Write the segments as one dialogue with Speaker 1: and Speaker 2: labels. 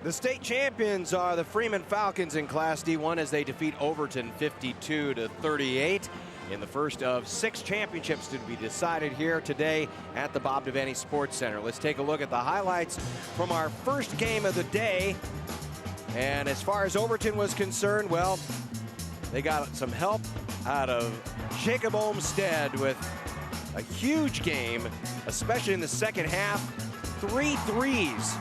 Speaker 1: The state champions are the Freeman Falcons in Class D1 as they defeat Overton 52-38 in the first of 6 championships to be decided here today at the Bob Devaney Sports Center. Let's take a look at the highlights from our first game of the day. And as far as Overton was concerned, well, they got some help out of Jacob Olmstead with a huge game, especially in the second half. 3 threes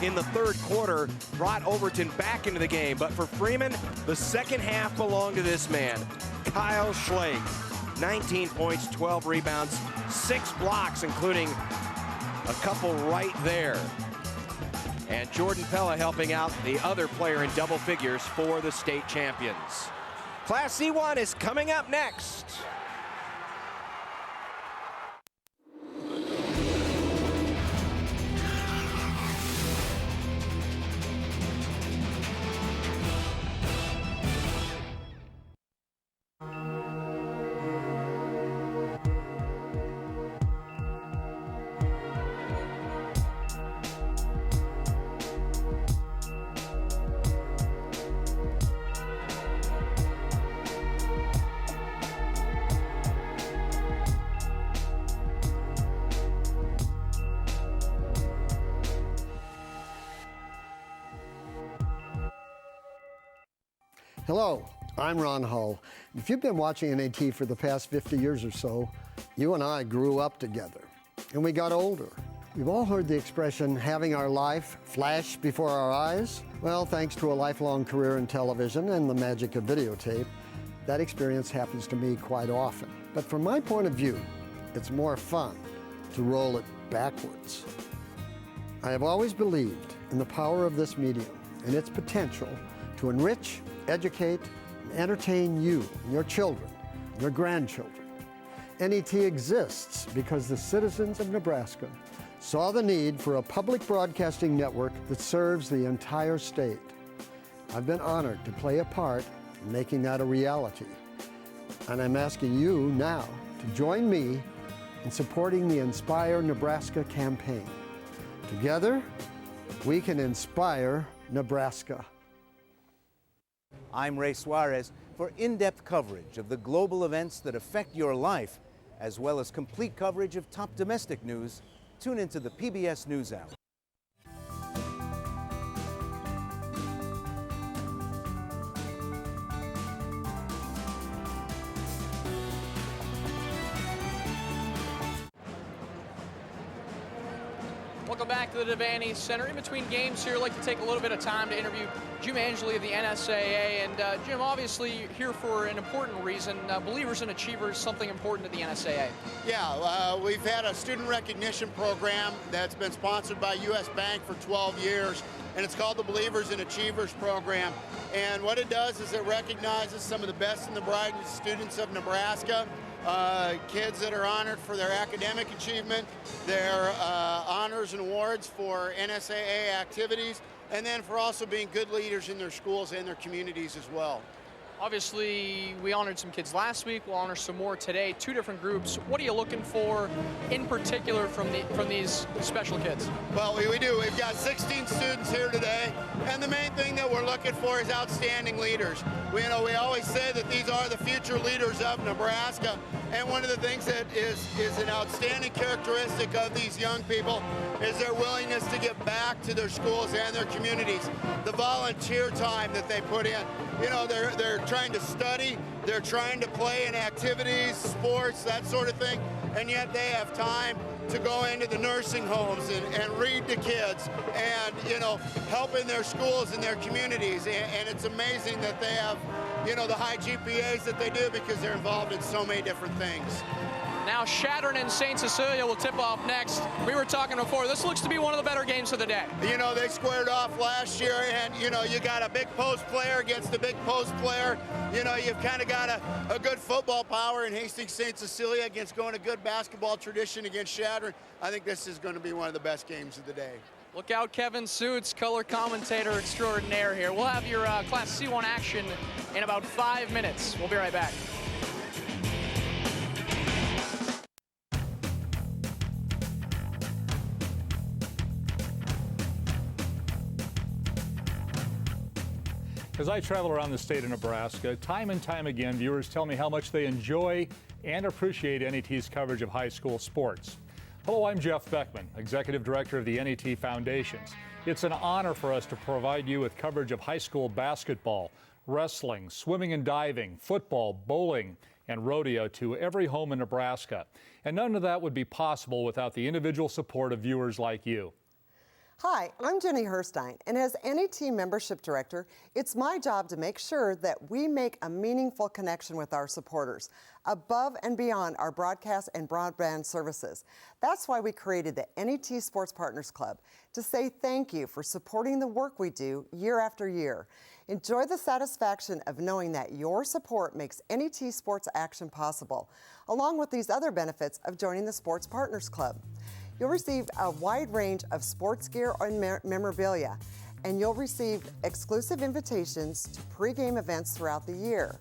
Speaker 1: in the third quarter brought Overton back into the game. But for Freeman, the second half belonged to this man, Kyle Schlake. 19 points, 12 rebounds, 6 blocks, including a couple right there. And Jordan Pella helping out the other player in double figures for the state champions. Class C1 is coming up next.
Speaker 2: Hello, I'm Ron Hull. If you've been watching NAT for the past 50 years or so, you and I grew up together, and we got older. We've all heard the expression, having our life flash before our eyes. Well, thanks to a lifelong career in television and the magic of videotape, that experience happens to me quite often. But from my point of view, it's more fun to roll it backwards. I have always believed in the power of this medium and its potential to enrich, educate, and entertain you and your children and your grandchildren. NET exists because the citizens of Nebraska saw the need for a public broadcasting network that serves the entire state. I've been honored to play a part in making that a reality. And I'm asking you now to join me in supporting the Inspire Nebraska campaign. Together, we can inspire Nebraska.
Speaker 3: I'm Ray Suarez for in-depth coverage of the global events that affect your life, as well as complete coverage of top domestic news. Tune into the PBS NewsHour.
Speaker 4: Welcome back to the Devaney Center. In between games here, I'd like to take a little bit of time to interview Jim Angeli of the NSAA. And Jim, obviously you're here for an important reason. Believers and Achievers, something important to the NSAA.
Speaker 5: Yeah, we've had a student recognition program that's been sponsored by U.S. Bank for 12 years, and it's called the Believers and Achievers program. And what it does is it recognizes some of the best and the brightest students of Nebraska. Kids that are honored for their academic achievement, their honors and awards for NSAA activities, and then for also being good leaders in their schools and their communities as well.
Speaker 4: Obviously, we honored some kids last week. We'll honor some more today. 2 different groups. What are you looking for in particular from these special kids?
Speaker 5: Well, we do. We've got 16 students here today, and the main thing that we're looking for is outstanding leaders. We always say that these are the future leaders of Nebraska, and one of the things that is an outstanding characteristic of these young people is their willingness to give back to their schools and their communities. The volunteer time that they put in. They're trying to study, they're trying to play in activities, sports, that sort of thing, and yet they have time to go into the nursing homes and read to kids and, help in their schools and their communities. And it's amazing that they have, the high GPAs that they do because they're involved in so many different things.
Speaker 4: Now Chadron and St. Cecilia will tip off next. We were talking before, this looks to be one of the better games of the day.
Speaker 5: They squared off last year, and you got a big post player against a big post player. You've kind of got a good football power in Hastings St. Cecilia against going a good basketball tradition against Chadron. I think this is going to be one of the best games of the day.
Speaker 4: Look out, Kevin Suits, color commentator extraordinaire here. We'll have your Class C1 action in about 5 minutes. We'll be right back.
Speaker 6: As I travel around the state of Nebraska, time and time again, viewers tell me how much they enjoy and appreciate NET's coverage of high school sports. Hello, I'm Jeff Beckman, Executive Director of the NET Foundations. It's an honor for us to provide you with coverage of high school basketball, wrestling, swimming and diving, football, bowling, and rodeo to every home in Nebraska. And none of that would be possible without the individual support of viewers like you.
Speaker 7: Hi, I'm Jenny Herstein, and as NET Membership Director, it's my job to make sure that we make a meaningful connection with our supporters, above and beyond our broadcast and broadband services. That's why we created the NET Sports Partners Club, to say thank you for supporting the work we do year after year. Enjoy the satisfaction of knowing that your support makes NET Sports Action possible, along with these other benefits of joining the Sports Partners Club. You'll receive a wide range of sports gear and memorabilia, and you'll receive exclusive invitations to pregame events throughout the year,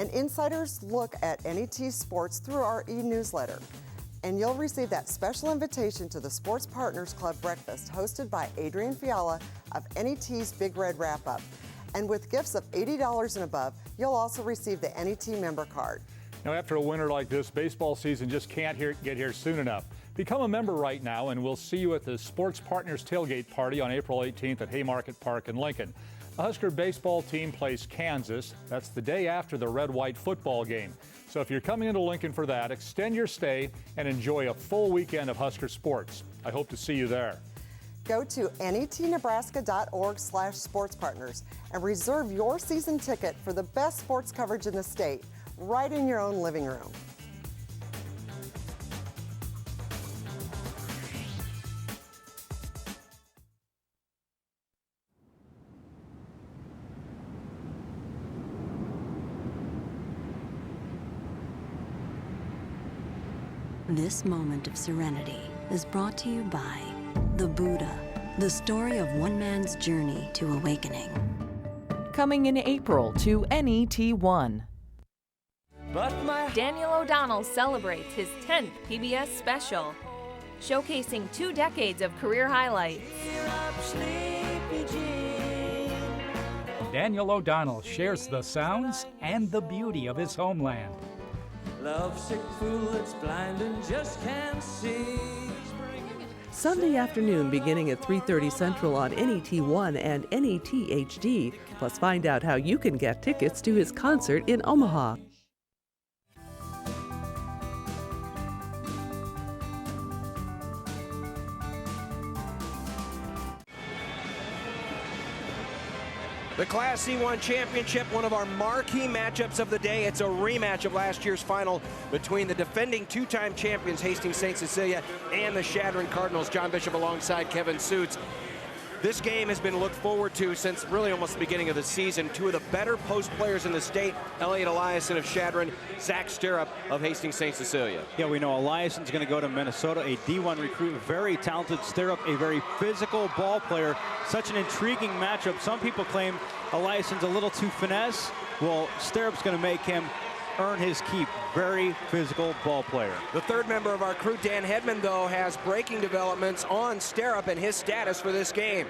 Speaker 7: an insider's look at NET Sports through our e-newsletter, and you'll receive that special invitation to the Sports Partners Club breakfast hosted by Adrian Fiala of NET's Big Red Wrap-Up. And with gifts of $80 and above, you'll also receive the NET member card.
Speaker 6: Now, after a winter like this, baseball season just can't get here soon enough. Become a member right now, and we'll see you at the Sports Partners Tailgate Party on April 18th at Haymarket Park in Lincoln. The Husker baseball team plays Kansas. That's the day after the red-white football game. So if you're coming into Lincoln for that, extend your stay and enjoy a full weekend of Husker sports. I hope to see you there.
Speaker 7: Go to netnebraska.org/sportspartners and reserve your season ticket for the best sports coverage in the state, right in your own living room.
Speaker 8: This moment of serenity is brought to you by the Buddha, the story of one man's journey to awakening.
Speaker 9: Coming in April to NET1.
Speaker 10: Daniel O'Donnell celebrates his 10th PBS special, showcasing 2 decades of career highlights.
Speaker 11: Daniel O'Donnell shares the sounds and the beauty of his homeland.
Speaker 12: Lovesick fool that's blind and just can't see.
Speaker 9: Sunday afternoon beginning at 3:30 Central on NET1 and NET HD. Plus find out how you can get tickets to his concert in Omaha.
Speaker 1: The Class C1 Championship, one of our marquee matchups of the day. It's a rematch of last year's final between the defending 2-time champions Hastings St. Cecilia and the Chadron Cardinals. John Bishop alongside Kevin Suits. This game has been looked forward to since really almost the beginning of the season. 2 of the better post players in the state, Elliot Eliason of Chadron, Zach Stirrup of Hastings St. Cecilia.
Speaker 13: Yeah, we know Eliason's going to go to Minnesota, a D1 recruit, very talented. Stirrup, a very physical ball player. Such an intriguing matchup. Some people claim Eliason's a little too finesse. Well, Stirrup's going to make him earn his keep. Very physical ball player.
Speaker 1: The third member of our crew, Dan Hedman, though, has breaking developments on Stirrup and his status for this game.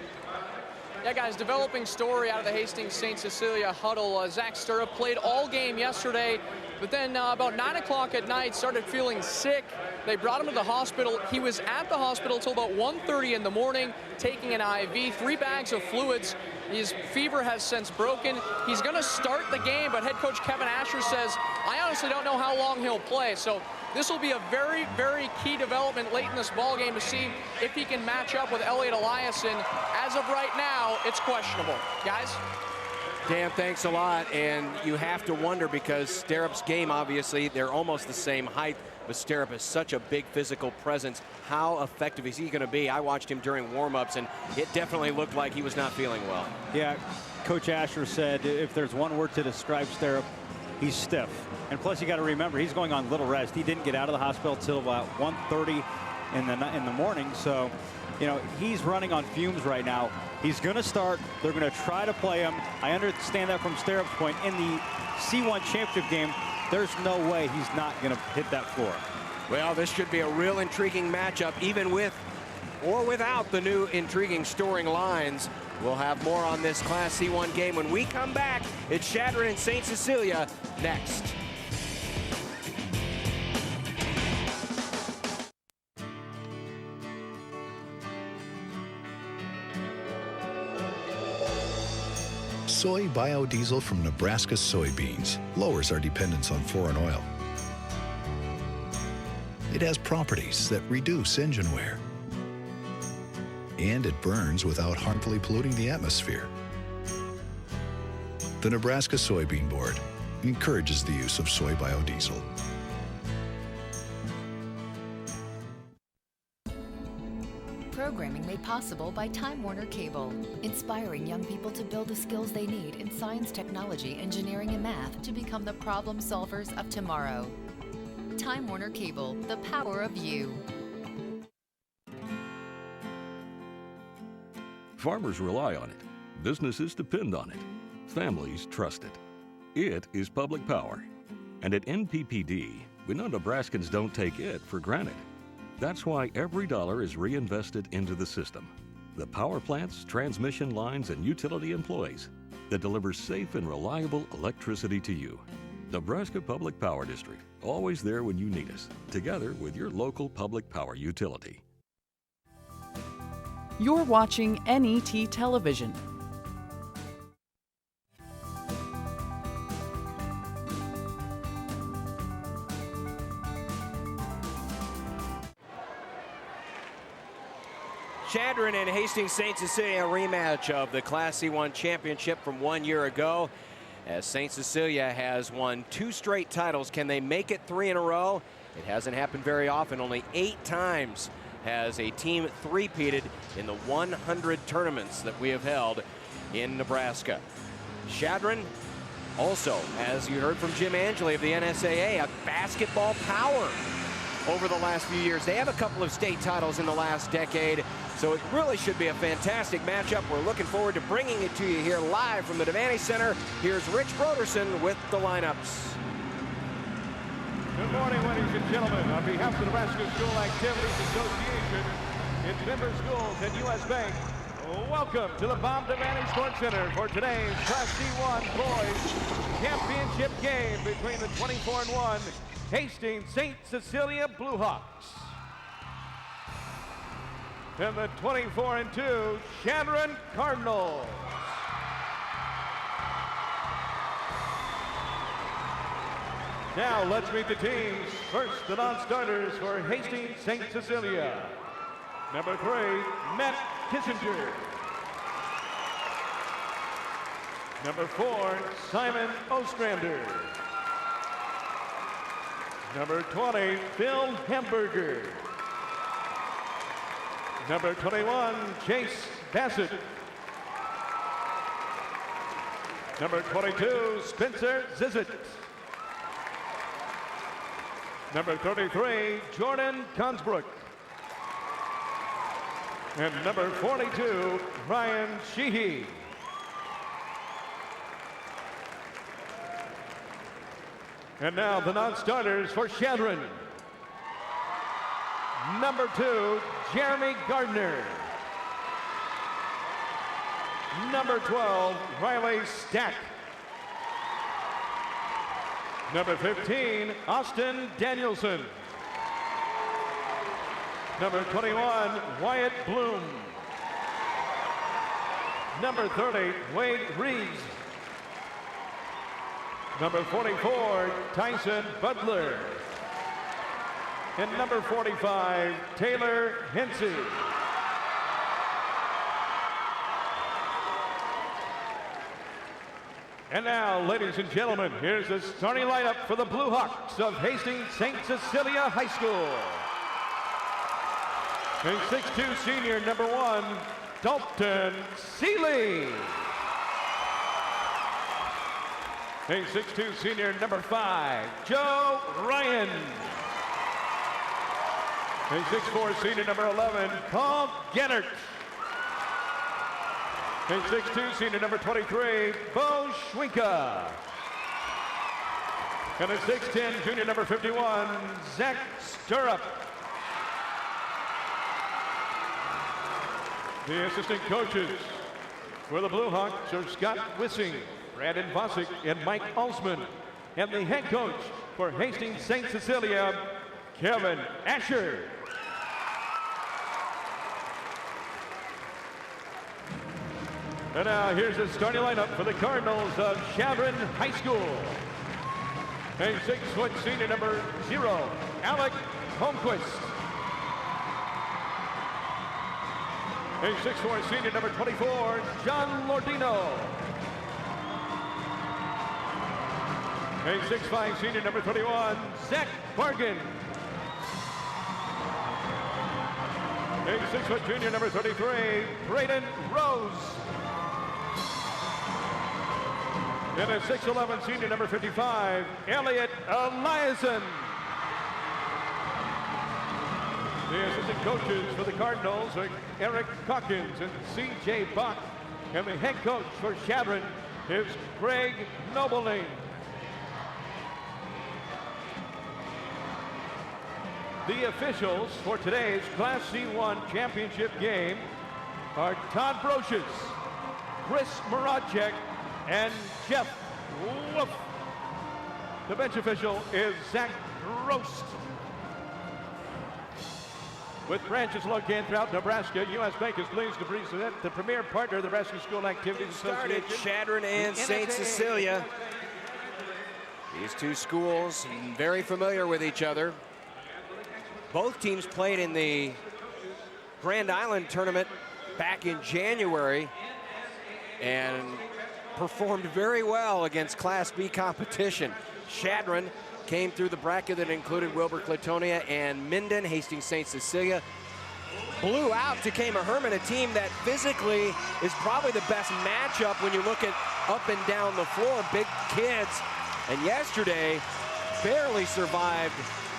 Speaker 4: Yeah, guys, developing story out of the Hastings St. Cecilia huddle. Zach Stirrup played all game yesterday, but then about 9 o'clock at night started feeling sick. They brought him to the hospital. He was at the hospital till about 1:30 in the morning, taking an IV, 3 bags of fluids. His fever has since broken. He's going to start the game, but head coach Kevin Asher says, I honestly don't know how long he'll play. So this will be a very, very key development late in this ball game to see if he can match up with Elliot Eliason. As of right now, it's questionable. Guys?
Speaker 1: Dan, thanks a lot. And you have to wonder, because Stirrup's game, obviously, they're almost the same height, but Stirrup is such a big physical presence. How effective is he going to be? I watched him during warm-ups, and it definitely looked like he was not feeling well.
Speaker 13: Yeah, Coach Asher said if there's one word to describe Stirrup, he's stiff. And plus, you got to remember, he's going on little rest. He didn't get out of the hospital till about 1:30 in the morning. So, you know, he's running on fumes right now. He's going to start. They're going to try to play him. I understand that from Stirrup's point. In the C1 championship game, there's no way he's not going to hit that floor.
Speaker 1: Well, this should be a real intriguing matchup, even with or without the new intriguing storing lines. We'll have more on this Class C1 game when we come back. It's Chadron and St. Cecilia next.
Speaker 14: Soy biodiesel from Nebraska soybeans lowers our dependence on foreign oil. It has properties that reduce engine wear. And it burns without harmfully polluting the atmosphere. The Nebraska Soybean Board encourages the use of soy biodiesel.
Speaker 15: Programming made possible by Time Warner Cable, inspiring young people to build the skills they need in science, technology, engineering, and math to become the problem solvers of tomorrow. Time Warner Cable, the power of you.
Speaker 16: Farmers rely on it. Businesses depend on it. Families trust it. It is public power. And at NPPD, we know Nebraskans don't take it for granted. That's why every dollar is reinvested into the system. The power plants, transmission lines, and utility employees that deliver safe and reliable electricity to you. Nebraska Public Power District, always there when you need us, together with your local public power utility.
Speaker 17: You're watching NET Television.
Speaker 1: Chadron and Hastings St. Cecilia, a rematch of the Class C1 championship from 1 year ago, as St. Cecilia has won 2 straight titles. Can they make it 3 in a row? It hasn't happened very often. Only 8 times has a team three-peated in the 100 tournaments that we have held in Nebraska. Chadron also, as you heard from Jim Angeli of the NSAA, a basketball power over the last few years. They have a couple of state titles in the last decade, so it really should be a fantastic matchup. We're looking forward to bringing it to you here live from the Devaney Center. Here's Rich Broderson with the lineups.
Speaker 18: Good morning, ladies and gentlemen. On behalf of the Nebraska School Activities Association, its member schools and U.S. Bank, welcome to the Bob Devaney Sports Center for today's Class C1 Boys Championship game between the 24-1 Hastings St. Cecilia Bluehawks and the 24-2 Chadron Cardinals. Now let's meet the teams. First, the non-starters for Hastings St. Cecilia. Number 3, Matt Kissinger. Number 4, Simon Ostrander. Number 20, Phil Hamburger. Number 21, Chase Bassett. Number 22, Spencer Zizit. Number 33, Jordan Consbrook. And number 42, Ryan Sheehy. And now the non-starters for Chadron. Number 2, Jeremy Gardner. Number 12, Riley Stack. Number 15, Austin Danielson. Number 21, Wyatt Bloom. Number 30, Wade Reeves. Number 44, Tyson Butler. And number 45, Taylor Hensey. And now, ladies and gentlemen, here's the starting lineup for the Bluehawks of Hastings St. Cecilia High School. A 6'2" senior, number 1, Dalton Seeley. A 6'2" senior, number 5, Joe Ryan. A 6'4" senior, number 11, Paul Gennert. A 6'2" senior, number 23, Bo Schwinka. And a 6'10" junior, number 51, Zach Stirrup. The assistant coaches for the Bluehawks are Scott Wissing, Brandon Vosick, and Mike Alsman. And the head coach for Hastings St. Cecilia, Kevin Asher. And now here's the starting lineup for the Cardinals of Chadron High School. A 6-foot senior number 0, Alec Holmquist. A 6'4" senior number 24, John Lordino. A 6'5" senior number 21, Zach Bargan. A 6-foot junior number 33, Braden Rose. And a 6'11" senior number 55, Elliot Eliason. The assistant coaches for the Cardinals are Eric Calkins and C.J. Buck. And the head coach for Chadron is Greg Nobeling. The officials for today's Class C1 championship game are Todd Brocious, Chris Moradchek, and Jeff Wolf. The bench official is Zach Roast. With branches located throughout Nebraska, U.S. Bank is pleased to present the premier partner of the Nebraska School Activities Association.
Speaker 1: Chadron and St. Cecilia. These two schools very familiar with each other. Both teams played in the Grand Island tournament back in January and performed very well against Class B competition. Chadron came through the bracket that included Wilbur Clatonia and Minden. Hastings St. Cecilia blew out Takema Herman, a team that physically is probably the best matchup when you look at up and down the floor, big kids. And yesterday, barely survived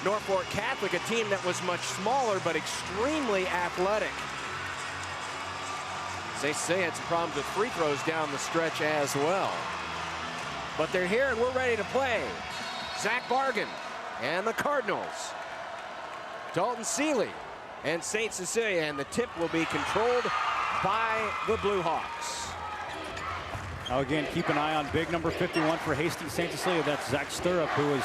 Speaker 1: Norfolk Catholic, a team that was much smaller but extremely athletic. St. Cecilia had some problems with free throws down the stretch as well. But they're here and we're ready to play. Zach Bargan and the Cardinals. Dalton Seeley and St. Cecilia, and the tip will be controlled by the Bluehawks.
Speaker 13: Now again, keep an eye on big number 51 for Hastings St. Cecilia. That's Zach Stirrup, who was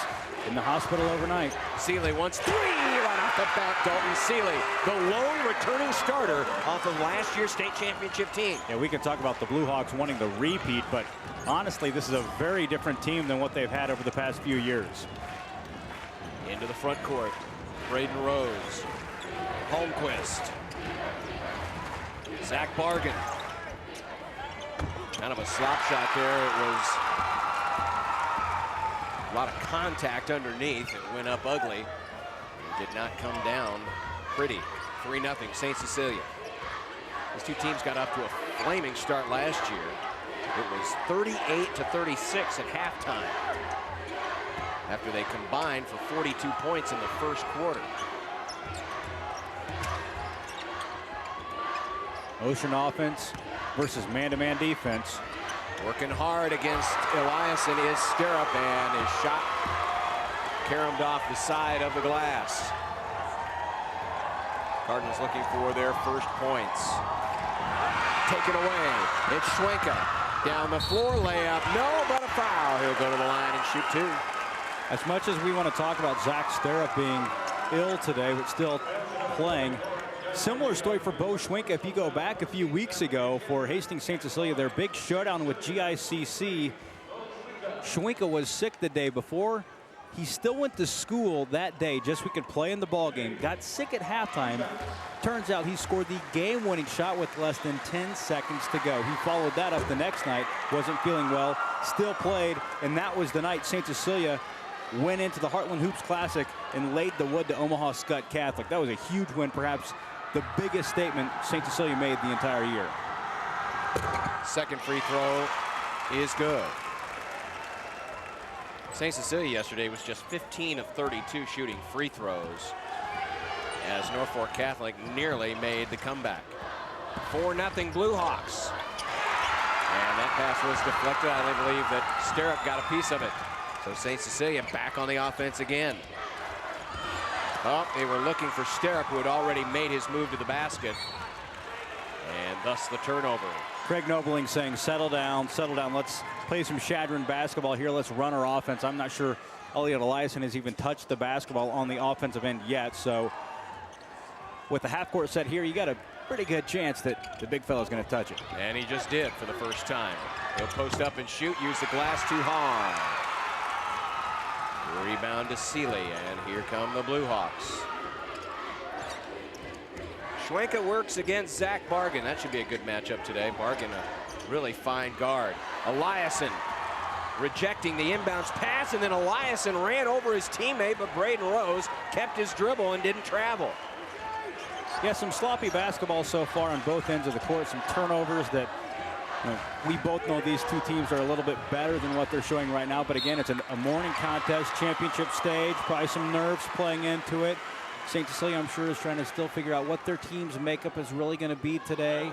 Speaker 13: in the hospital overnight.
Speaker 1: Seeley wants three right off the bat. Dalton Seeley, the lone returning starter off of last year's state championship team.
Speaker 13: Yeah, we can talk about the Bluehawks wanting the repeat, but honestly, this is a very different team than what they've had over the past few years.
Speaker 1: Into the front court, Braden Rose, Holmquist, Zach Bargan. Kind of a slop shot there. It was a lot of contact underneath. It went up ugly. It did not come down pretty. 3-0 St. Cecilia. These two teams got off to a flaming start last year. It was 38-36 at halftime after they combined for 42 points in the first quarter.
Speaker 13: Ocean offense versus man-to-man defense.
Speaker 1: Working hard against Eliason is Stirrup, and his shot caromed off the side of the glass. Cardinals looking for their first points. Taken away. It's Schwenka. Down the floor, layup, no, but a foul. He'll go to the line and shoot two.
Speaker 13: As much as we want to talk about Zach Stirrup being ill today, but still playing, similar story for Bo Schwenka. If you go back a few weeks ago for Hastings St. Cecilia, their big showdown with GICC, Schwenka was sick the day before. He still went to school that day just so he could play in the ball game. Got sick at halftime. Turns out he scored the game-winning shot with less than 10 seconds to go. He followed that up the next night. Wasn't feeling well. Still played, and that was the night St. Cecilia went into the Heartland Hoops Classic and laid the wood to Omaha Skutt Catholic. That was a huge win, perhaps the biggest statement St. Cecilia made the entire year.
Speaker 1: Second free throw is good. St. Cecilia yesterday was just 15 of 32 shooting free throws as Norfolk Catholic nearly made the comeback. 4-0 Bluehawks. And that pass was deflected. I believe that Stirrup got a piece of it. So St. Cecilia back on the offense again. Oh, they were looking for Stirrup, who had already made his move to the basket. And thus the turnover.
Speaker 13: Craig Nobling saying, settle down, let's play some Chadron basketball here, let's run our offense. I'm not sure Elliot Eliason has even touched the basketball on the offensive end yet, so with the half-court set here, you got a pretty good chance that the big fella's going to touch it.
Speaker 1: And he just did for the first time. He'll post up and shoot, use the glass too hard. Rebound to Seeley, and here come the Bluehawks. Schwenka works against Zach Bargan. That should be a good matchup today. Bargan, a really fine guard. Eliason rejecting the inbounds pass, and then Eliason ran over his teammate, but Braden Rose kept his dribble and didn't travel.
Speaker 13: Yeah, some sloppy basketball so far on both ends of the court. Some turnovers that we both know these two teams are a little bit better than what they're showing right now. But again, it's a morning contest, championship stage, probably some nerves playing into it. St. Cecilia, I'm sure, is trying to still figure out what their team's makeup is really going to be today.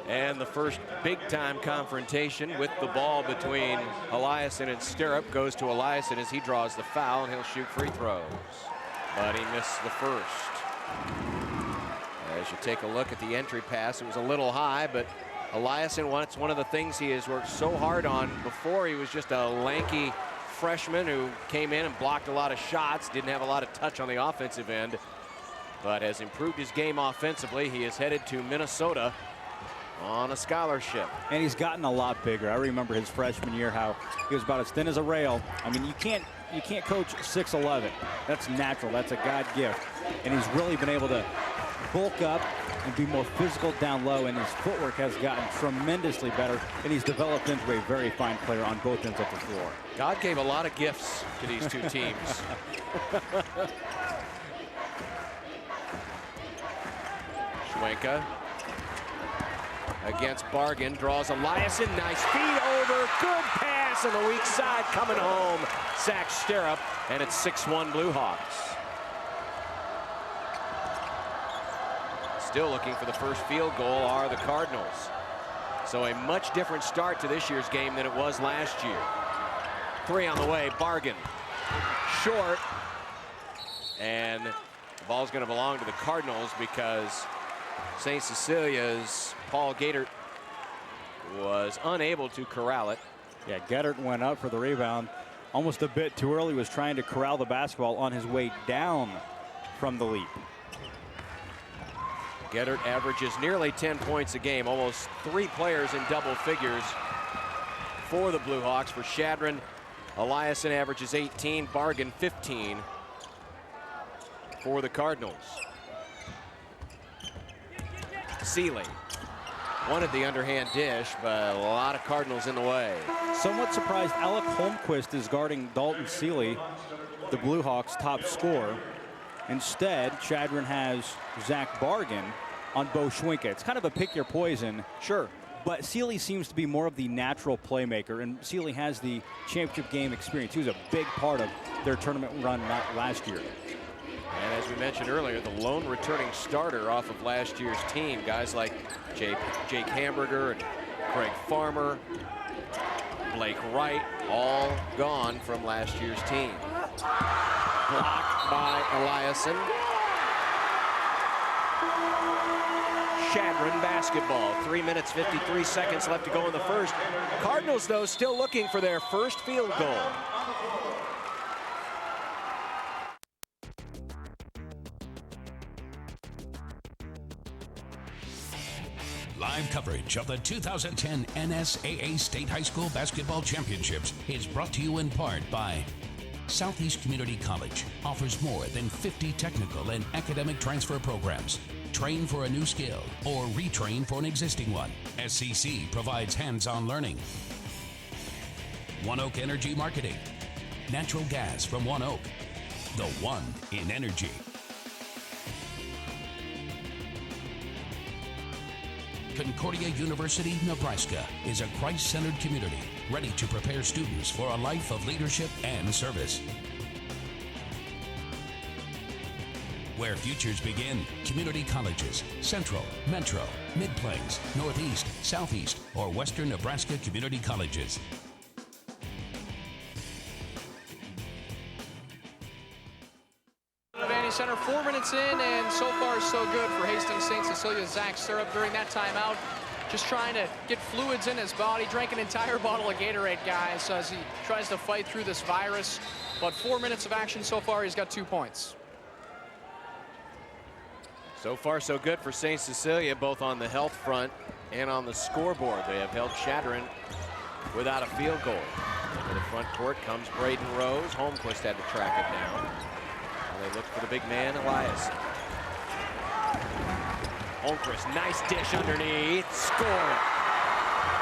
Speaker 1: And the first big-time confrontation with the ball between Eliason and Stirrup goes to Eliason as he draws the foul, and he'll shoot free throws. But he missed the first. As you take a look at the entry pass, it was a little high, but Eliason, it's one of the things he has worked so hard on. Before, he was just a lanky freshman who came in and blocked a lot of shots, didn't have a lot of touch on the offensive end, but has improved his game offensively. He is headed to Minnesota on a scholarship.
Speaker 13: And he's gotten a lot bigger. I remember his freshman year, how he was about as thin as a rail. I mean, you can't coach 6'11". That's natural. That's a God gift. And he's really been able to bulk up and be more physical down low, and his footwork has gotten tremendously better, and he's developed into a very fine player on both ends of the floor.
Speaker 1: God gave a lot of gifts to these two teams. Schwenka against Bargan, draws Eliason, nice feed over, good pass on the weak side, coming home, Zach Stirrup, and it's 6-1 Bluehawks. Still looking for the first field goal are the Cardinals. So a much different start to this year's game than it was last year. 3 on the way, Bargan, short, and the ball's going to belong to the Cardinals because St. Cecilia's Paul Gaitert was unable to corral it.
Speaker 13: Yeah, Gaitert went up for the rebound almost a bit too early, was trying to corral the basketball on his way down from the leap.
Speaker 1: Gaitert averages nearly 10 points a game, almost 3 players in double figures for the Bluehawks. For Chadron, Eliason averages 18, Bargan 15 for the Cardinals. Seeley wanted the underhand dish, but a lot of Cardinals in the way.
Speaker 13: Somewhat surprised, Alec Holmquist is guarding Dalton Seeley, the Bluehawks' top scorer. Instead, Chadron has Zach Bargan on Bo Schwenka. It's kind of a pick your poison.
Speaker 1: Sure.
Speaker 13: But Seeley seems to be more of the natural playmaker, and Seeley has the championship game experience. He was a big part of their tournament run last year.
Speaker 1: And as we mentioned earlier, the lone returning starter off of last year's team, guys like Jake Hamburger and Craig Farmer, Blake Wright, all gone from last year's team. Blocked by Eliason. Chadron basketball. 3 minutes, 53 seconds left to go in the first. Cardinals, though, still looking for their first field goal.
Speaker 19: Live coverage of the 2010 NSAA State High School Basketball Championships is brought to you in part by Southeast Community College. Offers more than 50 technical and academic transfer programs. Train for a new skill or retrain for an existing one. SCC provides hands-on learning. One Oak Energy Marketing. Natural gas from One Oak. The one in energy. Concordia University, Nebraska is a Christ-centered community ready to prepare students for a life of leadership and service. Where futures begin, community colleges, Central, Metro, Mid-Plains, Northeast, Southeast, or Western Nebraska community colleges.
Speaker 4: Devaney Center. 4 minutes in, and so far so good for Hastings St. Cecilia. Zach Stirrup during that timeout, just trying to get fluids in his body. Drank an entire bottle of Gatorade, guys, as he tries to fight through this virus. But 4 minutes of action so far, he's got 2 points.
Speaker 1: So far so good for St. Cecilia, both on the health front and on the scoreboard. They have held Chadron without a field goal. To the front court comes Braden Rose. Holmquist had to track it down. And they look for the big man, Elias. Holmquist, nice dish underneath, score.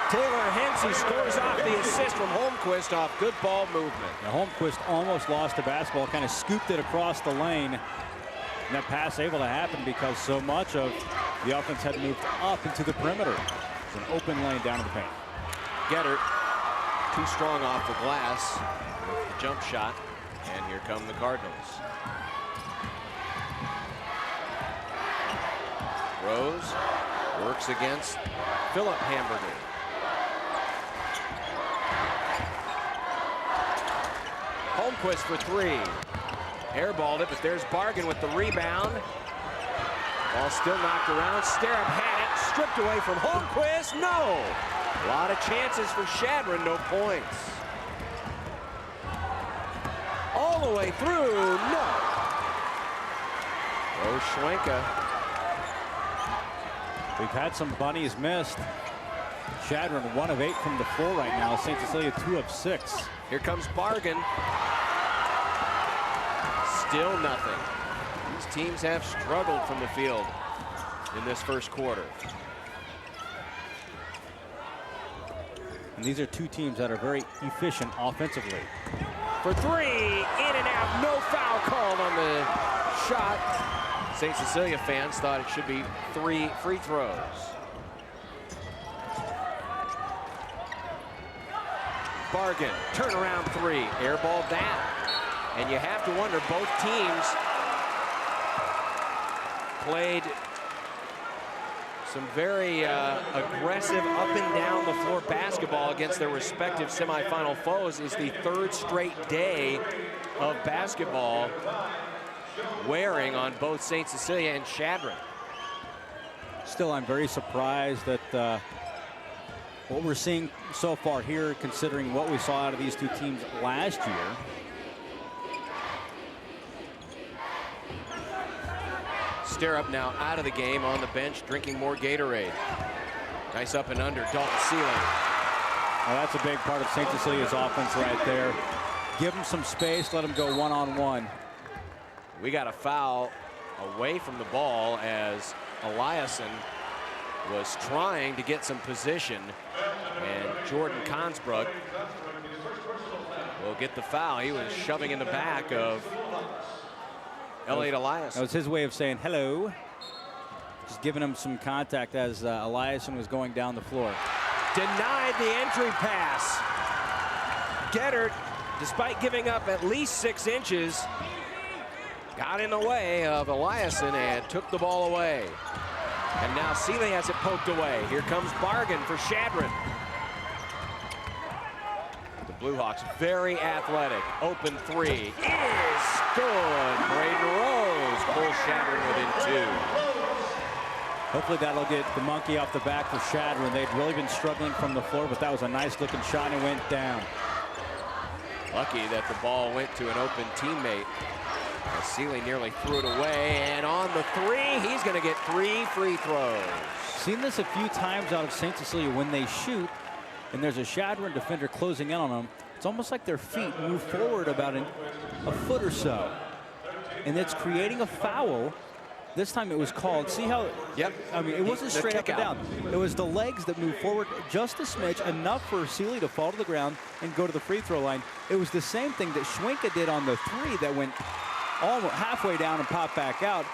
Speaker 1: Taylor Hensey scores off the assist from Holmquist off good ball movement.
Speaker 13: Now, Holmquist almost lost the basketball, kind of scooped it across the lane. And that pass able to happen because so much of the offense had moved up into the perimeter. It's an open lane down to the paint.
Speaker 1: Gettert, too strong off the glass with the jump shot. And here come the Cardinals. Rose works against Philip Hamburger. Holmquist for three. Airballed it, but there's Bargan with the rebound. Ball still knocked around. Stirrup had it, stripped away from Holmquist. No! A lot of chances for Chadron, no points. All the way through, no. Rose Schwenka.
Speaker 13: We've had some bunnies missed. Chadron 1 of 8 from the floor right now. St. Cecilia 2 of 6.
Speaker 1: Here comes Bargan. Still nothing. These teams have struggled from the field in this first quarter.
Speaker 13: And these are two teams that are very efficient offensively.
Speaker 1: For three, in and out, no foul called on the shot. St. Cecilia fans thought it should be 3 free throws. Bargan, turnaround three, airball down. And you have to wonder, both teams played some very aggressive up and down the floor basketball against their respective semifinal foes. Is the third straight day of basketball wearing on both St. Cecilia and Chadron.
Speaker 13: Still, I'm very surprised that what we're seeing so far here, considering what we saw out of these two teams last year.
Speaker 1: Stirrup now out of the game, on the bench, drinking more Gatorade. Nice up and under, Dalton Sealing.
Speaker 13: Well, that's a big part of St. Cecilia's offense right there. Give them some space, let them go one-on-one.
Speaker 1: We got a foul away from the ball as Eliason was trying to get some position, and Jordan Consbrook will get the foul. He was shoving in the back of Elliot Eliason.
Speaker 13: That was his way of saying hello. Just giving him some contact as Eliason was going down the floor.
Speaker 1: Denied the entry pass. Gettert, despite giving up at least 6 inches, got in the way of Eliason and took the ball away. And now Seeley has it poked away. Here comes Bargan for Chadron. The Bluehawks very athletic. Open three is good. Braden Rose pulls Chadron within 2.
Speaker 13: Hopefully that'll get the monkey off the back for Chadron. They'd really been struggling from the floor, but that was a nice looking shot and went down.
Speaker 1: Lucky that the ball went to an open teammate. Seeley nearly threw it away, and on the three, he's going to get 3 free throws.
Speaker 13: Seen this a few times out of St. Cecilia when they shoot, and there's a Chadron defender closing in on them. It's almost like their feet move forward about a foot or so, and it's creating a foul. This time it was called. See how?
Speaker 1: Yep.
Speaker 13: I mean, it wasn't straight up and down. It was the legs that moved forward just a smidge, enough for Seeley to fall to the ground and go to the free throw line. It was the same thing that Schwenka did on the three that went almost halfway down and popped back out,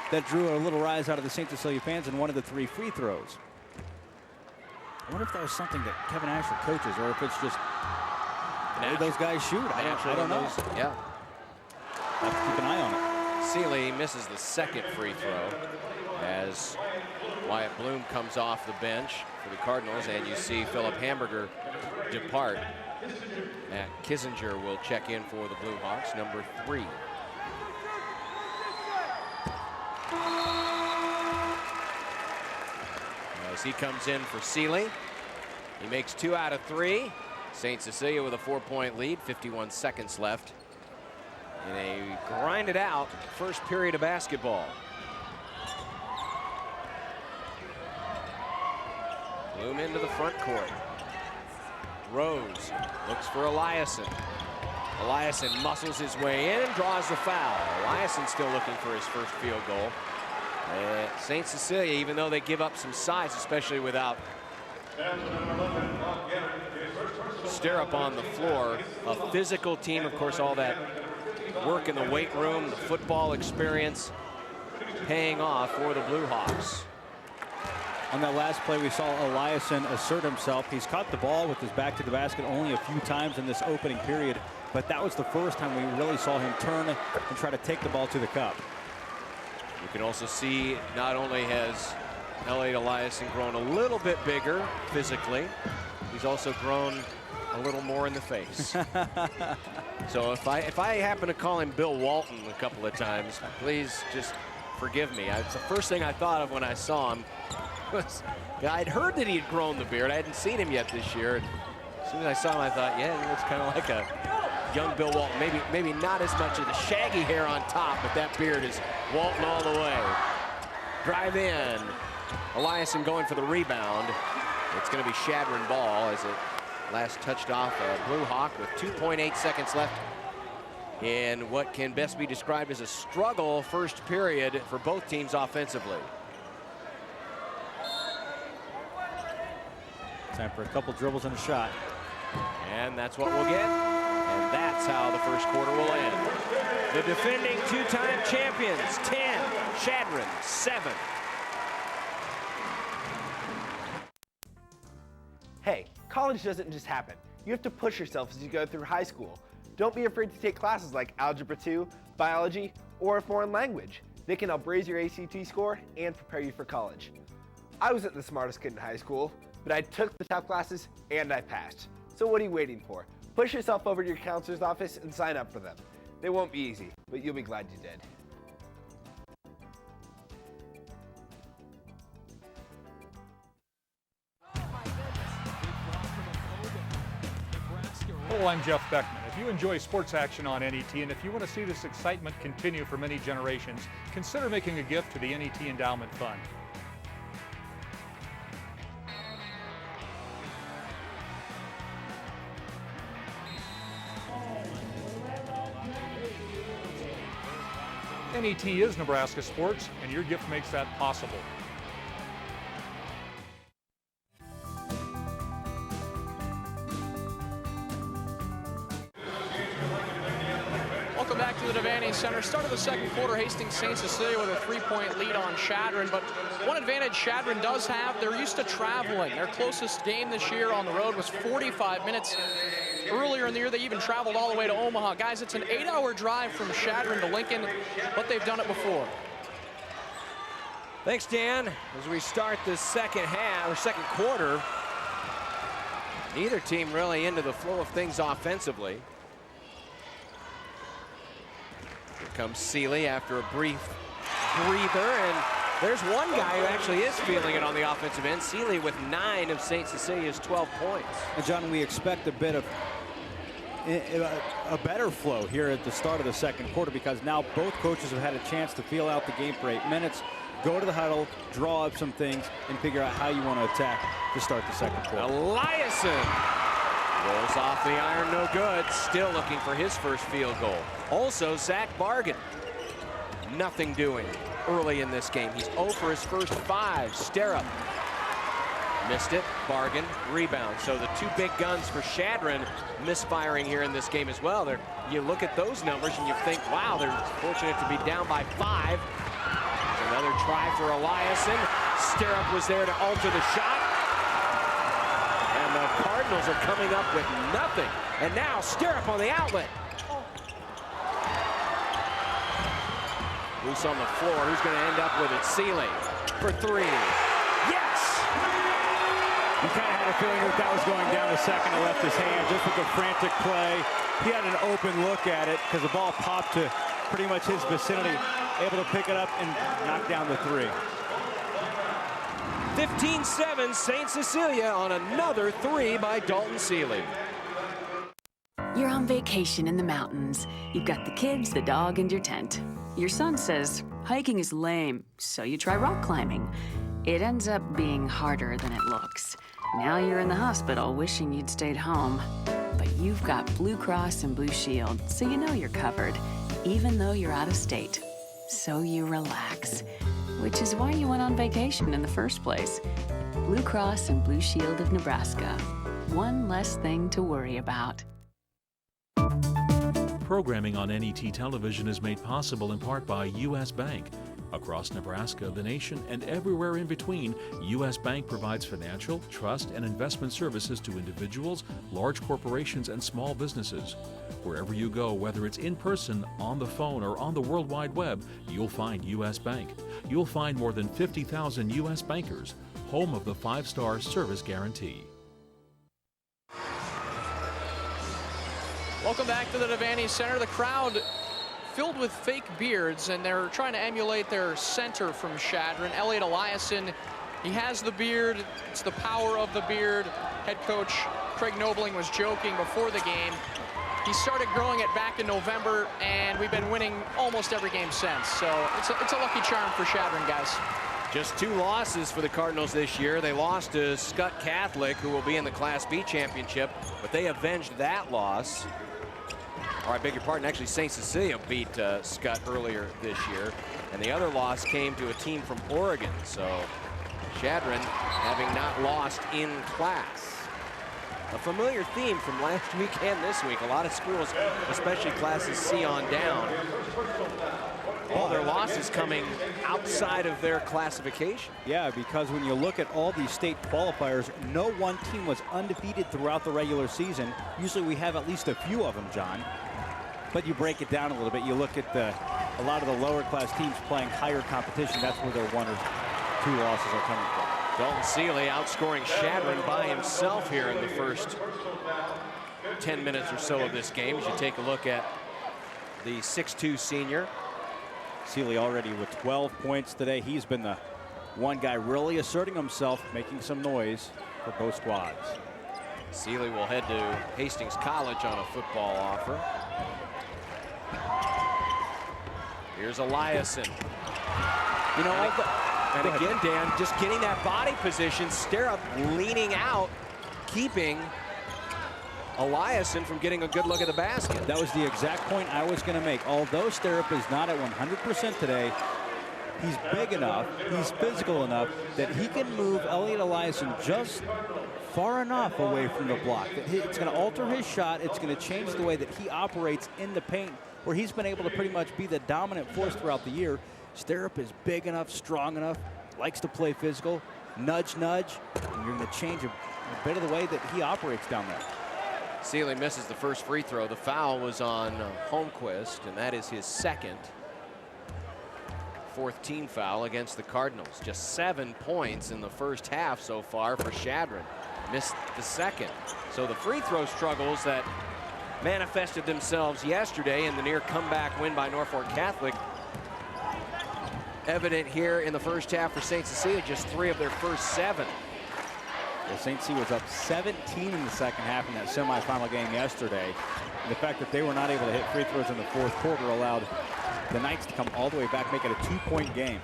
Speaker 13: that drew a little rise out of the St. Cecilia fans and one of the 3 free throws. I wonder if that was something that Kevin Asher coaches, or if it's just the way those guys shoot. I don't know.
Speaker 1: Yeah.
Speaker 13: Have to keep an eye on it.
Speaker 1: Seeley misses the 2nd free throw as Wyatt Bloom comes off the bench for the Cardinals, and you see Philip Hamburger depart. Matt Kissinger will check in for the Bluehawks, number 3. as he comes in for Seeley. He makes 2 out of 3. St. Cecilia with a 4-point lead, 51 seconds left in a grinded out first period of basketball. Bloom into the front court. Rose looks for Eliason. Eliason muscles his way in and draws the foul. Eliason still looking for his first field goal. St. Cecilia, even though they give up some size, especially without Stirrup on the floor, a physical team, of course, all that work in the weight room, the football experience paying off for the Bluehawks.
Speaker 13: On that last play, we saw Eliason assert himself. He's caught the ball with his back to the basket only a few times in this opening period, but that was the first time we really saw him turn and try to take the ball to the cup.
Speaker 1: You can also see not only has Elliot Eliason grown a little bit bigger physically, he's also grown a little more in the face. So if I happen to call him Bill Walton a couple of times, please just forgive me. It's the first thing I thought of when I saw him. I'd heard that he had grown the beard. I hadn't seen him yet this year. And as soon as I saw him, I thought, yeah, he looks kind of like a young Bill Walton. Maybe not as much of the shaggy hair on top, but that beard is Walton all the way. Drive in. Eliason going for the rebound. It's going to be Chadron ball as it last touched off a Bluehawk with 2.8 seconds left in what can best be described as a struggle first period for both teams offensively.
Speaker 13: Time for a couple dribbles and a shot.
Speaker 1: And that's what we'll get. And that's how the first quarter will end. The defending two-time champions, 10, Chadron, 7.
Speaker 20: Hey, college doesn't just happen. You have to push yourself as you go through high school. Don't be afraid to take classes like Algebra 2, Biology, or a foreign language. They can help raise your ACT score and prepare you for college. I wasn't the smartest kid in high school, but I took the tough classes and I passed. So what are you waiting for? Push yourself over to your counselor's office and sign up for them. They won't be easy, but you'll be glad you did.
Speaker 6: Hello, I'm Jeff Beckman. If you enjoy sports action on NET and if you want to see this excitement continue for many generations, consider making a gift to the NET Endowment Fund. NET is Nebraska sports, and your gift makes that possible.
Speaker 4: Welcome back to the Devaney Center. Start of the second quarter, Hastings St. Cecilia with a 3-point lead on Chadron, but one advantage Chadron does have, they're used to traveling. Their closest game this year on the road was 45 minutes. Earlier in the year, they even traveled all the way to Omaha. Guys, it's an 8-hour drive from Chadron to Lincoln, but they've done it before.
Speaker 1: Thanks, Dan. As we start the second quarter, neither team really into the flow of things offensively. Here comes Seeley after a brief breather, and there's one guy who actually is feeling it on the offensive end. Seeley with 9 of St. Cecilia's 12 points.
Speaker 13: And John, we expect a bit of a better flow here at the start of the second quarter because now both coaches have had a chance to feel out the game for 8 minutes, go to the huddle, draw up some things, and figure out how you want to attack to start the second quarter.
Speaker 1: Eliason rolls off the iron, no good. Still looking for his first field goal. Also, Zach Bargan, nothing doing early in this game. He's 0 for his first 5. Stirrup missed it. Bargan rebound. So the two big guns for Chadron misfiring here in this game as well. You look at those numbers and you think, wow, they're fortunate to be down by 5. Another try for Eliason. Stirrup was there to alter the shot. And the Cardinals are coming up with nothing. And now Stirrup on the outlet. Loose on the floor. Who's going to end up with it? Seeley for 3. Yes!
Speaker 13: You kind of had a feeling that was going down the second. It left his hand just with a frantic play. He had an open look at it because the ball popped to pretty much his vicinity. Able to pick it up and knock down the 3.
Speaker 1: 15-7, St. Cecilia on another 3 by Dalton Seeley.
Speaker 21: You're on vacation in the mountains. You've got the kids, the dog, and your tent. Your son says, hiking is lame, so you try rock climbing. It ends up being harder than it looks. Now you're in the hospital wishing you'd stayed home. But you've got Blue Cross and Blue Shield, so you know you're covered, even though you're out of state. So you relax, which is why you went on vacation in the first place. Blue Cross and Blue Shield of Nebraska. One less thing to worry about.
Speaker 22: Programming on NET television is made possible in part by U.S. Bank. Across Nebraska, the nation, and everywhere in between, U.S. Bank provides financial, trust, and investment services to individuals, large corporations, and small businesses. Wherever you go, whether it's in person, on the phone, or on the World Wide Web, you'll find U.S. Bank. You'll find more than 50,000 U.S. bankers, home of the 5-star service guarantee.
Speaker 4: Welcome back to the Devaney Center. The crowd filled with fake beards, and they're trying to emulate their center from Chadron, Elliot Eliason. He has the beard. It's the power of the beard. Head coach Craig Nobling was joking before the game. He started growing it back in November, and we've been winning almost every game since. So it's a lucky charm for Chadron, guys.
Speaker 1: Just 2 losses for the Cardinals this year. They lost to Scott Catholic, who will be in the Class B championship, but they avenged that loss. Or I beg your pardon, actually St. Cecilia beat Scott earlier this year. And the other loss came to a team from Oregon. So Chadron having not lost in class. A familiar theme from last week and this week. A lot of schools, especially classes C on down, all their losses coming outside of their classification.
Speaker 13: Yeah, because when you look at all these state qualifiers, no one team was undefeated throughout the regular season. Usually we have at least a few of them, John. But you break it down a little bit. You look at a lot of the lower class teams playing higher competition. That's where their 1 or 2 losses are coming from.
Speaker 1: Dalton Seeley outscoring Chadron by himself here in the first 10 minutes or so of this game. As you take a look at the 6'2" senior.
Speaker 13: Seeley already with 12 points today. He's been the one guy really asserting himself, making some noise for both squads.
Speaker 1: Seeley will head to Hastings College on a football offer. Here's Eliason.
Speaker 13: You know,
Speaker 1: and again, Dan, just getting that body position, Sterup leaning out, keeping Eliason from getting a good look at the basket.
Speaker 13: That was the exact point I was going to make. Although Sterup is not at 100% today, he's big enough, he's physical enough that he can move Elliot Eliason just far enough away from the block. It's going to alter his shot. It's going to change the way that he operates in the paint, where he's been able to pretty much be the dominant force throughout the year. Sterup is big enough, strong enough, likes to play physical, nudge, nudge, and you're going to change a bit of the way that he operates down there.
Speaker 1: Seeley misses the first free throw. The foul was on Holmquist, and that is his second. 4th team foul against the Cardinals. Just 7 points in the first half so far for Chadron. Missed the second. So the free throw struggles that manifested themselves yesterday in the near comeback win by Norfolk Catholic, evident here in the first half for St. Cecilia. Just 3 of their first 7.
Speaker 13: Well, St. C was up 17 in the second half in that semifinal game yesterday. And the fact that they were not able to hit free throws in the 4th quarter allowed the Knights to come all the way back, make it a 2-point game.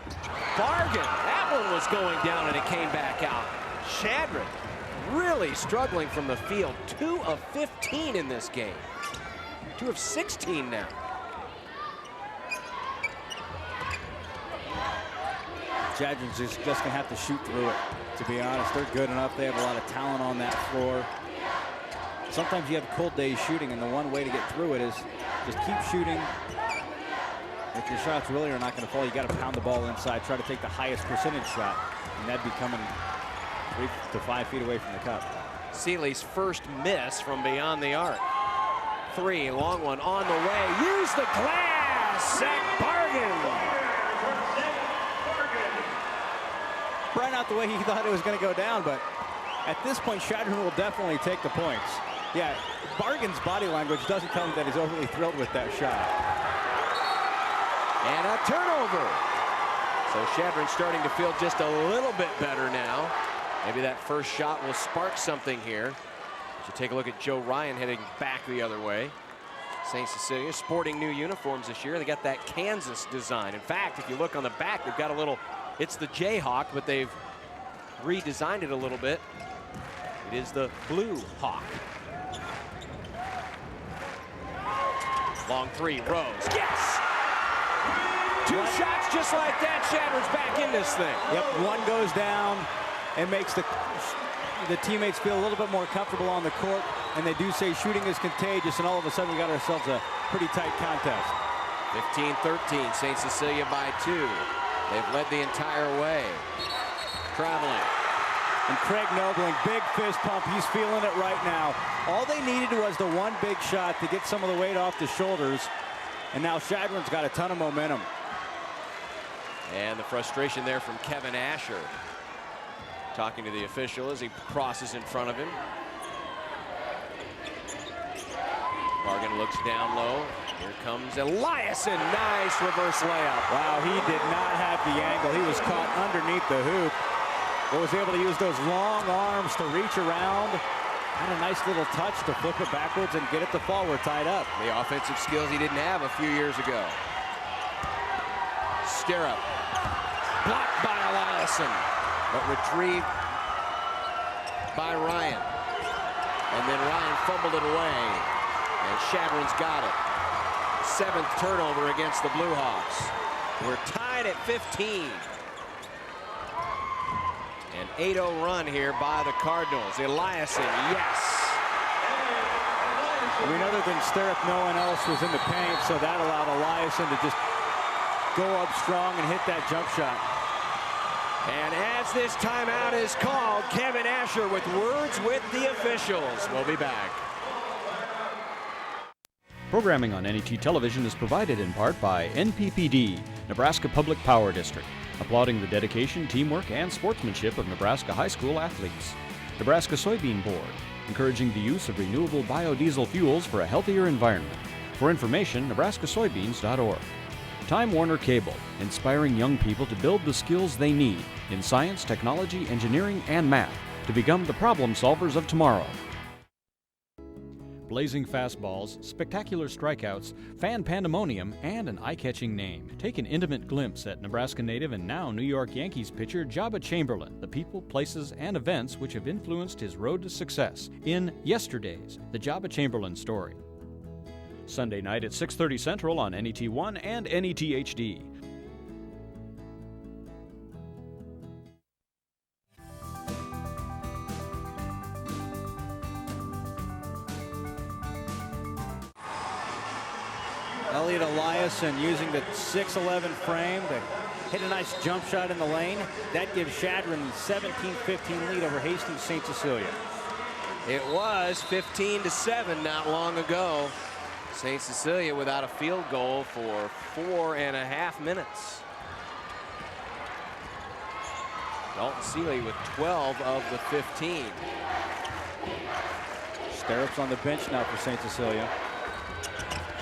Speaker 1: Bargain. That one was going down and it came back out. Chadron really struggling from the field. 2 of 15 in this game. 2 of 16 now.
Speaker 13: Chadron's just going to have to shoot through it, to be honest. They're good enough. They have a lot of talent on that floor. Sometimes you have cold days shooting, and the one way to get through it is just keep shooting. If your shots really are not going to fall, you got to pound the ball inside, try to take the highest percentage shot, and that'd be coming 3 to 5 feet away from the cup.
Speaker 1: Seeley's first miss from beyond the arc. 3, long one on the way. Use the glass. Zach Bargan.
Speaker 13: Right out the way he thought it was going to go down, but at this point, Chadron will definitely take the points. Yeah, Bargan's body language doesn't tell me that he's overly thrilled with that shot.
Speaker 1: And a turnover. So Chadron's starting to feel just a little bit better now. Maybe that first shot will spark something here. So take a look at Joe Ryan heading back the other way. St. Cecilia sporting new uniforms this year. They got that Kansas design. In fact, if you look on the back, they've got a little, it's the Jayhawk, but they've redesigned it a little bit. It is the Blue Hawk. Long three, Rose. Yes! Two shots just like that. Chadron's back in this thing.
Speaker 13: Yep, one goes down and makes the teammates feel a little bit more comfortable on the court. And they do say shooting is contagious, and all of a sudden we got ourselves a pretty tight contest.
Speaker 1: 15-13, St. Cecilia by 2. They've led the entire way. Traveling.
Speaker 13: And Craig Nobling, big fist pump. He's feeling it right now. All they needed was the one big shot to get some of the weight off the shoulders. And now Chadron's got a ton of momentum.
Speaker 1: And the frustration there from Kevin Asher. Talking to the official as he crosses in front of him. Bargan looks down low. Here comes Eliason. Nice reverse layup.
Speaker 13: Wow, he did not have the angle. He was caught underneath the hoop, but was able to use those long arms to reach around. And a nice little touch to flip it backwards and get it to fall. We're tied up.
Speaker 1: The offensive skills he didn't have a few years ago. Stirrup. Blocked by Eliason, but retrieved by Ryan. And then Ryan fumbled it away. And Chadron's got it. 7th turnover against the Bluehawks. We're tied at 15. An 8-0 run here by the Cardinals. Eliason, yes.
Speaker 13: I mean, other than Stirrup, no one else was in the paint, so that allowed Eliason to just go up strong and hit that jump shot.
Speaker 1: And as this timeout is called, Kevin Asher with words with the officials. We'll be back.
Speaker 2: Programming on NET Television is provided in part by NPPD, Nebraska Public Power District, applauding the dedication, teamwork, and sportsmanship of Nebraska high school athletes. Nebraska Soybean Board, encouraging the use of renewable biodiesel fuels for a healthier environment. For information, nebraskasoybeans.org. Time Warner Cable, inspiring young people to build the skills they need in science, technology, engineering, and math to become the problem solvers of tomorrow. Blazing fastballs, spectacular strikeouts, fan pandemonium, and an eye-catching name. Take an intimate glimpse at Nebraska native and now New York Yankees pitcher Jabba Chamberlain, the people, places, and events which have influenced his road to success in Yesterdays, the Jabba Chamberlain story. Sunday night at 6:30 Central on NET1 and NET HD.
Speaker 13: Elliot Eliason using the 6'11" frame to hit a nice jump shot in the lane. That gives Chadron a 17-15 lead over Hastings St. Cecilia.
Speaker 1: It was 15-7 not long ago. St. Cecilia without a field goal for 4.5 minutes. Dalton Seeley with 12 of the 15.
Speaker 13: Stirrups on the bench now for St. Cecilia.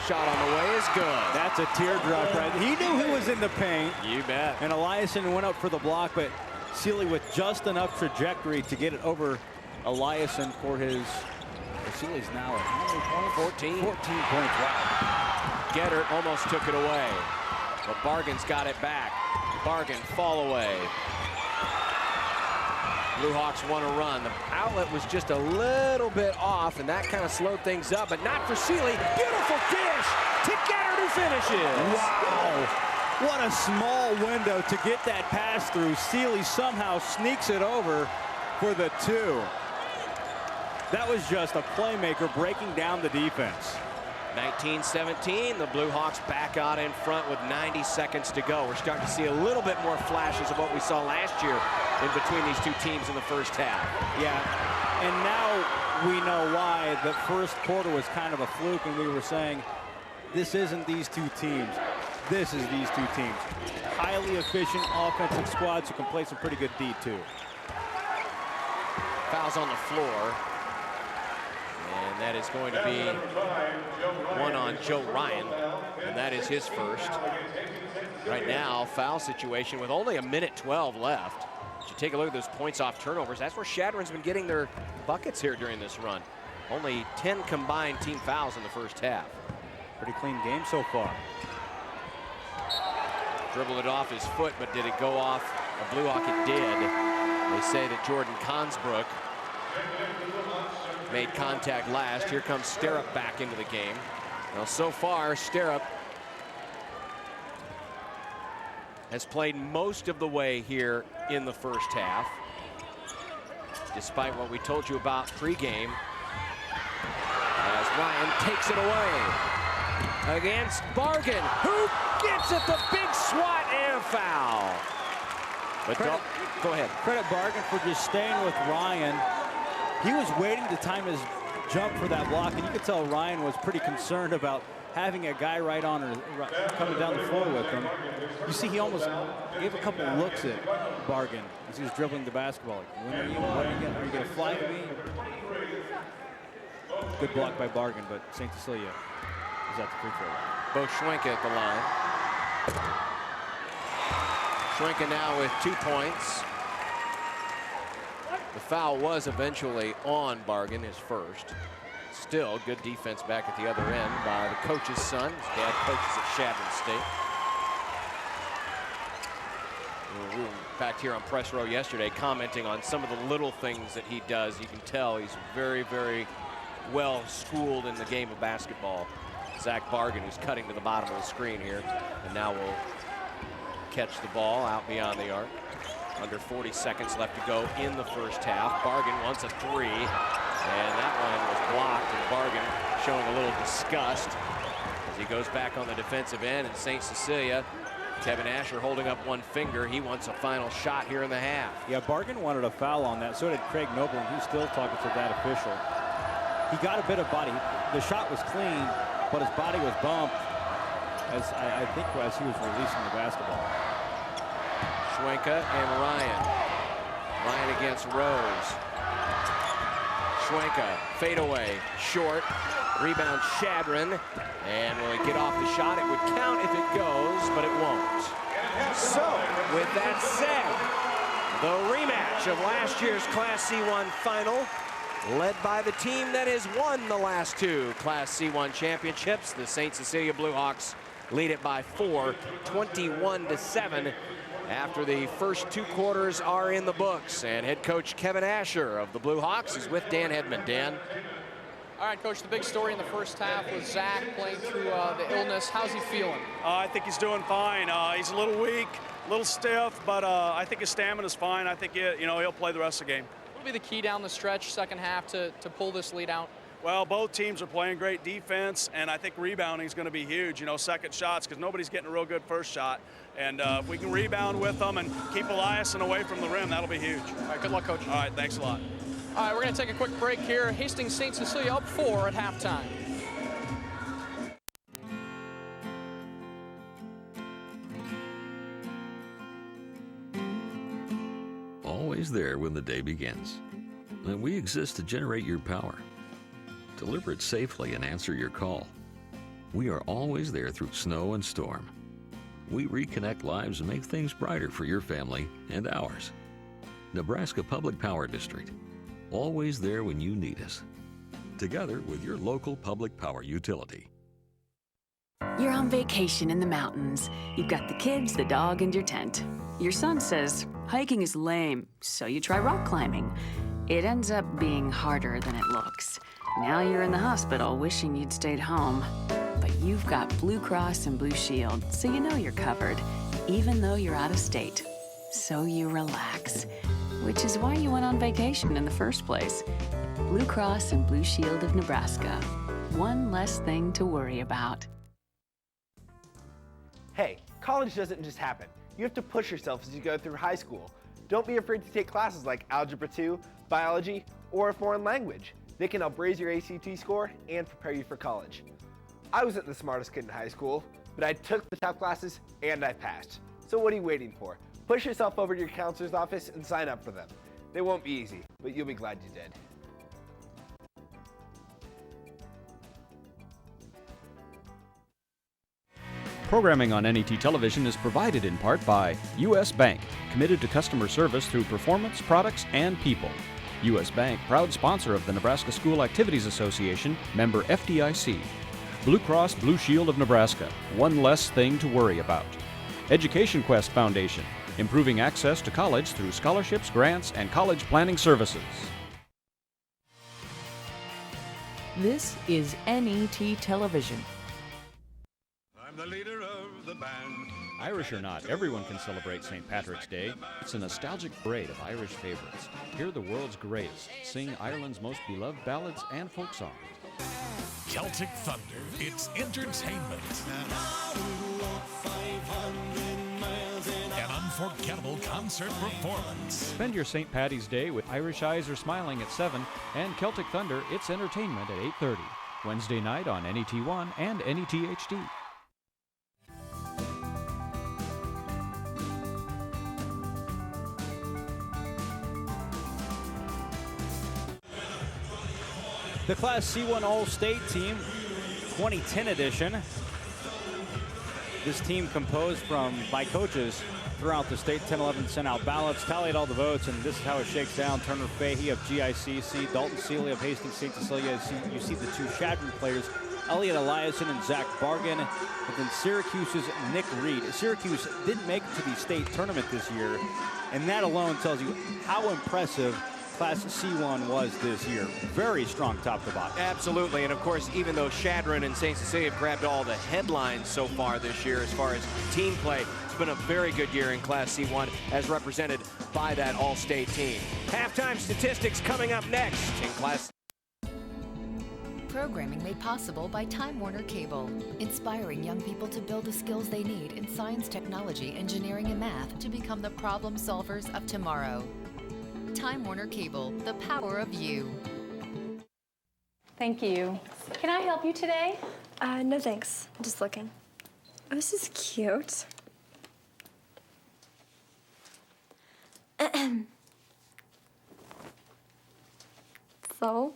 Speaker 1: Shot on the way is good.
Speaker 13: That's a teardrop right. He knew who was in the paint.
Speaker 1: You bet.
Speaker 13: And Eliason went up for the block, but Seeley with just enough trajectory to get it over Eliason for his. Seeley's now at how many points?
Speaker 1: 14.
Speaker 13: 14 points. Wow.
Speaker 1: Getter almost took it away, but Bargan's got it back. Bargan fall away. Bluehawks want to run. The outlet was just a little bit off, and that kind of slowed things up, but not for Seeley. Beautiful dish to Getter who finishes.
Speaker 13: Wow. What a small window to get that pass through. Seeley somehow sneaks it over for the 2. That was just a playmaker breaking down the defense.
Speaker 1: 19-17, the Bluehawks back out in front with 90 seconds to go. We're starting to see a little bit more flashes of what we saw last year in between these two teams in the first half.
Speaker 13: Yeah, and now we know why the first quarter was kind of a fluke, and we were saying this isn't these two teams. This is these two teams. Highly efficient offensive squads who can play some pretty good D too.
Speaker 1: Fouls on the floor. And that is going to be one on Joe Ryan, and that is his first. right now, foul situation with only 1:12 left. You take a look at those points off turnovers. That's where Chadron's been getting their buckets here during this run. Only 10 combined team fouls in the first half.
Speaker 13: Pretty clean game so far.
Speaker 1: Dribbled it off his foot, but did it go off a Bluehawk? It did. They say that Jordan Consbrook made contact last. Here comes Sterup back into the game. Now, so far, Sterup has played most of the way here in the first half, despite what we told you about pregame, as Ryan takes it away against Bargan, who gets it, the big swat and foul. But go ahead.
Speaker 13: Credit Bargan for just staying with Ryan. He was waiting to time his jump for that block, and you could tell Ryan was pretty concerned about having a guy right on or coming down the floor with him. You see, he almost gave a couple of looks at Bargan as he was dribbling the basketball. Like, when are you going to fly to me? Good block by Bargan, but St. Cecilia is at the free throw line.
Speaker 1: Bo Schwenke at the line. Schwenke now with 2 points. The foul was eventually on Bargan, his first. Still good defense back at the other end by the coach's son. His dad coaches at Chadron State. We were back here on press row yesterday commenting on some of the little things that he does. You can tell he's very, very well schooled in the game of basketball. Zach Bargan, who's cutting to the bottom of the screen here, and now will catch the ball out beyond the arc. Under 40 seconds left to go in the first half. Bargan wants a three, and that one was blocked, and Bargan showing a little disgust as he goes back on the defensive end. And St. Cecilia, Kevin Asher holding up one finger. He wants a final shot here in the half.
Speaker 13: Yeah, Bargan wanted a foul on that. So did Craig Noble, and he's still talking to that official. He got a bit of body. The shot was clean, but his body was bumped, as I think as he was releasing the basketball.
Speaker 1: Schwenke and Ryan. Ryan against Rose. Schwenke, fadeaway, short. Rebound Chadron. And will it get off the shot? It would count if it goes, but it won't. So, with that said, the rematch of last year's Class C1 final, led by the team that has won the last 2 Class C1 championships. The St. Cecilia Bluehawks lead it by 4, 21-7. After the first 2 quarters are in the books. And head coach Kevin Asher of the Bluehawks is with Dan Hedman. Dan.
Speaker 4: All right, Coach, the big story in the first half was Zach playing through the illness. How's he feeling?
Speaker 3: I think he's doing fine. He's a little weak, a little stiff, but I think his stamina's fine. I think he'll play the rest of the game.
Speaker 4: What will be the key down the stretch, second half, to pull this lead out?
Speaker 3: Well, both teams are playing great defense, and I think rebounding is going to be huge, second shots, because nobody's getting a real good first shot. And if we can rebound with them and keep Eliason away from the rim, that'll be huge.
Speaker 4: All right, good luck, Coach.
Speaker 3: All right, thanks a lot.
Speaker 4: All right, we're going to take a quick break here. Hastings St. Cecilia up 4 at halftime.
Speaker 16: Always there when the day begins. And we exist to generate your power, deliver it safely, and answer your call. We are always there through snow and storm. We reconnect lives and make things brighter for your family and ours. Nebraska Public Power District, always there when you need us. Together with your local public power utility.
Speaker 21: You're on vacation in the mountains. You've got the kids, the dog, and your tent. Your son says, hiking is lame, so you try rock climbing. It ends up being harder than it looks. Now you're in the hospital wishing you'd stayed home. But you've got Blue Cross and Blue Shield, so you know you're covered, even though you're out of state. So you relax, which is why you went on vacation in the first place. Blue Cross and Blue Shield of Nebraska. One less thing to worry about.
Speaker 20: Hey, college doesn't just happen. You have to push yourself as you go through high school. Don't be afraid to take classes like Algebra 2, Biology, or a foreign language. They can help raise your ACT score and prepare you for college. I wasn't the smartest kid in high school, but I took the top classes and I passed. So what are you waiting for? Push yourself over to your counselor's office and sign up for them. They won't be easy, but you'll be glad you did.
Speaker 2: Programming on NET Television is provided in part by U.S. Bank, committed to customer service through performance, products, and people. U.S. Bank, proud sponsor of the Nebraska School Activities Association, member FDIC. Blue Cross Blue Shield of Nebraska, one less thing to worry about. Education Quest Foundation, improving access to college through scholarships, grants, and college planning services.
Speaker 17: This is NET Television.
Speaker 16: I'm the leader of the band.
Speaker 2: Irish or not, everyone can celebrate St. Patrick's Day. It's a nostalgic parade of Irish favorites. Hear the world's greatest sing Ireland's most beloved ballads and folk songs.
Speaker 5: Celtic Thunder, it's entertainment. An unforgettable concert performance.
Speaker 2: Spend your St. Paddy's Day with Irish Eyes Are Smiling at 7 and Celtic Thunder, it's entertainment at 8:30. Wednesday night on NET1 and NET-HD.
Speaker 13: The Class C1 All-State team, 2010 edition. This team composed by coaches throughout the state. 10-11 sent out ballots, tallied all the votes, and this is how it shakes down. Turner Fahey of GICC, Dalton Seeley of Hastings St. Cecilia. You see the two Chadron players, Elliot Eliason and Zach Bargan, and then Syracuse's Nick Reed. Syracuse didn't make it to the state tournament this year, and that alone tells you how impressive Class C1 was this year. Very strong top to bottom.
Speaker 1: Absolutely, and of course, even though Chadron and St. Cecilia have grabbed all the headlines so far this year as far as team play, it's been a very good year in Class C1 as represented by that all-state team. Halftime statistics coming up next in Class.
Speaker 15: Programming made possible by Time Warner Cable, inspiring young people to build the skills they need in science, technology, engineering, and math to become the problem solvers of tomorrow. Time Warner Cable, the power of you.
Speaker 7: Thank you. Can I help you today? No thanks. I'm just looking. Oh, this is cute. So?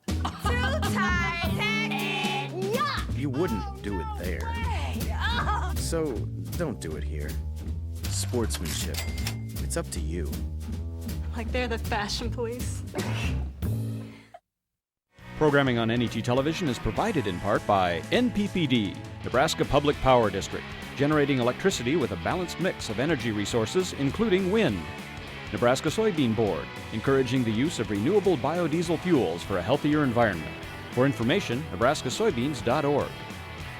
Speaker 7: Too tight, yeah!
Speaker 23: You wouldn't do it there. So don't do it here. Sportsmanship. It's up to you.
Speaker 7: Like they're the fashion police.
Speaker 2: Programming on NET Television is provided in part by NPPD, Nebraska Public Power District, generating electricity with a balanced mix of energy resources, including wind. Nebraska Soybean Board, encouraging the use of renewable biodiesel fuels for a healthier environment. For information, nebraskasoybeans.org.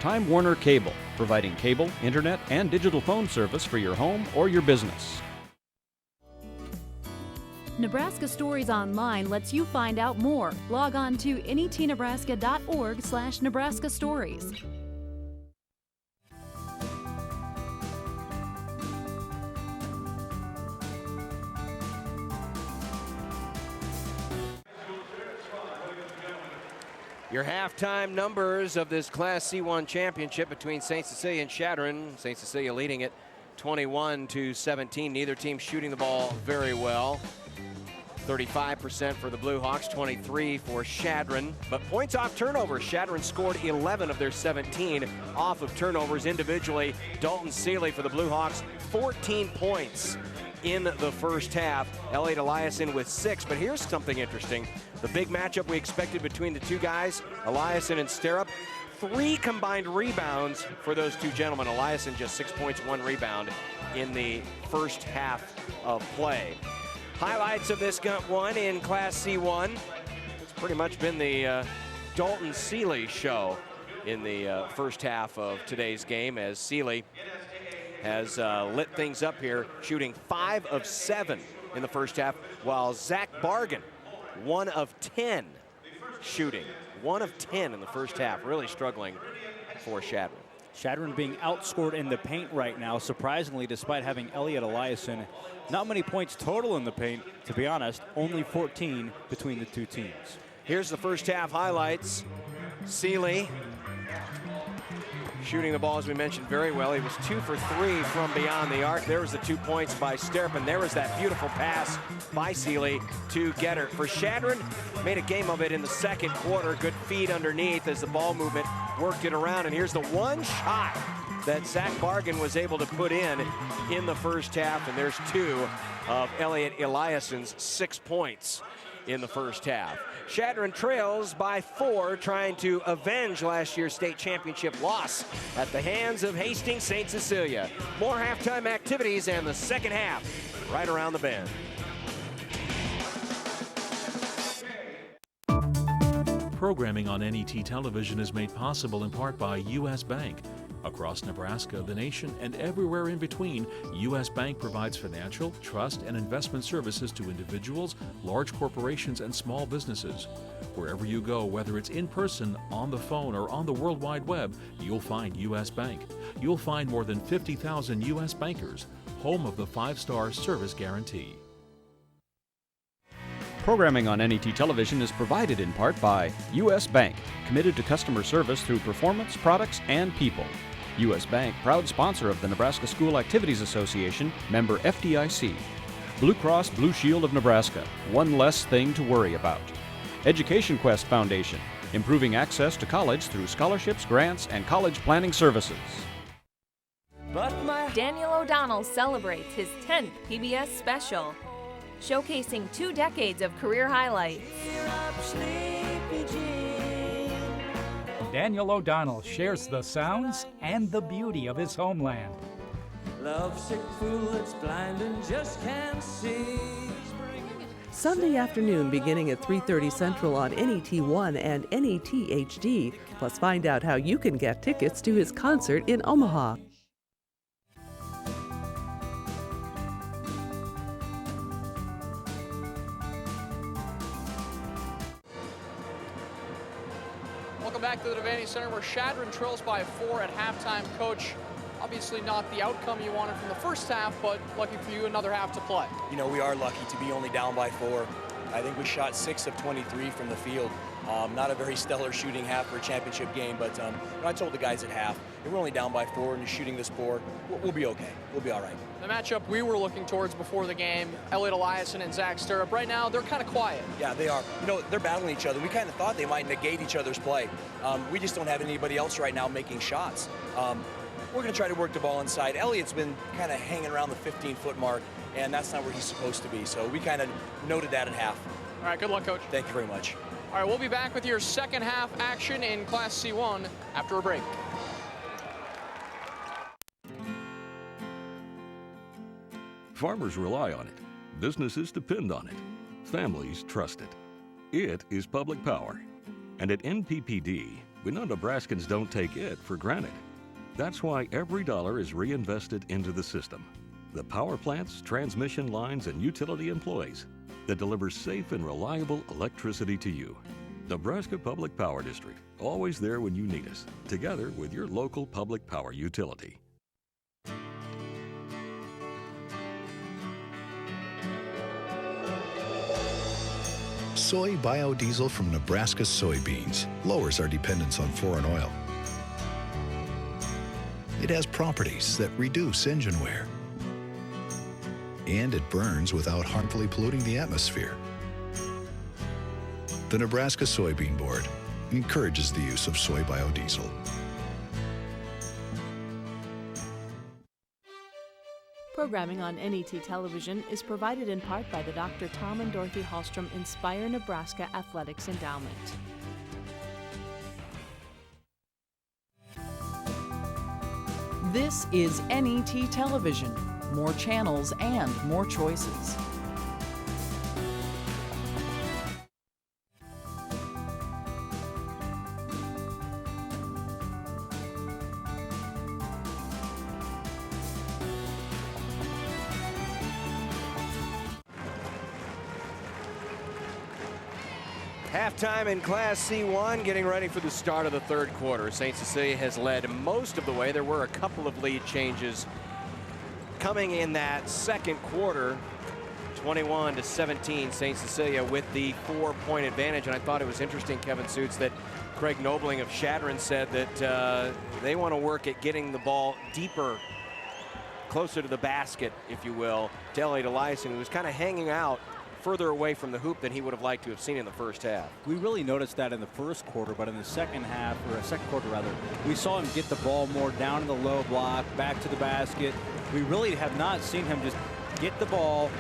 Speaker 2: Time Warner Cable, providing cable, internet, and digital phone service for your home or your business.
Speaker 24: Nebraska Stories Online lets you find out more. Log on to netnebraska.org/Nebraska Stories.
Speaker 1: Your halftime numbers of this Class C1 championship between St. Cecilia and Chadron. St. Cecilia leading it 21-17. Neither team shooting the ball very well. 35% for the Bluehawks, 23% for Chadron. But points off turnovers, Chadron scored 11 of their 17 off of turnovers individually. Dalton Seeley for the Bluehawks, 14 points in the first half. Elliot Eliason with 6, but here's something interesting. The big matchup we expected between the two guys, Eliason and Sterup, 3 combined rebounds for those two gentlemen. Eliason just 6 points, 1 rebound in the first half of play. Highlights of this one in Class C1. It's pretty much been the Dalton Seeley show in the first half of today's game, as Seeley has lit things up here, shooting 5 of 7 in the first half, while Zach Bargan, 1 of 10 shooting. 1 of 10 in the first half, really struggling for Chadron.
Speaker 13: Chadron being outscored in the paint right now, surprisingly, despite having Elliot Eliason. Not many points total in the paint, to be honest, only 14 between the two teams.
Speaker 1: Here's the first half highlights. Seeley shooting the ball, as we mentioned, very well. He was 2 for 3 from beyond the arc. There was the 2 points by Sterp, and there was that beautiful pass by Seeley to get her. For Chadron, made a game of it in the second quarter. Good feed underneath as the ball movement worked it around. And here's the one shot that Zach Bargan was able to put in the first half. And there's 2 of Elliot Eliasson's 6 points in the first half. Chadron trails by 4, trying to avenge last year's state championship loss at the hands of Hastings St. Cecilia. More halftime activities and the second half right around the bend.
Speaker 22: Programming on NET television is made possible in part by U.S. Bank. Across Nebraska, the nation, and everywhere in between, U.S. Bank provides financial, trust, and investment services to individuals, large corporations, and small businesses. Wherever you go, whether it's in person, on the phone, or on the World Wide Web, you'll find U.S. Bank. You'll find more than 50,000 U.S. bankers, home of the 5-star service guarantee.
Speaker 2: Programming on NET television is provided in part by U.S. Bank, committed to customer service through performance, products, and people. U.S. Bank, proud sponsor of the Nebraska School Activities Association, member FDIC. Blue Cross Blue Shield of Nebraska, one less thing to worry about. Education Quest Foundation, improving access to college through scholarships, grants, and college planning services.
Speaker 8: Daniel O'Donnell celebrates his 10th PBS special, showcasing 2 decades of career highlights.
Speaker 10: Daniel O'Donnell shares the sounds and the beauty of his homeland.
Speaker 11: Lovesick fool that's blind and just can't see.
Speaker 9: Sunday afternoon beginning at 3:30 Central on NET1 and NET HD. Plus find out how you can get tickets to his concert in Omaha.
Speaker 4: Welcome back to the Devaney Center, where Chadron trails by 4 at halftime. Coach, obviously not the outcome you wanted from the first half, but lucky for you, another half to play.
Speaker 12: You know, we are lucky to be only down by 4. I think we shot 6 of 23 from the field. Not a very stellar shooting half for a championship game, but I told the guys at half, if we're only down by 4 and you're shooting this poor, we'll be okay. We'll be all right.
Speaker 4: The matchup we were looking towards before the game, Elliot Eliasson and Zach Sterp, right now they're kind of quiet.
Speaker 12: Yeah, they are. You know, they're battling each other. We kind of thought they might negate each other's play. We just don't have anybody else right now making shots. We're going to try to work the ball inside. Elliot's been kind of hanging around the 15-foot mark, and that's not where he's supposed to be. So we kind of noted that at half.
Speaker 4: All right, good luck, Coach.
Speaker 12: Thank you very much.
Speaker 4: All right, we'll be back with your second half action in Class C1 after a break.
Speaker 16: Farmers rely on it. Businesses depend on it. Families trust it. It is public power. And at NPPD, we know Nebraskans don't take it for granted. That's why every dollar is reinvested into the system. The power plants, transmission lines, and utility employees that deliver safe and reliable electricity to you. Nebraska Public Power District, always there when you need us, together with your local public power utility.
Speaker 14: Soy biodiesel from Nebraska soybeans lowers our dependence on foreign oil. It has properties that reduce engine wear. And it burns without harmfully polluting the atmosphere. The Nebraska Soybean Board encourages the use of soy biodiesel.
Speaker 17: Programming on NET television is provided in part by the Dr. Tom and Dorothy Hallstrom Inspire Nebraska Athletics Endowment. This is NET television. More channels and more choices.
Speaker 1: Halftime in Class C1, getting ready for the start of the third quarter. St. Cecilia has led most of the way. There were a couple of lead changes coming in that second quarter. 21-17, St. Cecilia with the 4-point advantage. And I thought it was interesting, Kevin Suits, that Craig Nobling of Chadron said that they want to work at getting the ball deeper, closer to the basket, if you will, to Elliot Eliason, who was kind of hanging out further away from the hoop than he would have liked to have seen in the first half.
Speaker 13: We really noticed that in the first quarter, but in the second half, or second quarter rather, we saw him get the ball more down in the low block, back to the basket. We really have not seen him just get the ball,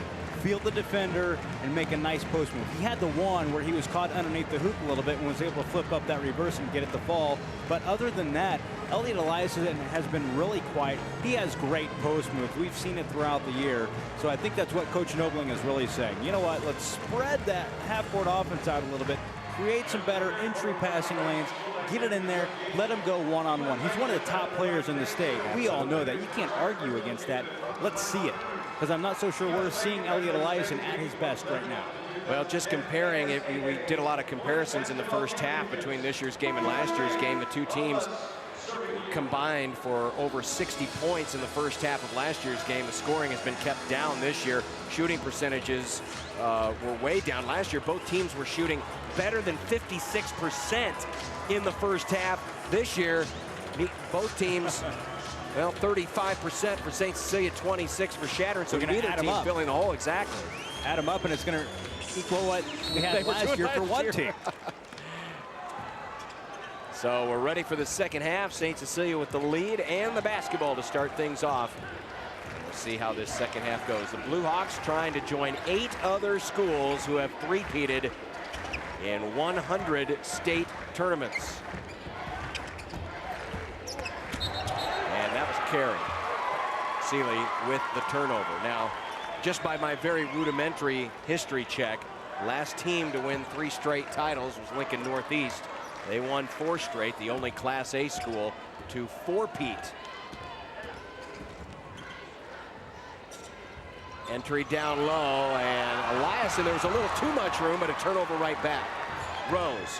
Speaker 13: field the defender, and make a nice post move. He had the one where he was caught underneath the hoop a little bit and was able to flip up that reverse and get it to fall. But other than that, Elliot Eliason has been really quiet. He has great post moves. We've seen it throughout the year. So I think that's what Coach Nobling is really saying. You know what? Let's spread that half-court offense out a little bit, create some better entry passing lanes, get it in there, let him go one-on-one. He's one of the top players in the state. We all know that. You can't argue against that. Let's see it, because I'm not so sure we're seeing Elliot Eliason at his best right now.
Speaker 1: Well, just comparing it, we did a lot of comparisons in the first half between this year's game and last year's game. The two teams combined for over 60 points in the first half of last year's game. The scoring has been kept down this year. Shooting percentages were way down. Last year, both teams were shooting better than 56% in the first half. This year, both teams, well, 35% for St. Cecilia, 26 for Chadron. So neither team filling the hole exactly.
Speaker 13: Add them up, and it's going to equal what we had last year for one team.
Speaker 1: So we're ready for the second half. St. Cecilia with the lead and the basketball to start things off. We'll see how this second half goes. The Bluehawks trying to join 8 other schools who have three-peated in 100 state tournaments. And that was Carey. Seeley with the turnover. Now, just by my very rudimentary history check, last team to win 3 straight titles was Lincoln Northeast. They won 4 straight, the only Class A school to four-peat. Entry down low, and Eliason, there was a little too much room, but a turnover right back. Rose,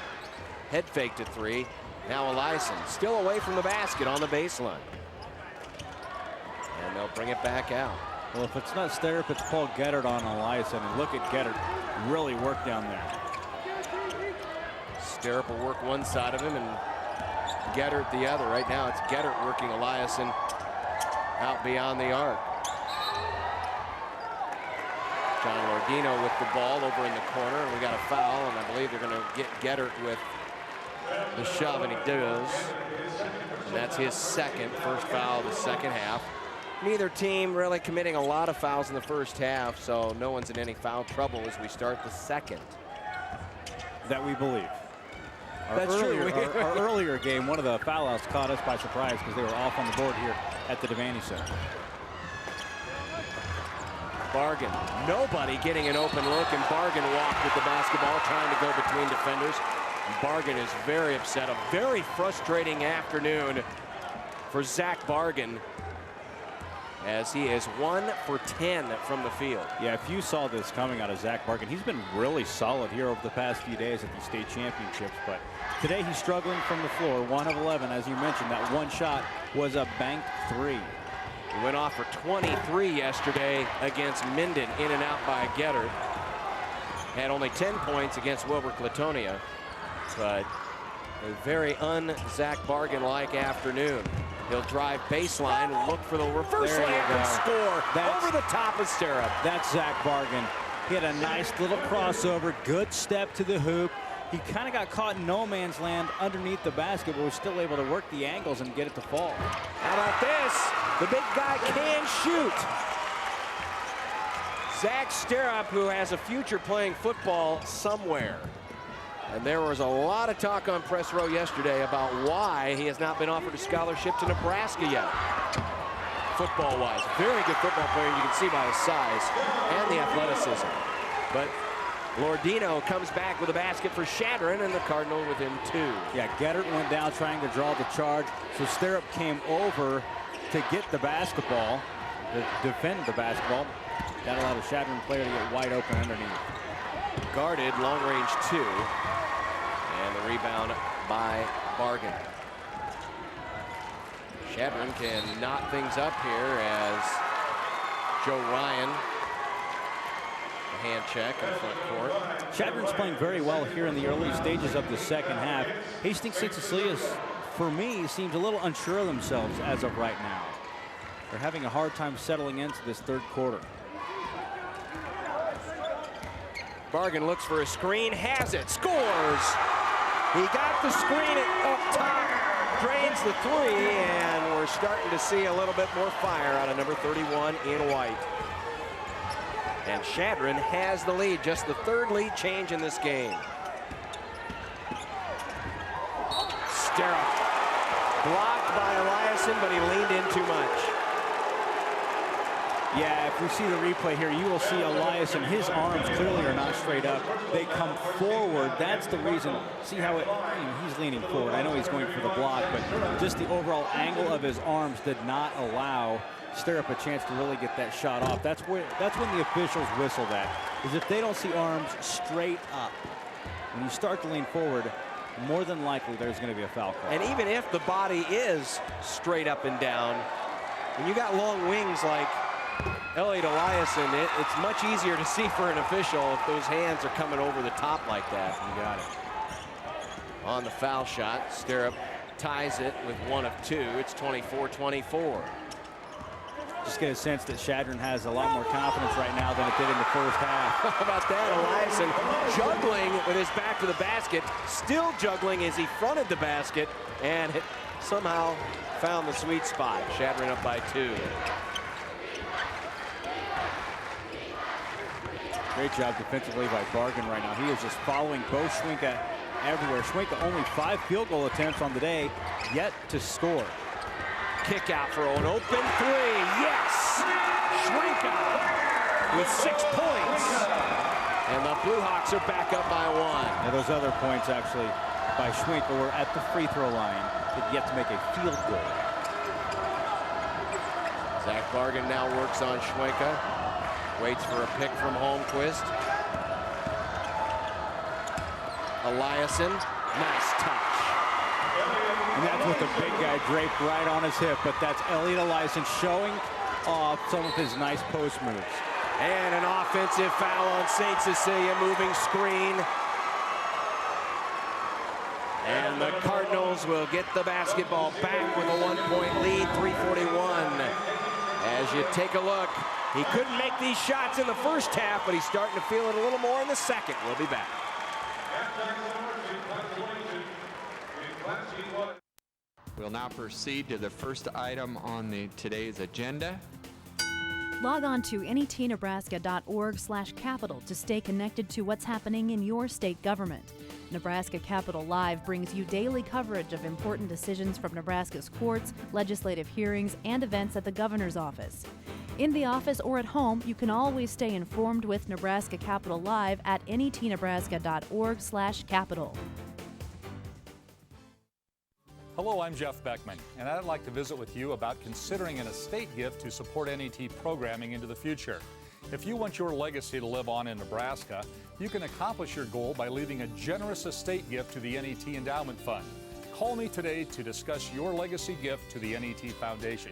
Speaker 1: head fake to 3. Now Eliason, still away from the basket on the baseline. And they'll bring it back out.
Speaker 13: Well, if it's not Sterup, it's Paul Gettert on Eliason, and look at Gettert really work down there.
Speaker 1: Sterup will work one side of him and Gettert the other. Right now it's Gettert working Eliason out beyond the arc. John Lordino with the ball over in the corner, and we got a foul, and I believe they're going to get Gettert with the shove, and he does. And that's his first foul of the second half. Neither team really committing a lot of fouls in the first half, so no one's in any foul trouble as we start the second.
Speaker 13: That we believe.
Speaker 1: That's true.
Speaker 13: Our earlier game, one of the foul outs caught us by surprise because they were off on the board here at the Devaney Center.
Speaker 1: Bargan, nobody getting an open look, and Bargan walked with the basketball, trying to go between defenders. Bargan is very upset. A very frustrating afternoon for Zach Bargan, as he is 1 for 10 from the field.
Speaker 13: Yeah, if you saw this coming out of Zach Bargan, he's been really solid here over the past few days at the state championships, but today he's struggling from the floor. 1 of 11, as you mentioned. That one shot was a banked 3.
Speaker 1: He went off for 23 yesterday against Minden, in and out by Gettert. Had only 10 points against Wilbur-Clatonia, but a very un-Zach Bargan-like afternoon. He'll drive baseline, look for the reverse layup and score over the top of Sterup.
Speaker 13: That's Zach Bargan. He had a nice little crossover, good step to the hoop. He kind of got caught in no man's land underneath the basket, but was still able to work the angles and get it to fall.
Speaker 1: How about this? The big guy can shoot. Zach Sterup, who has a future playing football somewhere. And there was a lot of talk on press row yesterday about why he has not been offered a scholarship to Nebraska yet. Football-wise, very good football player, you can see by his size and the athleticism. But Lordino comes back with a basket for Chadron, and the Cardinals within 2.
Speaker 13: Yeah, Gettert went down trying to draw the charge, so Sterup came over to get the basketball, to defend the basketball. That allowed a Chadron player to get wide open underneath.
Speaker 1: Guarded, long range 2. And the rebound by Bargan. Chadron can knot things up here as Joe Ryan, the hand check in front court.
Speaker 13: Chadron's playing very well here in the early stages of the second half. Hastings St. Cecilia's, for me, seems a little unsure of themselves as of right now. They're having a hard time settling into this third quarter.
Speaker 1: Bargan looks for a screen, has it, scores! He got the screen up top, drains the three, and we're starting to see a little bit more fire out of number 31 in white. And Chadron has the lead, just the third lead change in this game. Sterra blocked by Eliason, but he leaned in too much.
Speaker 13: Yeah, if we see the replay here, you will see Eliason, his arms clearly are not straight up. They come forward. That's the reason. See how he's leaning forward. I know he's going for the block, but just the overall angle of his arms did not allow Sterra a chance to really get that shot off. That's when the officials whistle that, is if they don't see arms straight up. When you start to lean forward, more than likely there's going to be a foul call.
Speaker 1: And even if the body is straight up and down, when you got long wings like Elliot Eliason, it's much easier to see for an official if those hands are coming over the top like that. You got it. On the foul shot, Sterra ties it with 1 of 2. It's 24-24.
Speaker 13: Just get a sense that Chadron has a lot more confidence right now than it did in the first half.
Speaker 1: How about that? Eliason juggling with his back to the basket, still juggling as he fronted the basket, and somehow found the sweet spot. Chadron up by 2.
Speaker 13: Great job defensively by Bargan right now. He is just following Bo Schwenka everywhere. Schwenka only 5 field goal attempts on the day, yet to score.
Speaker 1: Kick out for an open 3. Yes! Schwenka with 6 points. And the Bluehawks are back up by 1.
Speaker 13: Now those other points actually by Schwenka were at the free throw line, but yet to make a field goal.
Speaker 1: Zach Bargan now works on Schwenka. Waits for a pick from Holmquist. Eliason, nice touch.
Speaker 13: And that's with the big guy draped right on his hip, but that's Elliot Eliason showing off some of his nice post moves.
Speaker 1: And an offensive foul on St. Cecilia, moving screen. And the Cardinals will get the basketball back with a 1-point lead, 3:41. As you take a look, he couldn't make these shots in the first half, but he's starting to feel it a little more in the second. We'll be back.
Speaker 3: We'll now proceed to the first item on today's agenda.
Speaker 24: Log on to netnebraska.org/capital to stay connected to what's happening in your state government. Nebraska Capitol Live brings you daily coverage of important decisions from Nebraska's courts, legislative hearings, and events at the governor's office. In the office or at home, you can always stay informed with Nebraska Capitol Live at netnebraska.org/capital.
Speaker 6: Hello, I'm Jeff Beckman, and I'd like to visit with you about considering an estate gift to support NET programming into the future. If you want your legacy to live on in Nebraska, you can accomplish your goal by leaving a generous estate gift to the NET Endowment Fund. Call me today to discuss your legacy gift to the NET Foundation.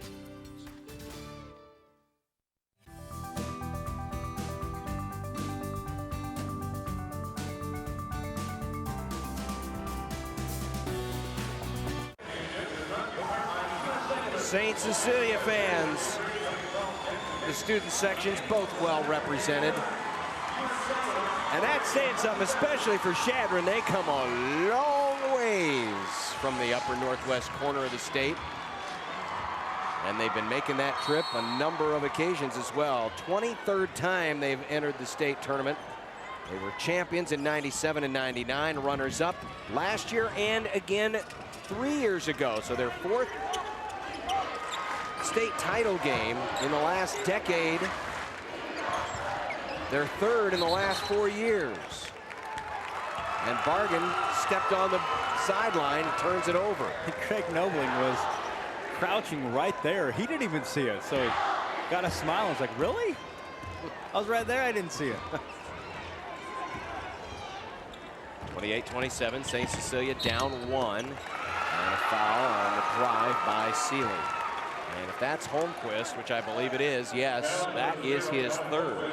Speaker 1: St. Cecilia fans, the student sections both well represented. And that's saying something, especially for Chadron. They come a long ways from the upper northwest corner of the state. And they've been making that trip a number of occasions as well. 23rd time they've entered the state tournament. They were champions in '97 and '99, runners-up last year and again 3 years ago. So their 4th state title game in the last decade. Their 3rd in the last 4 years. And Bargan stepped on the sideline and turns it over.
Speaker 13: Craig Nobling was crouching right there. He didn't even see it, so he got a smile and was like, really? I was right there, I didn't see it.
Speaker 1: 28-27, St. Cecilia down 1. And a foul on the drive by Seeley. And if that's Holmquist, which I believe it is, yes, that is his third.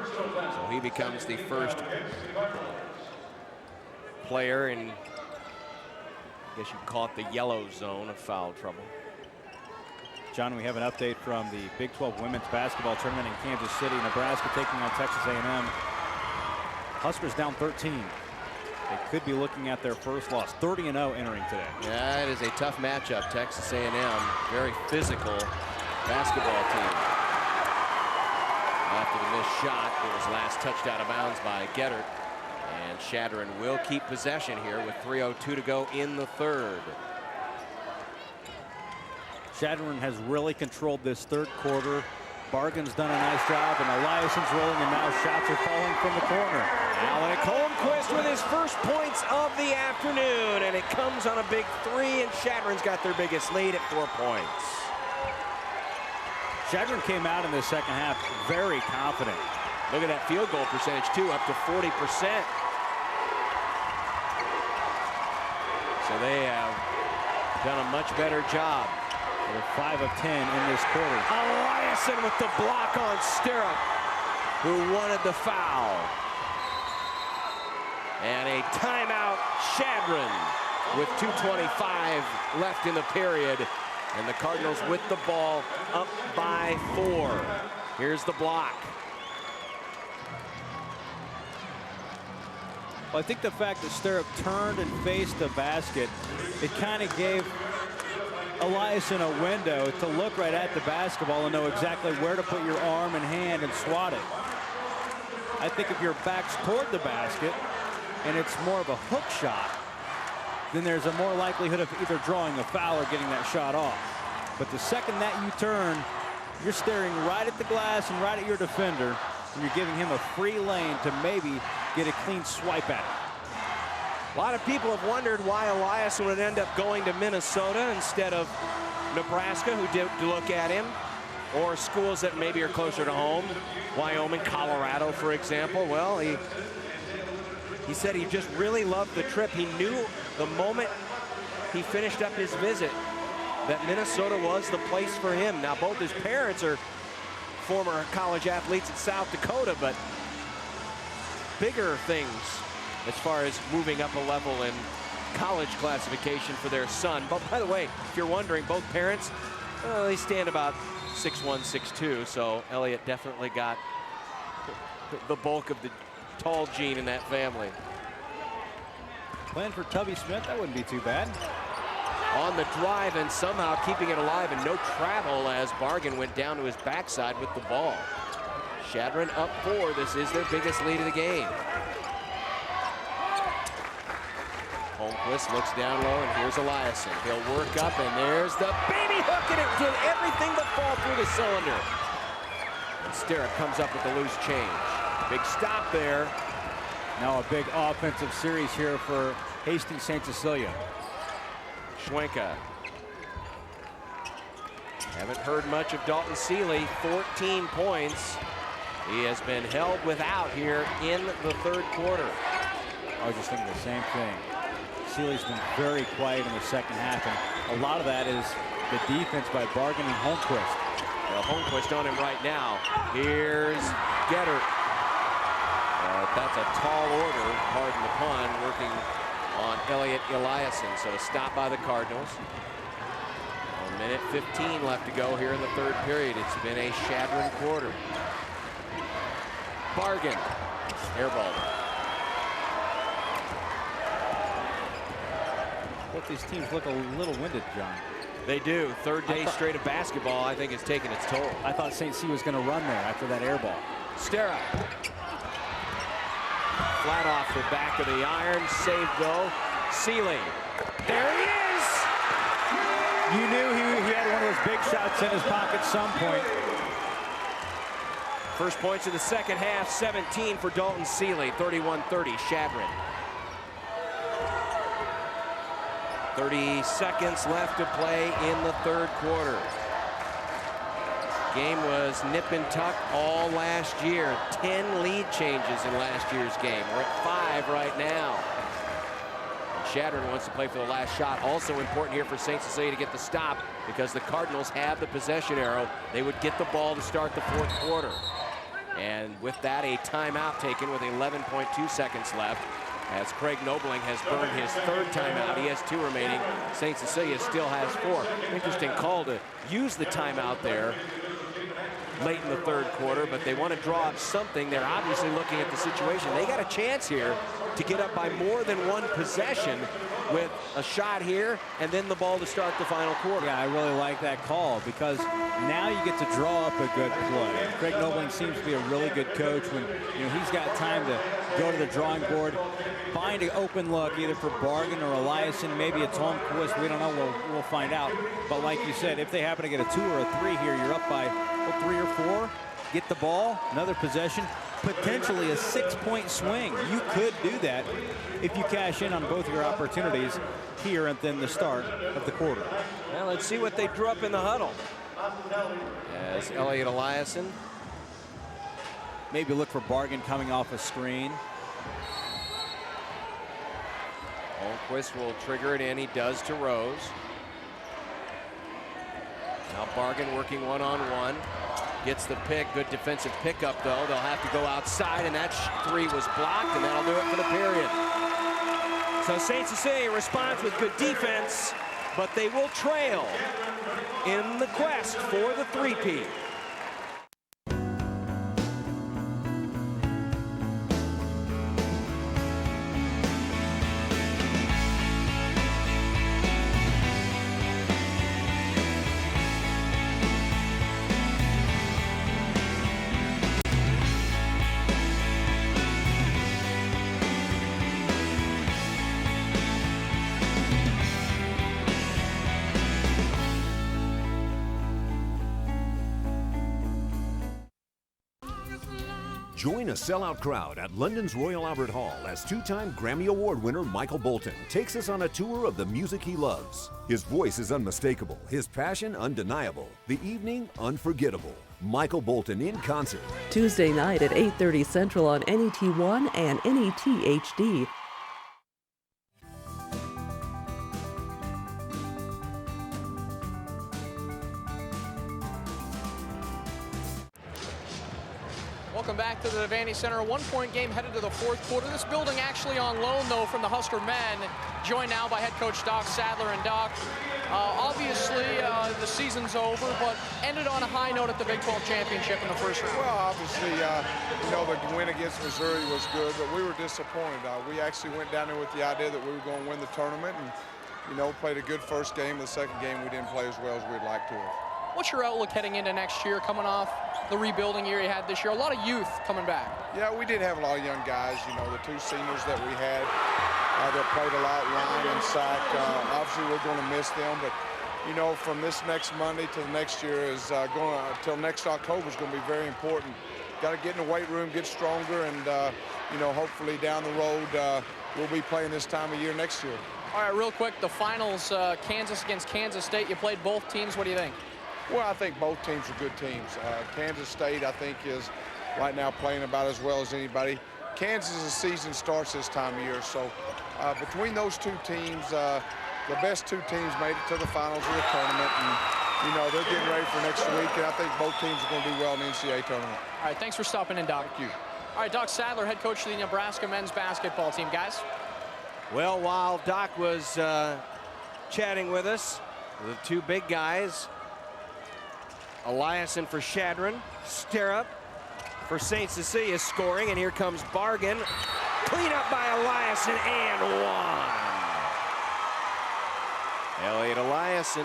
Speaker 1: So he becomes the first player in, I guess you'd call it the yellow zone of foul trouble.
Speaker 13: John, we have an update from the Big 12 women's basketball tournament in Kansas City. Nebraska taking on Texas A&M. Huskers down 13. They could be looking at their first loss. 30-0 entering today.
Speaker 1: Yeah, it is a tough matchup. Texas A&M, very physical basketball team. After the missed shot, it was last touched out of bounds by Gettert. And Chadron will keep possession here with 3:02 to go in the third.
Speaker 13: Chadron has really controlled this third quarter. Bargan's done a nice job, and Eliason's rolling, and now shots are falling from the corner.
Speaker 1: Alec Holmquist with his first points of the afternoon, and it comes on a big three, and Chadron's got their biggest lead at 4 points.
Speaker 13: Chadron came out in the second half very confident.
Speaker 1: Look at that field goal percentage, too, up to 40%. So they have done a much better job.
Speaker 13: They're 5 of 10 in this quarter.
Speaker 1: Eliason with the block on Stirrup, who wanted the foul. And a timeout, Chadron, with 2:25 left in the period. And the Cardinals with the ball up by 4. Here's the block.
Speaker 13: Well, I think the fact that Stirrup turned and faced the basket, it kind of gave Eliason a window to look right at the basketball and know exactly where to put your arm and hand and swat it. I think if your back's toward the basket and it's more of a hook shot, then there's a more likelihood of either drawing a foul or getting that shot off. But the second that you turn, you're staring right at the glass and right at your defender, and you're giving him a free lane to maybe get a clean swipe at it.
Speaker 1: A lot of people have wondered why Eliason would end up going to Minnesota instead of Nebraska, who did look at him, or schools that maybe are closer to home, Wyoming, Colorado, for example. Well, he said he just really loved the trip. He knew the moment he finished up his visit that Minnesota was the place for him. Now, both his parents are former college athletes at South Dakota, but bigger things as far as moving up a level in college classification for their son. But by the way, if you're wondering, both parents, they stand about 6'1", 6'2", so Elliott definitely got the bulk of the tall gene in that family.
Speaker 13: Playing for Tubby Smith, that wouldn't be too bad.
Speaker 1: On the drive and somehow keeping it alive, and no travel as Bargan went down to his backside with the ball. Chadron up 4. This is their biggest lead of the game. Holmquist looks down low, and here's Eliason. He'll work up, and there's the baby hook, and it did everything but fall through the cylinder. And Stirrup comes up with the loose change. Big stop there.
Speaker 13: Now a big offensive series here for Hastings St. Cecilia.
Speaker 1: Schwenka. Haven't heard much of Dalton Seeley. 14 points. He has been held without here in the third quarter.
Speaker 13: I was just thinking the same thing. Seeley's been very quiet in the second half, and a lot of that is the defense by Bargan and Holmquist.
Speaker 1: Well, Holmquist on him right now. Here's Gettert. That's a tall order, pardon the pun, working on Elliott Eliason. So a stop by the Cardinals. 1 minute 15 left to go here in the third period. It's been a Chadron quarter. Bargan, airball.
Speaker 13: Both these teams look a little winded, John.
Speaker 1: They do. Third day straight of basketball, I think, has taken its toll.
Speaker 13: I thought St. C was going to run there after that air ball.
Speaker 1: Stirrup. Flat off the back of the iron. Saved, though. Seeley. There he is!
Speaker 13: You knew he had one of those big shots in his pocket at some point.
Speaker 1: First points of the second half, 17 for Dalton Seeley, 31-30, Chadron. 30 seconds left to play in the third quarter. Game was nip and tuck all last year. 10 lead changes in last year's game. We're at 5 right now. Chadron wants to play for the last shot. Also important here for St. Cecilia to get the stop because the Cardinals have the possession arrow. They would get the ball to start the fourth quarter. And with that, a timeout taken with 11.2 seconds left, as Craig Nobling has burned his third timeout. He has 2 remaining. St. Cecilia still has 4. Interesting call to use the timeout there late in the third quarter, but they want to draw up something. They're obviously looking at the situation. They got a chance here to get up by more than 1 possession with a shot here and then the ball to start the final quarter.
Speaker 13: Yeah, I really like that call because now you get to draw up a good play. Craig Nobling seems to be a really good coach when he's got time to go to the drawing board, find an open look either for Bargan or Eliason. Maybe it's Holmquist. We don't know. We'll find out. But like you said, if they happen to get a 2 or a 3 here, you're up by 3 or 4. Get the ball, another possession, potentially a 6-point swing. You could do that if you cash in on both your opportunities here and then the start of the quarter.
Speaker 1: Well, let's see what they drew up in the huddle. As Elliot Eliason.
Speaker 13: Maybe look for Bargan coming off a screen.
Speaker 1: Holmquist will trigger it in. He does to Rose. Now Bargan working one-on-one. Gets the pick. Good defensive pickup, though. They'll have to go outside, and that 3 was blocked, and that'll do it for the period. So St. Cecilia responds with good defense, but they will trail in the quest for the three-peat.
Speaker 18: Join a sellout crowd at London's Royal Albert Hall as 2-time Grammy Award winner Michael Bolton takes us on a tour of the music he loves. His voice is unmistakable, his passion undeniable, the evening unforgettable. Michael Bolton in concert.
Speaker 9: Tuesday night at 8:30 Central on NET1 and NET HD.
Speaker 4: Welcome back to the Devaney Center. A 1-point game headed to the fourth quarter. This building actually on loan, though, from the Husker men. Joined now by head coach Doc Sadler. And Doc, obviously the season's over, but ended on a high note at the Big 12 championship in the first round.
Speaker 19: Well, obviously, the win against Missouri was good, but we were disappointed. We actually went down there with the idea that we were going to win the tournament and, played a good first game. The second game, we didn't play as well as we'd like to have.
Speaker 4: What's your outlook heading into next year, coming off the rebuilding year you had this year? A lot of youth coming back.
Speaker 19: Yeah, we did have a lot of young guys. The 2 seniors that we had that played a lot, line and sack. Obviously, we're going to miss them, but from this next Monday to the next year is going until next October is going to be very important. Got to get in the weight room, get stronger, and hopefully down the road we'll be playing this time of year next year.
Speaker 4: All right, real quick, the finals, Kansas against Kansas State. You played both teams. What do you think?
Speaker 19: Well, I think both teams are good teams. Kansas State, I think, is right now playing about as well as anybody. Kansas' season starts this time of year, so between those 2 teams, the best 2 teams made it to the finals of the tournament, and they're getting ready for next week, and I think both teams are going to do well in the NCAA tournament.
Speaker 4: All right, thanks for stopping in, Doc.
Speaker 19: Thank you.
Speaker 4: All right, Doc Sadler, head coach of the Nebraska men's basketball team. Guys?
Speaker 1: Well, while Doc was chatting with us, the 2 big guys, Eliason for Chadron, Stirrup for St. Cecilia scoring, and here comes Bargan. Clean up by Eliason and 1. Elliot Eliason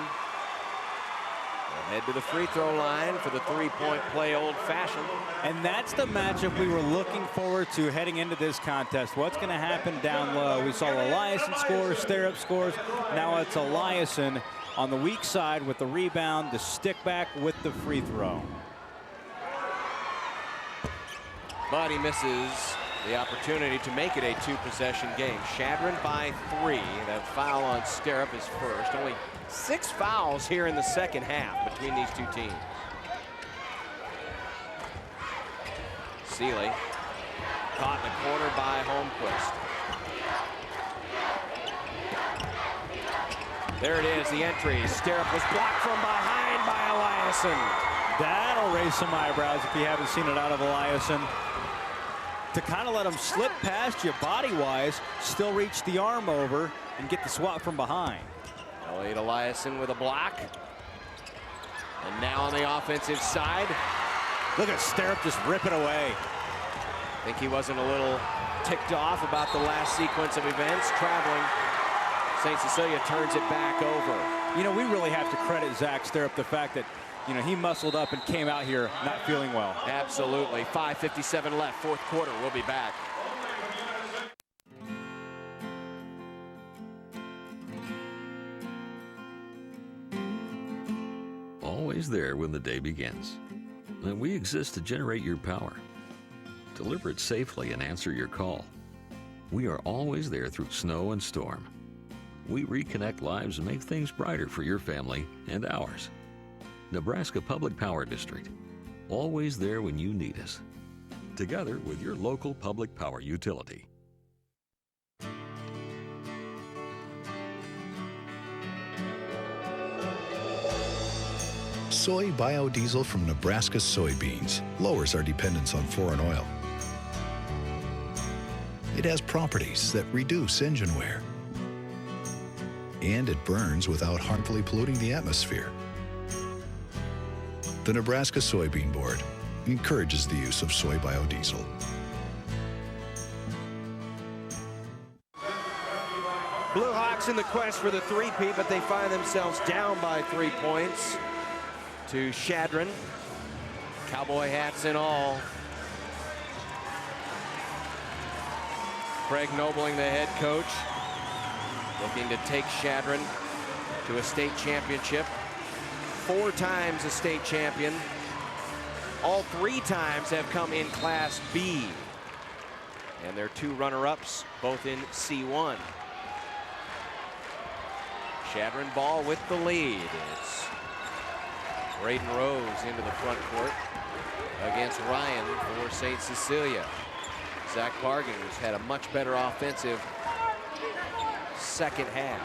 Speaker 1: will head to the free throw line for the 3-point play, old-fashioned.
Speaker 13: And that's the matchup we were looking forward to heading into this contest. What's going to happen down low? We saw Eliason score, Stirrup scores. Now it's Eliason on the weak side with the rebound, the stick back with the free throw.
Speaker 1: But he misses the opportunity to make it a 2-possession game. Chadron by 3. That foul on Stirrup is first. Only 6 fouls here in the second half between these 2 teams. Seeley caught in the corner by Holmquist. There it is, the entry. Sterup was blocked from behind by Eliason.
Speaker 13: That'll raise some eyebrows if you haven't seen it out of Eliason. To kind of let him slip past you body-wise, still reach the arm over and get the swat from behind.
Speaker 1: Elliot Eliason with a block. And now on the offensive side.
Speaker 13: Look at Sterup just rip it away.
Speaker 1: I think he wasn't a little ticked off about the last sequence of events. Traveling, St. Cecilia turns it back over.
Speaker 13: You know, we really have to credit Zach Sterup the fact that, you know, he muscled up and came out here not feeling well.
Speaker 1: Absolutely. 5:57 left, fourth quarter. We'll be back.
Speaker 16: Always there when the day begins. And we exist to generate your power, deliver it safely, and answer your call. We are always there through snow and storm. We reconnect lives and make things brighter for your family and ours. Nebraska Public Power District, always there when you need us. Together with your local public power utility.
Speaker 14: Soy biodiesel from Nebraska soybeans lowers our dependence on foreign oil. It has properties that reduce engine wear. And it burns without harmfully polluting the atmosphere. The Nebraska Soybean Board encourages the use of soy biodiesel.
Speaker 1: Bluehawks in the quest for the three-peat, but they find themselves down by 3 points to Chadron. Cowboy hats and all. Craig Nobling, the head coach, looking to take Chadron to a state championship. 4 times a state champion. All 3 times have come in Class B. And their 2 runner-ups, both in C1. Chadron ball with the lead. It's Braden Rose into the front court against Ryan for St. Cecilia. Zach Bargan, who's had a much better offensive second half.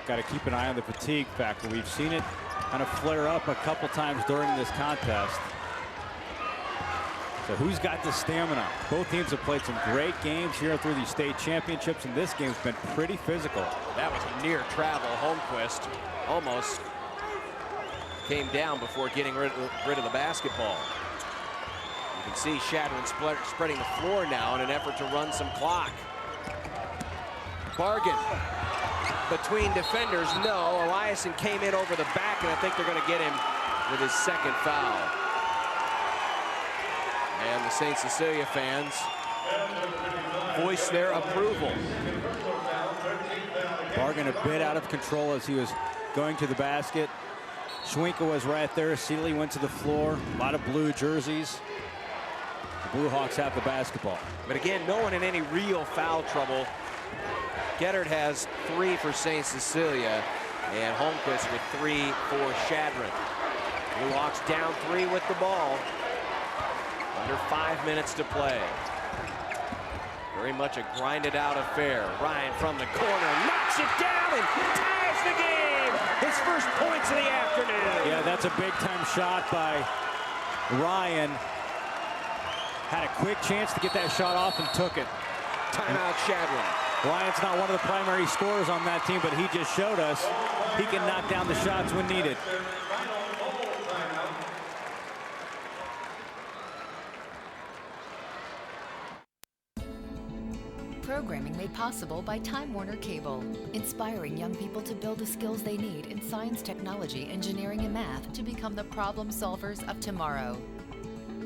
Speaker 13: Got to keep an eye on the fatigue factor. We've seen it kind of flare up a couple times during this contest. So who's got the stamina? Both teams have played some great games here through these state championships, and this game's been pretty physical.
Speaker 1: That was a near travel. Holmquist almost came down before getting rid of the basketball. You can see Chadron spreading the floor now in an effort to run some clock. Bargan between defenders, no. Eliason came in over the back, and I think they're going to get him with his second foul. And the St. Cecilia fans voice their approval.
Speaker 13: Bargan a bit out of control as he was going to the basket. Schwinka was right there. Seeley went to the floor. A lot of blue jerseys. The Bluehawks have the basketball.
Speaker 1: But again, no one in any real foul trouble. Gettard has 3 for St. Cecilia, and Holmquist with 3 for Chadron. Bluehawks down 3 with the ball. Under 5 minutes to play. Very much a grinded out affair. Ryan from the corner knocks it down and ties the game. His first points of the afternoon.
Speaker 13: Yeah, that's a big time shot by Ryan. Had a quick chance to get that shot off and took it.
Speaker 1: Timeout Chadron.
Speaker 13: Ryan's not one of the primary scorers on that team, but he just showed us he can knock down the shots when needed.
Speaker 5: Programming made possible by Time Warner Cable, inspiring young people to build the skills they need in science, technology, engineering, and math to become the problem solvers of tomorrow.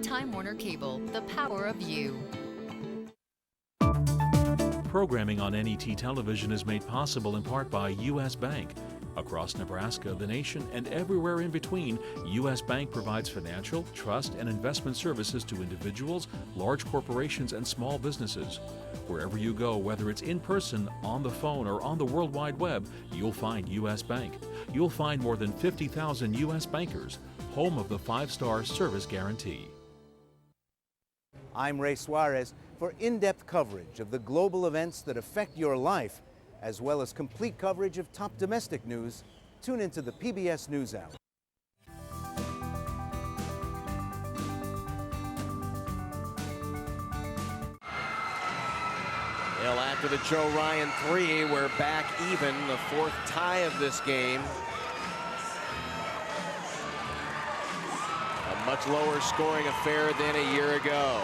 Speaker 5: Time Warner Cable, the power of you.
Speaker 22: Programming on NET television is made possible in part by U.S. Bank. Across Nebraska, the nation, and everywhere in between, U.S. Bank provides financial, trust, and investment services to individuals, large corporations, and small businesses. Wherever you go, whether it's in person, on the phone, or on the World Wide Web, you'll find U.S. Bank. You'll find more than 50,000 U.S. bankers, home of the 5-star service guarantee.
Speaker 15: I'm Ray Suarez, For in-depth coverage of the global events that affect your life, as well as complete coverage of top domestic news, tune into the PBS NewsHour.
Speaker 1: Well, after the Joe Ryan 3, we're back even, the 4th tie of this game. A much lower scoring affair than a year ago,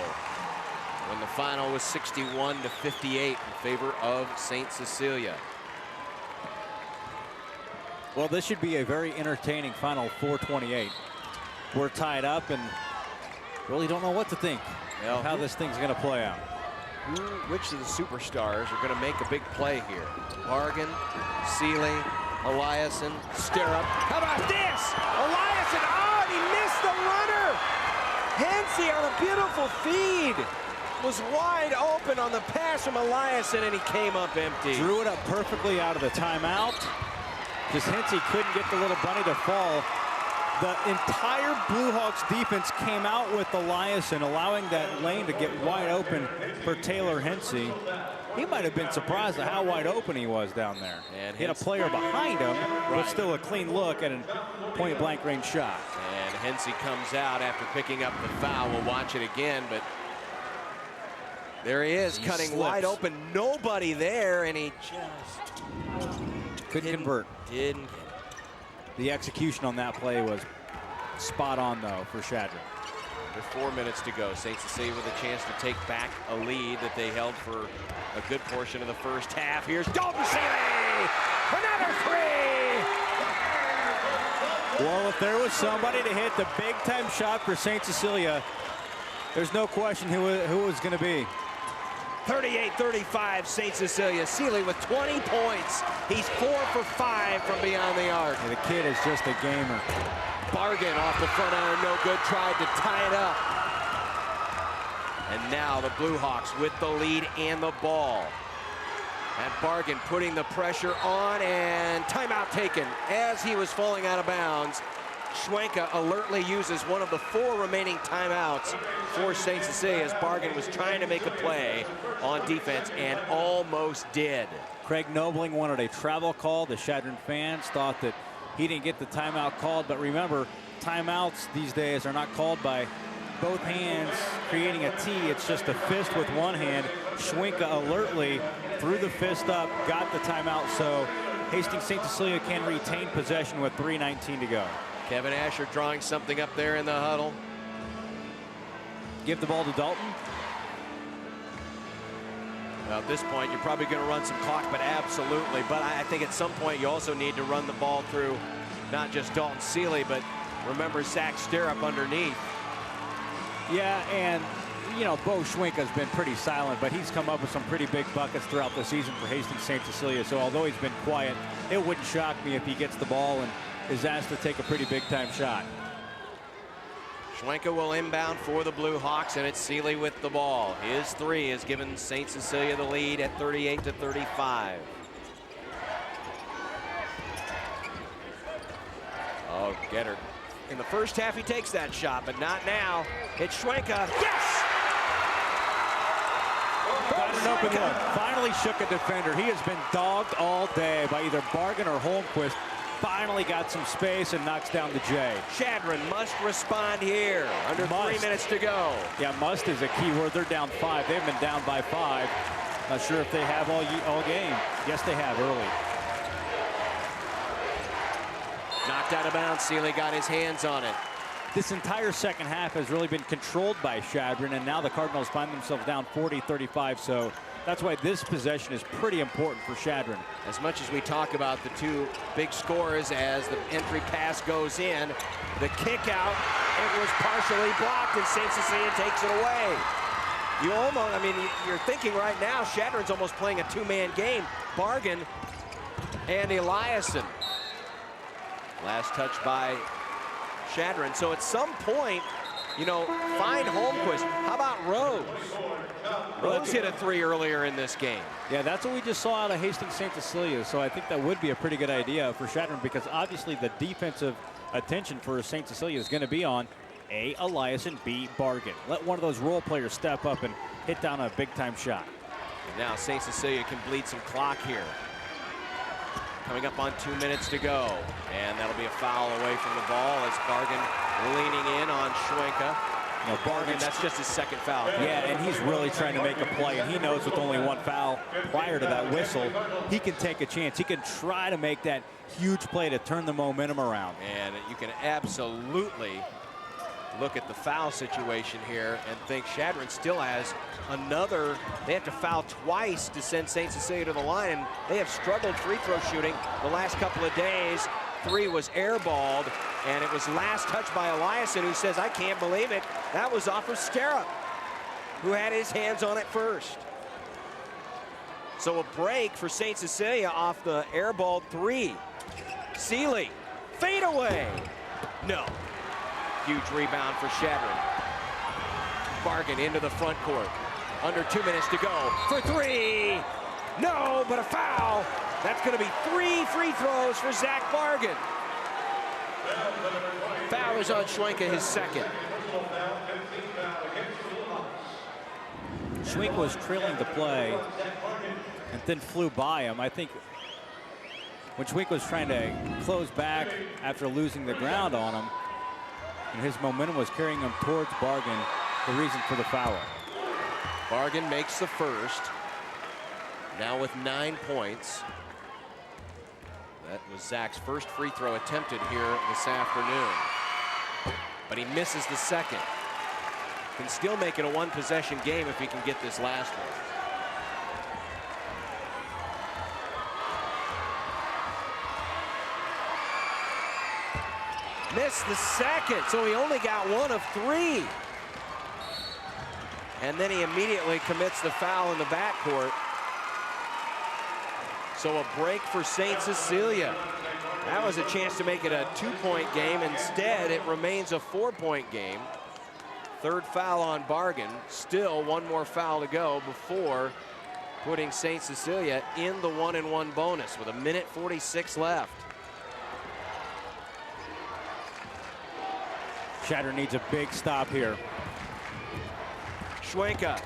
Speaker 1: when the final was 61-58 in favor of St. Cecilia.
Speaker 13: Well, this should be a very entertaining final 428. We're tied up and really don't know what to think of how this thing's going to play out.
Speaker 1: Which of the superstars are going to make a big play here? Bargan, Seeley, Eliason, Stirrup. How about this? Eliason, oh, and he missed the runner. Hensey on a beautiful feed. Was wide open on the pass from Eliason, and he came up empty.
Speaker 13: Drew it up perfectly out of the timeout. Just Hensey couldn't get the little bunny to fall. The entire Bluehawks defense came out with Eliason, allowing that lane to get wide open for Taylor Hensey. He might have been surprised at how wide open he was down there. And he had a player behind him, but still a clean look at a point-blank range shot.
Speaker 1: And Hensey comes out after picking up the foul. We'll watch it again, but there he is, cutting
Speaker 13: slips
Speaker 1: wide open. Nobody there, and he just
Speaker 13: couldn't convert.
Speaker 1: Didn't get it.
Speaker 13: The execution on that play was spot on, though, for Chadron.
Speaker 1: With 4 minutes to go, St. Cecilia with a chance to take back a lead that they held for a good portion of the first half. Here's Dalton Seeley! Another 3!
Speaker 13: Well, if there was somebody to hit the big-time shot for St. Cecilia, there's no question who it was going to be.
Speaker 1: 38-35, St. Cecilia. Seeley with 20 points. He's 4 for 5 from beyond the arc.
Speaker 13: Yeah, the kid is just a gamer.
Speaker 1: Bargan off the front iron, no good, tried to tie it up. And now the Bluehawks with the lead and the ball. And Bargan putting the pressure on, and timeout taken as he was falling out of bounds. Schwenka alertly uses one of the 4 remaining timeouts for St. Cecilia as Bargan was trying to make a play on defense and almost did.
Speaker 13: Craig Nobling wanted a travel call. The Chadron fans thought that he didn't get the timeout called, but remember, timeouts these days are not called by both hands creating a T. It's just a fist with one hand. Schwenka alertly threw the fist up, got the timeout, so Hastings St. Cecilia can retain possession with 3:19 to go.
Speaker 1: Kevin Asher drawing something up there in the huddle.
Speaker 13: Give the ball to Dalton.
Speaker 1: Well, at this point, you're probably going to run some clock, but absolutely. But I think at some point, you also need to run the ball through not just Dalton Seeley, but remember Zach Stirrup underneath.
Speaker 13: Yeah, and, you know, Bo Schwenka's been pretty silent, but he's come up with some pretty big buckets throughout the season for Hastings St. Cecilia. So although he's been quiet, it wouldn't shock me if he gets the ball and is asked to take a pretty big-time shot.
Speaker 1: Schwenka will inbound for the Bluehawks, and it's Seeley with the ball. His 3 has given St. Cecilia the lead at 38-35. Oh, Getter. In the first half, he takes that shot, but not now. It's Schwenka. Yes!
Speaker 13: Got an open look. Finally shook a defender. He has been dogged all day by either Bargan or Holmquist. Finally got some space and knocks down the J.
Speaker 1: Chadron must respond here. Under 3 minutes to go.
Speaker 13: Yeah, must is a key word. They're down 5. They've been down by 5. Not sure if they have all game. Yes, they have early.
Speaker 1: Knocked out of bounds. Seeley got his hands on it.
Speaker 13: This entire second half has really been controlled by Chadron, and now the Cardinals find themselves down 40-35. So that's why this possession is pretty important for Chadron.
Speaker 1: As much as we talk about the 2 big scores as the entry pass goes in, the kick out, it was partially blocked, and St. Cecilia takes it away. You almost, I mean, you're thinking right now, Chadron's almost playing a 2-man game. Bargan and Eliason. Last touch by Chadron. So at some point, you know, find Holmquist. How about Rose? Rose hit a 3 earlier in this game.
Speaker 13: Yeah, that's what we just saw out of Hastings St. Cecilia. So I think that would be a pretty good idea for Chadron, because obviously the defensive attention for St. Cecilia is going to be on A, Eliason, B, Bargan. Let one of those role players step up and hit down a big-time shot.
Speaker 1: And now St. Cecilia can bleed some clock here. Coming up on 2 minutes to go. And that'll be a foul away from the ball as Bargan leaning in on Schwenka.
Speaker 13: You know,
Speaker 1: Bargan, that's just his second foul.
Speaker 13: Yeah, and he's really trying to make a play, and he knows with only one foul prior to that whistle, he can take a chance. He can try to make that huge play to turn the momentum around.
Speaker 1: And you can absolutely look at the foul situation here and think Chadron still has another. They have to foul twice to send St. Cecilia to the line, and they have struggled free throw shooting the last couple of days. 3 was airballed, and it was last touched by Eliason, who says, I can't believe it. That was off of Sterup, who had his hands on it first. So a break for St. Cecilia off the airballed 3. Seeley, fade away. No. Huge rebound for Chadron. Bargan into the front court. Under 2 minutes to go for 3. No, but a foul. That's going to be 3 free throws for Zach Bargan. Foul is on Schwenka, his second.
Speaker 13: Schwenka was trailing the play and then flew by him. I think when Schwenka was trying to close back after losing the ground on him, and his momentum was carrying him towards Bargan, the reason for the foul.
Speaker 1: Bargan makes the first. Now with 9 points. That was Zach's first free throw attempted here this afternoon. But he misses the second. Can still make it a 1-possession game if he can get this last one. Missed the second, so he only got 1 of 3. And then he immediately commits the foul in the backcourt. So a break for St. Cecilia. That was a chance to make it a 2-point game. Instead, it remains a 4-point game. Third foul on Bargan. Still 1 more foul to go before putting St. Cecilia in the 1-and-1 bonus with 1:46 left.
Speaker 13: Chadron needs a big stop here.
Speaker 1: Schwenka.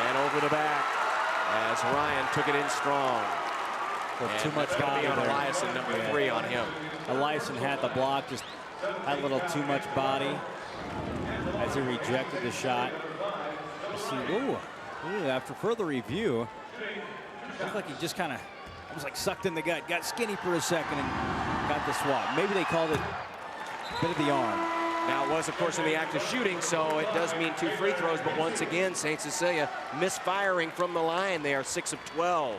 Speaker 1: And over the back as Ryan took it in strong.
Speaker 13: Well, too much body
Speaker 1: on
Speaker 13: there.
Speaker 1: Eliason, number 3 on him.
Speaker 13: Eliason had the block, just had a little too much body as he rejected the shot. You see, ooh, after further review, looked like he just kind of was like sucked in the gut, got skinny for a second and got the swat. Maybe they called it a bit of the arm.
Speaker 1: Now it was, of course, in the act of shooting, so it does mean 2 free throws, but once again, St. Cecilia misfiring from the line. They are 6 of 12.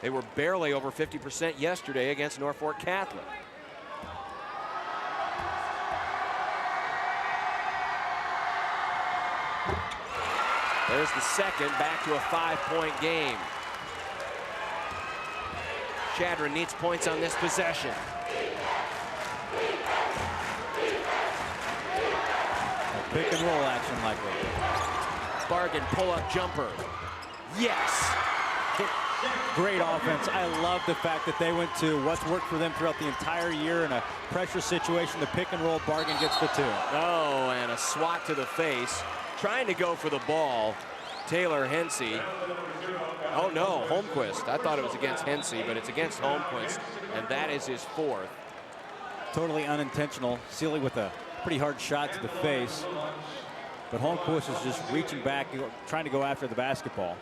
Speaker 1: They were barely over 50% yesterday against Norfolk Catholic. There's the second, back to a 5-point game. Chadron needs points on this possession.
Speaker 13: Pick and roll action likely.
Speaker 1: Bargan pull-up jumper. Yes.
Speaker 13: Great offense. I love the fact that they went to what's worked for them throughout the entire year in a pressure situation. The pick and roll, Bargan gets the 2.
Speaker 1: Oh, and a swat to the face. Trying to go for the ball. Taylor Hensey. Oh no, Holmquist. I thought it was against Hensey, but it's against Holmquist, and that is his 4th.
Speaker 13: Totally unintentional. Seeley with a pretty hard shot to the face, but Holmquist is just reaching back, trying to go after the basketball.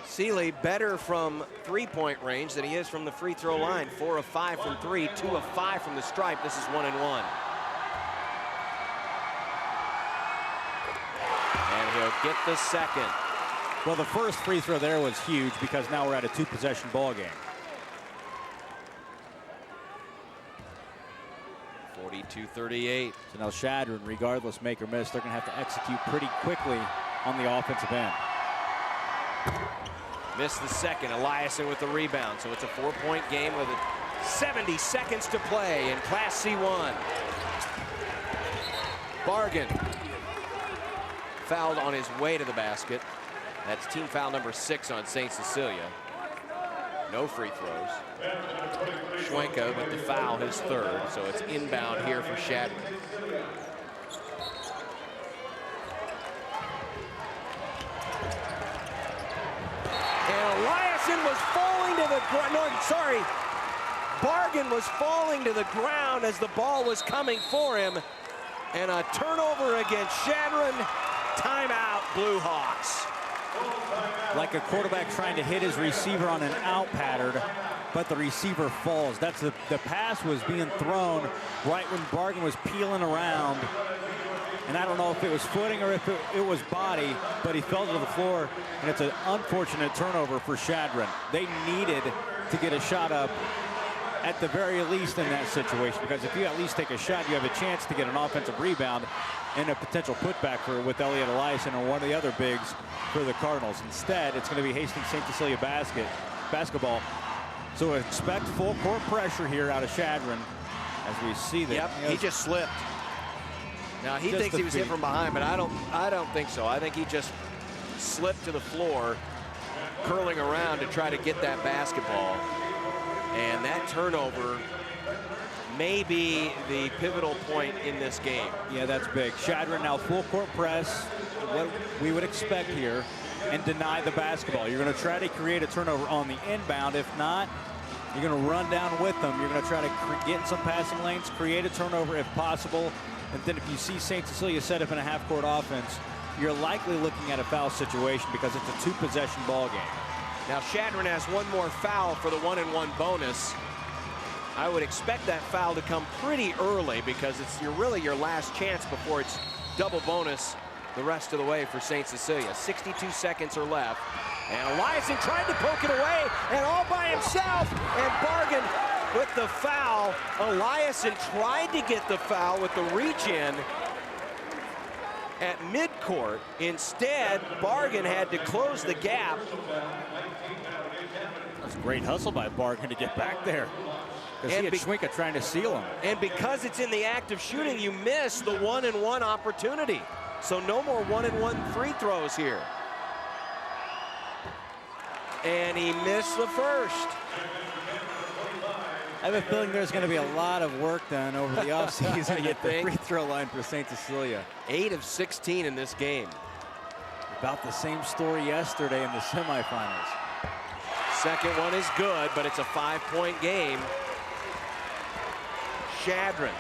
Speaker 1: Seeley better from 3-point range than he is from the free throw line. 4 of 5 from 3, 2 of 5 from the stripe. This is 1-and-1. And he'll get the second.
Speaker 13: Well, the first free throw there was huge because now we're at a 2-possession ball game.
Speaker 1: 42-38.
Speaker 13: So now Chadron, regardless make or miss, they're going to have to execute pretty quickly on the offensive end.
Speaker 1: Missed the second. Eliason with the rebound. So it's a 4-point game with 70 seconds to play in Class C1. Bargan fouled on his way to the basket. That's team foul number 6 on St. Cecilia. No free throws. Schwenka with the foul, his third, so it's inbound here for Chadron. And Eliason was falling to the ground. No, sorry. Bargan was falling to the ground as the ball was coming for him. And a turnover against Chadron. Timeout, Bluehawks.
Speaker 13: Like a quarterback trying to hit his receiver on an out pattern, but the receiver falls. That's the pass was being thrown right when Bargan was peeling around. And I don't know if it was footing or if it was body, but he fell to the floor, and it's an unfortunate turnover for Chadron. They needed to get a shot up at the very least in that situation, because if you at least take a shot, you have a chance to get an offensive rebound and a potential putback with Elliot Eliason or one of the other bigs for the Cardinals. Instead, it's going to be Hastings St. Cecilia basketball. So expect full court pressure here out of Chadron as we see that.
Speaker 1: Yep, he just slipped. Now he thinks he was hit from behind, but I don't think so. I think he just slipped to the floor, curling around to try to get that basketball. And that turnover may be the pivotal point in this game.
Speaker 13: Yeah, that's big. Chadron now full court press, what we would expect here, and deny the basketball. You're going to try to create a turnover on the inbound. If not, you're going to run down with them. You're going to try to get in some passing lanes, create a turnover if possible. And then if you see St. Cecilia set up in a half-court offense, you're likely looking at a foul situation because it's a two-possession ball game.
Speaker 1: Now Chadron has one more foul for the 1-and-1 bonus. I would expect that foul to come pretty early because it's really your last chance before it's double bonus the rest of the way for St. Cecilia. 62 seconds are left. And Eliason tried to poke it away and all by himself. And Bargan with the foul. Eliason tried to get the foul with the reach in at midcourt. Instead, Bargan had to close the gap.
Speaker 13: That's a great hustle by Bargan to get back there. Because he had Schwenka trying to seal him.
Speaker 1: And because it's in the act of shooting, you miss the 1-and-1 opportunity. So no more 1-and-1 free throws here. And he missed the first.
Speaker 13: I have a feeling there's going to be a lot of work done over the offseason at the free throw line for St. Cecilia.
Speaker 1: 8 of 16 in this game.
Speaker 13: About the same story yesterday in the semifinals.
Speaker 1: Second one is good, but it's a 5-point game. Chadron.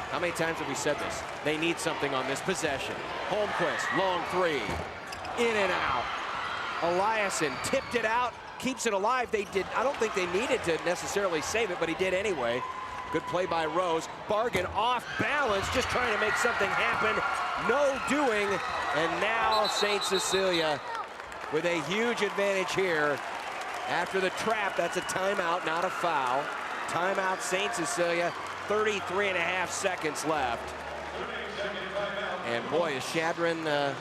Speaker 1: How many times have we said this? They need something on this possession. Holmquist, long three. In and out. Eliason tipped it out, keeps it alive. I don't think they needed to necessarily save it, but he did anyway. Good play by Rose. Bargan off balance, just trying to make something happen. No doing. And now St. Cecilia with a huge advantage here. After the trap, that's a timeout, not a foul. Timeout, St. Cecilia. 33.5 seconds left. And boy, is Chadron...
Speaker 13: that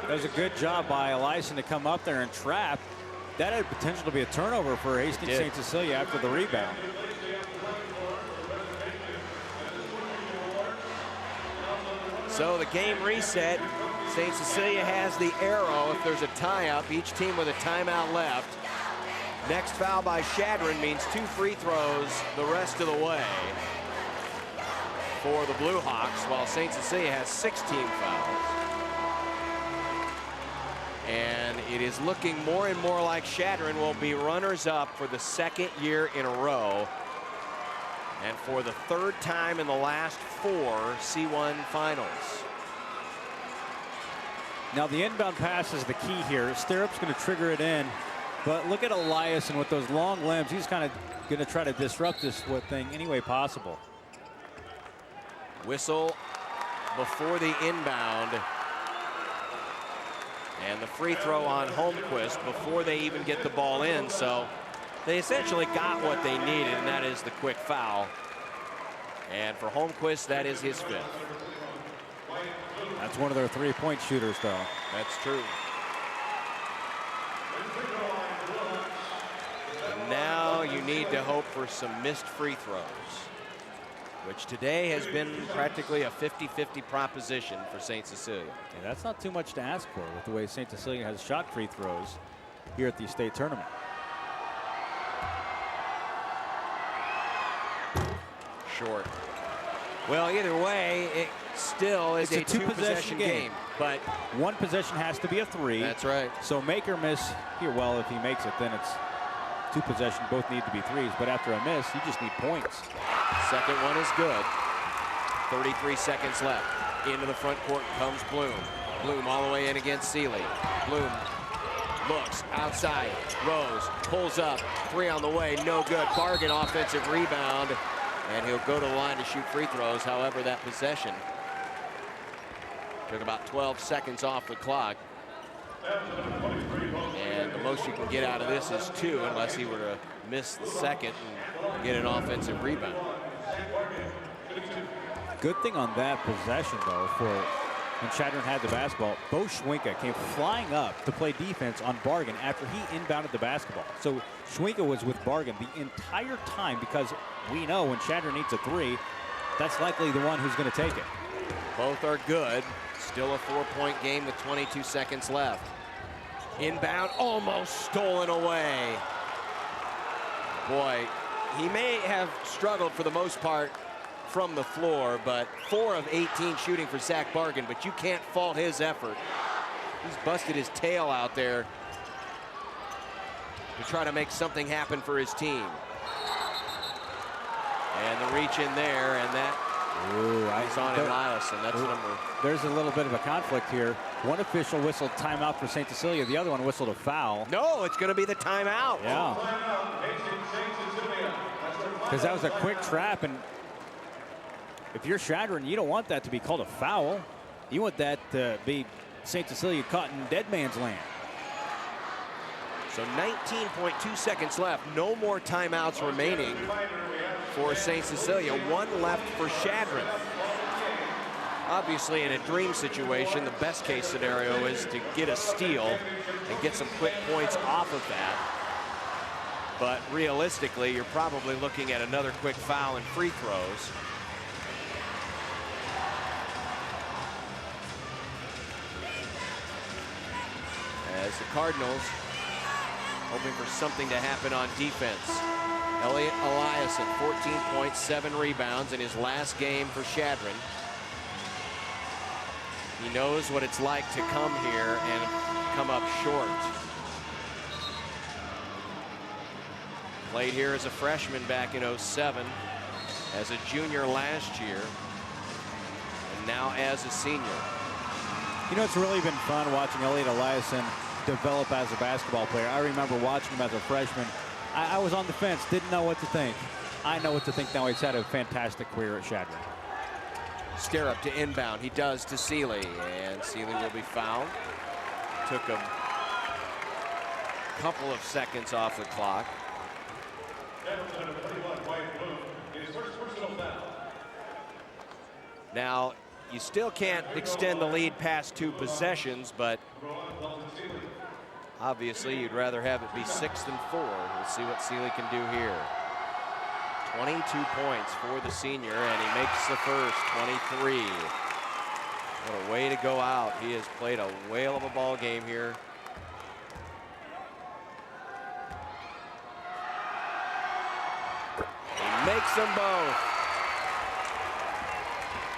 Speaker 13: was a good job by Eliason to come up there and trap. That had potential to be a turnover for Hastings St. Cecilia after the rebound.
Speaker 1: So the game reset. St. Cecilia has the arrow if there's a tie-up. Each team with a timeout left. Next foul by Chadron means 2 free throws the rest of the way for the Bluehawks, while St. Cecilia has 16 fouls. And it is looking more and more like Chadron will be runners-up for the second year in a row. And for the third time in the last 4 C1 finals.
Speaker 13: Now the inbound pass is the key here. Stirrup's going to trigger it in. But look at Eliason with those long limbs. He's kind of going to try to disrupt this thing any way possible.
Speaker 1: Whistle before the inbound. And the free throw on Holmquist before they even get the ball in. So they essentially got what they needed, and that is the quick foul. And for Holmquist, that is his 5th.
Speaker 13: That's one of their 3-point shooters, though.
Speaker 1: That's true. And now you need to hope for some missed free throws, which today has been practically a 50-50 proposition for St. Cecilia.
Speaker 13: Yeah, that's not too much to ask for with the way St. Cecilia has shot free throws here at the state tournament.
Speaker 1: short. Well, either way, it still is a two-possession game. But
Speaker 13: one possession has to be a 3.
Speaker 1: That's right.
Speaker 13: So make or miss here. Well, if he makes it, then it's 2 possession. Both need to be 3s. But after a miss, you just need points.
Speaker 1: Second one is good. 33 seconds left. Into the front court comes Bloom. Bloom all the way in against Seeley. Bloom looks outside. Rose pulls up. 3 on the way. No good. Bargan offensive rebound. And he'll go to the line to shoot free throws. However, that possession took about 12 seconds off the clock. And the most you can get out of this is 2, unless he were to miss the second and get an offensive rebound.
Speaker 13: Good thing on that possession, though, for when Chadron had the basketball, Bo Schwenka came flying up to play defense on Bargan after he inbounded the basketball. So Schwenka was with Bargan the entire time, because we know when Chadron needs a 3, that's likely the one who's going to take it.
Speaker 1: Both are good. Still a 4-point game with 22 seconds left. Inbound, almost stolen away. Boy, he may have struggled for the most part from the floor, but 4 of 18 shooting for Zach Bargan, but you can't fault his effort. He's busted his tail out there to try to make something happen for his team. And the reach in there, and that is on Eliason. That's number.
Speaker 13: There's a little bit of a conflict here. One official whistled timeout for St. Cecilia. The other one whistled a foul.
Speaker 1: No, it's going to be the timeout.
Speaker 13: Yeah. Because that was a quick trap, and if you're Chadron, you don't want that to be called a foul. You want that to be St. Cecilia caught in dead man's land.
Speaker 1: So 19.2 seconds left. No more timeouts remaining for St. Cecilia. 1 left for Chadron. Obviously, in a dream situation, the best case scenario is to get a steal and get some quick points off of that. But realistically, you're probably looking at another quick foul and free throws. As the Cardinals hoping for something to happen on defense. Elliot Eliason, 14 points, 7 rebounds in his last game for Chadron. He knows what it's like to come here and come up short. Played here as a freshman back in '07, as a junior last year, and now as a senior.
Speaker 13: You know, it's really been fun watching Elliot Eliason develop as a basketball player. I remember watching him as a freshman. I was on the fence, didn't know what to think. I know what to think now. He's had a fantastic career at Chadron.
Speaker 1: Sterup to inbound. He does to Seeley, and Seeley will be fouled. Took a couple of seconds off the clock. Now, you still can't extend the lead past 2 possessions, but obviously you'd rather have it be 6 than 4. We'll see what Seeley can do here. 22 points for the senior, and he makes the first, 23. What a way to go out. He has played a whale of a ball game here. He makes them both.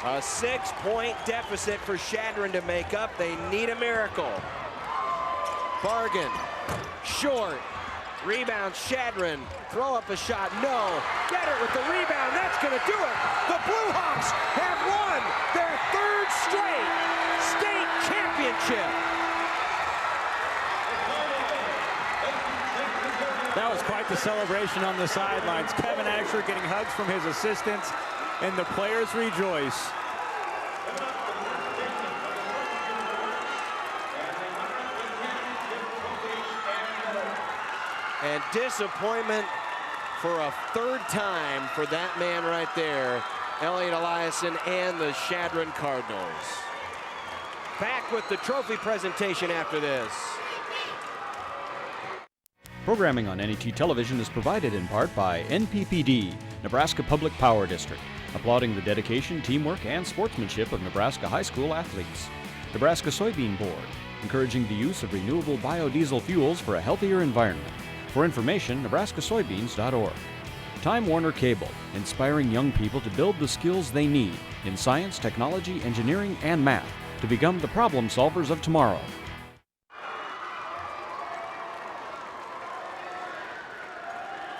Speaker 1: A 6-point deficit for Chadron to make up. They need a miracle. Bargan, short. Rebound, Chadron. Throw up a shot, no. Get it with the rebound, that's gonna do it. The Bluehawks have won their 3rd straight state championship.
Speaker 13: That was quite the celebration on the sidelines. Kevin Asher getting hugs from his assistants, and the players rejoice.
Speaker 1: And disappointment for a 3rd time for that man right there, Elliot Eliason and the Chadron Cardinals. Back with the trophy presentation after this.
Speaker 2: Programming on NET Television is provided in part by NPPD, Nebraska Public Power District, applauding the dedication, teamwork, and sportsmanship of Nebraska high school athletes. Nebraska Soybean Board, encouraging the use of renewable biodiesel fuels for a healthier environment. For information, nebraskasoybeans.org. Time Warner Cable, inspiring young people to build the skills they need in science, technology, engineering, and math to become the problem solvers of tomorrow.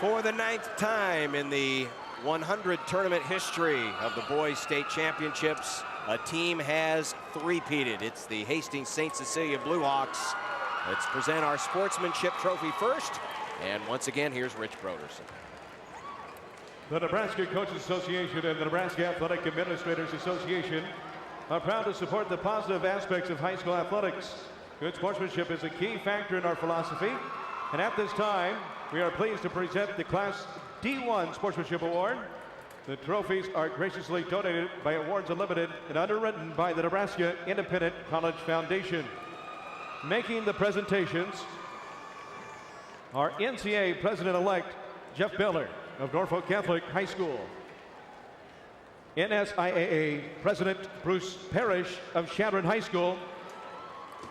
Speaker 1: For the 9th time in the 100 tournament history of the boys state championships, a team has three-peated. It's the Hastings St. Cecilia Bluehawks. Let's present our sportsmanship trophy first. And once again, here's Rich Broderson.
Speaker 7: The Nebraska Coaches Association and the Nebraska Athletic Administrators Association are proud to support the positive aspects of high school athletics. Good sportsmanship is a key factor in our philosophy. And at this time, we are pleased to present the Class D1 Sportsmanship Award. The trophies are graciously donated by Awards Unlimited and underwritten by the Nebraska Independent College Foundation. Making the presentations are NCAA President-elect Jeff Beller of Norfolk Catholic High School, NSAA President Bruce Parrish of Chadron High School,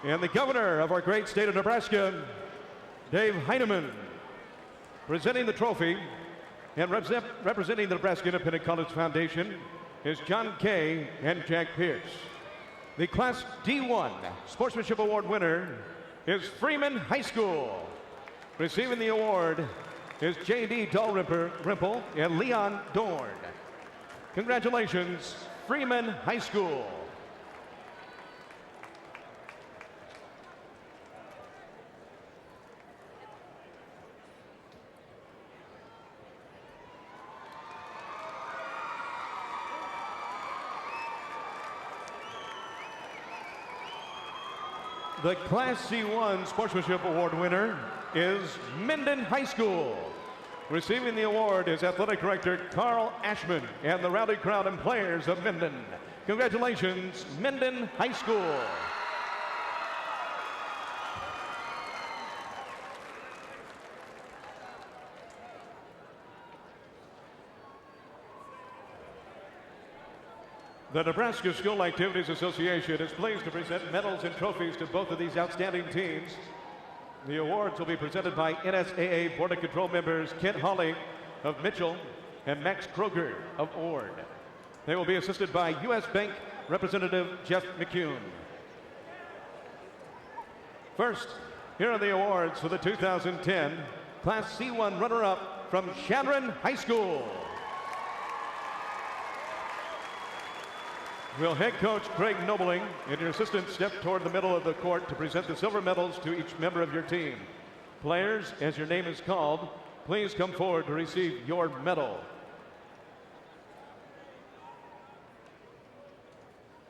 Speaker 7: and the Governor of our great state of Nebraska, Dave Heineman. Presenting the trophy and representing the Nebraska Independent College Foundation is John Kay and Jack Pierce. The Class D1 Sportsmanship Award winner is Freeman High School. Receiving the award is J.D. Dalrymple and Leon Dorn. Congratulations, Freeman High School. The Class C1 Sportsmanship Award winner is Minden High School. Receiving the award is Athletic Director Carl Ashman and the rowdy crowd and players of Minden. Congratulations, Minden High School. The Nebraska School Activities Association is pleased to present medals and trophies to both of these outstanding teams. The awards will be presented by NSAA Board of Control members Kent Hawley of Mitchell and Max Kroger of Ord. They will be assisted by U.S. Bank Representative Jeff McCune. First, here are the awards for the 2010 Class C1 runner-up from Chadron High School. Will head coach Craig Nobling and your assistant step toward the middle of the court to present the silver medals to each member of your team. Players, as your name is called, please come forward to receive your medal.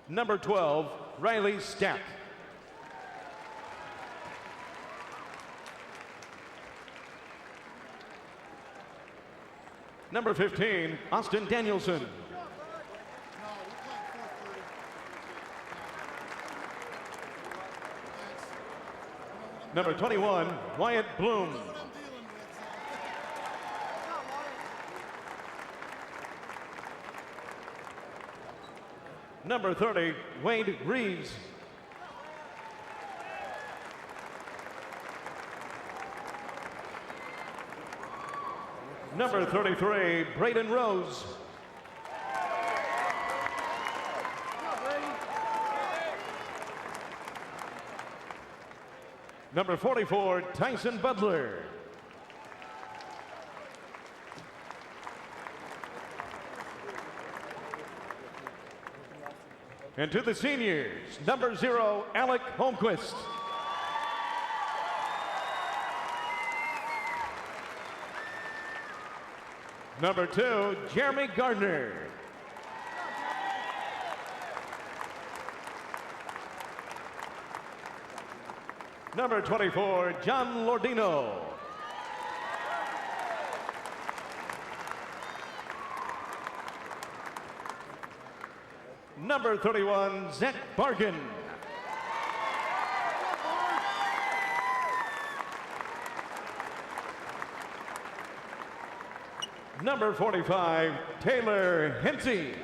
Speaker 7: Number 12, Riley Stack. Number 15, Austin Danielson. Number 21, Wyatt Bloom. Number 30, Wade Reeves. Number 33, Braden Rose. Number 44, Tyson Butler. And to the seniors, number 0, Alec Holmquist. Number 2, Jeremy Gardner. Number 24, John Lordino. Number 31, Zach Bargan. Number 45, Taylor Hensey.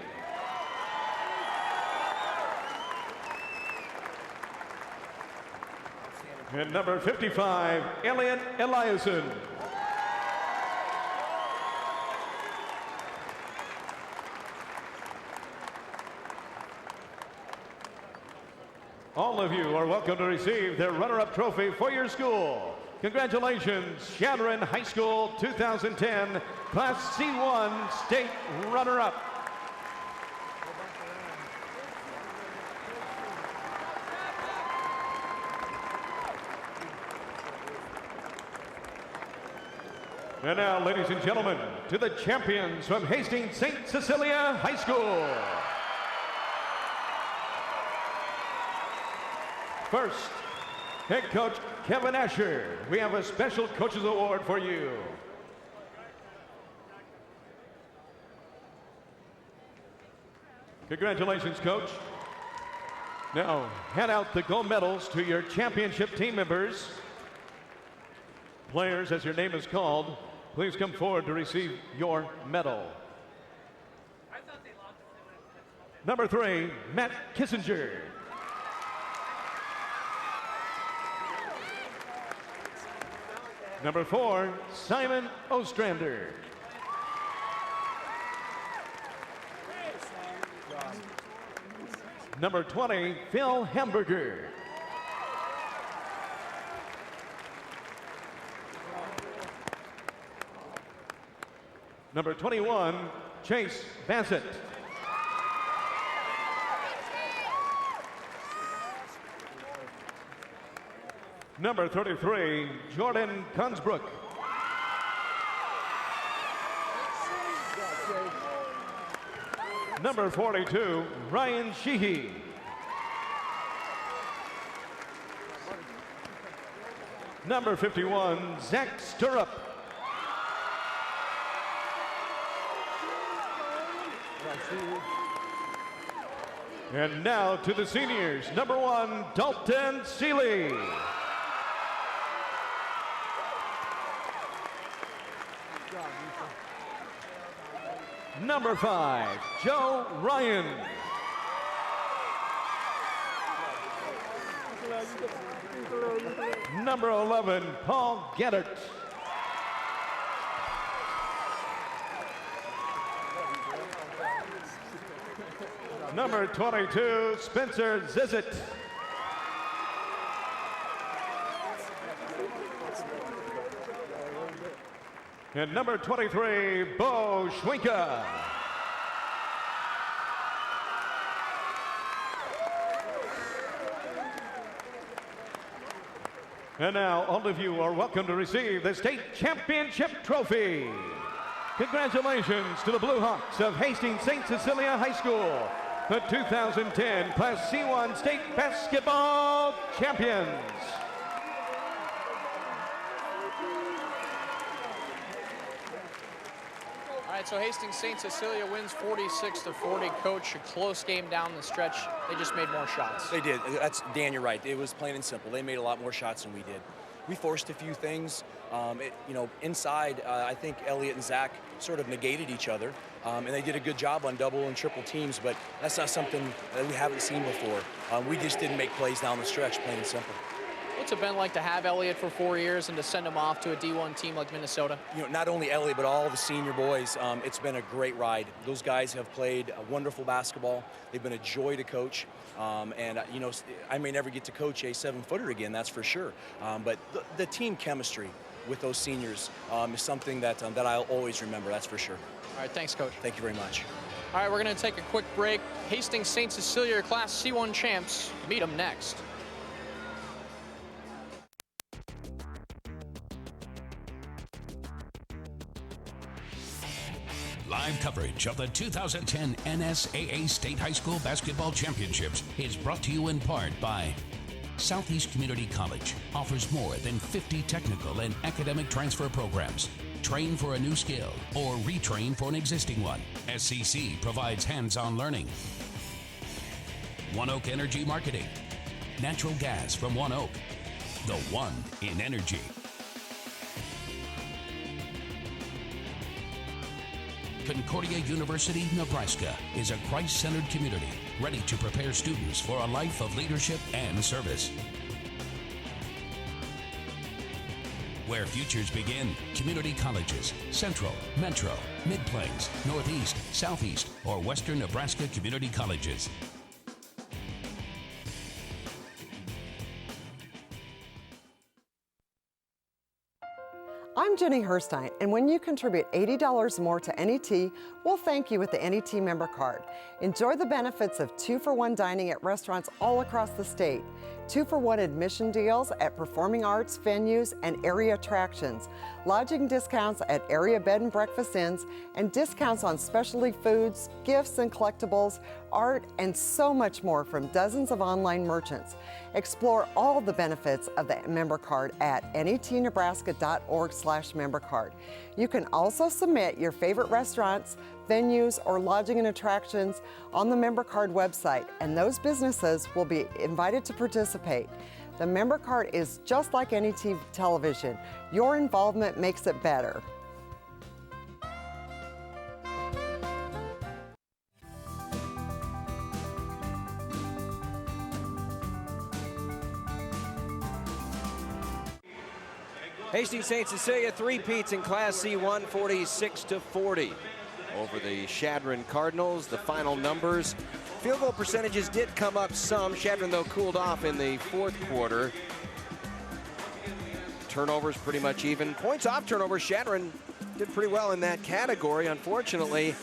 Speaker 7: And number 55, Elliot Eliason. All of you are welcome to receive the runner-up trophy for your school. Congratulations, Chadron High School 2010 Class C1 State runner-up. And now, ladies and gentlemen, to the champions from Hastings St. Cecilia High School. First, head coach Kevin Asher, we have a special coaches award for you. Congratulations, coach. Now, hand out the gold medals to your championship team members. Players, as your name is called, please come forward to receive your medal. Number 3, Matt Kissinger. Number 4, Simon Ostrander. Number 20, Phil Hamburger. Number 21, Chase Bassett. Number 33, Jordan Consbrook. Number 42, Ryan Sheehy. Number 51, Zach Stirrup. And now to the seniors. Number 1, Dalton Seeley. Number 5, Joe Ryan. Number 11, Paul Geddert. Number 22, Spencer Zizit. And number 23, Bo Schwenka. And now all of you are welcome to receive the state championship trophy. Congratulations to the Bluehawks of Hastings St. Cecilia High School, the 2010 Class C1 State Basketball Champions.
Speaker 4: All right, so Hastings St. Cecilia wins 46-40. Coach, a close game down the stretch. They just made more shots.
Speaker 12: They did. Dan, you're right. It was plain and simple. They made a lot more shots than we did. We forced a few things. Inside, I think Elliot and Zach sort of negated each other, and they did a good job on double and triple teams, but that's not something that we haven't seen before. We just didn't make plays down the stretch, plain and simple.
Speaker 4: What's it been like to have Elliot for 4 years and to send him off to a D1 team like Minnesota?
Speaker 12: Not only Elliot, but all the senior boys. It's been a great ride. Those guys have played a wonderful basketball. They've been a joy to coach. I may never get to coach a 7-footer again, that's for sure. But the team chemistry with those seniors is something that I'll always remember, that's for sure.
Speaker 4: All right, thanks, Coach.
Speaker 12: Thank you very much.
Speaker 4: All right, we're going to take a quick break. Hastings St. Cecilia Class C1 champs. Meet them next.
Speaker 8: Live coverage of the 2010 NSAA State High School Basketball Championships is brought to you in part by Southeast Community College. Offers more than 50 technical and academic transfer programs. Train for a new skill or retrain for an existing one. SCC provides hands-on learning. One Oak Energy Marketing. Natural gas from One Oak. The one in energy. Concordia University, Nebraska is a Christ-centered community ready to prepare students for a life of leadership and service. Where futures begin, community colleges, Central, Metro, Mid-Plains, Northeast, Southeast, or Western Nebraska community colleges.
Speaker 10: I'm Jenny Herstein, and when you contribute $80 more to NET, we'll thank you with the NET member card. Enjoy the benefits of 2-for-1 dining at restaurants all across the state, 2-for-1 admission deals at performing arts venues and area attractions, lodging discounts at area bed and breakfast inns, and discounts on specialty foods, gifts and collectibles, art, and so much more from dozens of online merchants. Explore all the benefits of the member card at netnebraska.org/membercard. You can also submit your favorite restaurants, venues, or lodging and attractions on the member card website, and those businesses will be invited to participate. The member card is just like NET television. Your involvement makes it better.
Speaker 1: Hastings St. Cecilia three-peats in Class C1, 46-40 over the Chadron Cardinals. The final numbers. Field goal percentages did come up some. Chadron, though, cooled off in the fourth quarter. Turnovers pretty much even. Points off turnovers, Chadron did pretty well in that category. Unfortunately,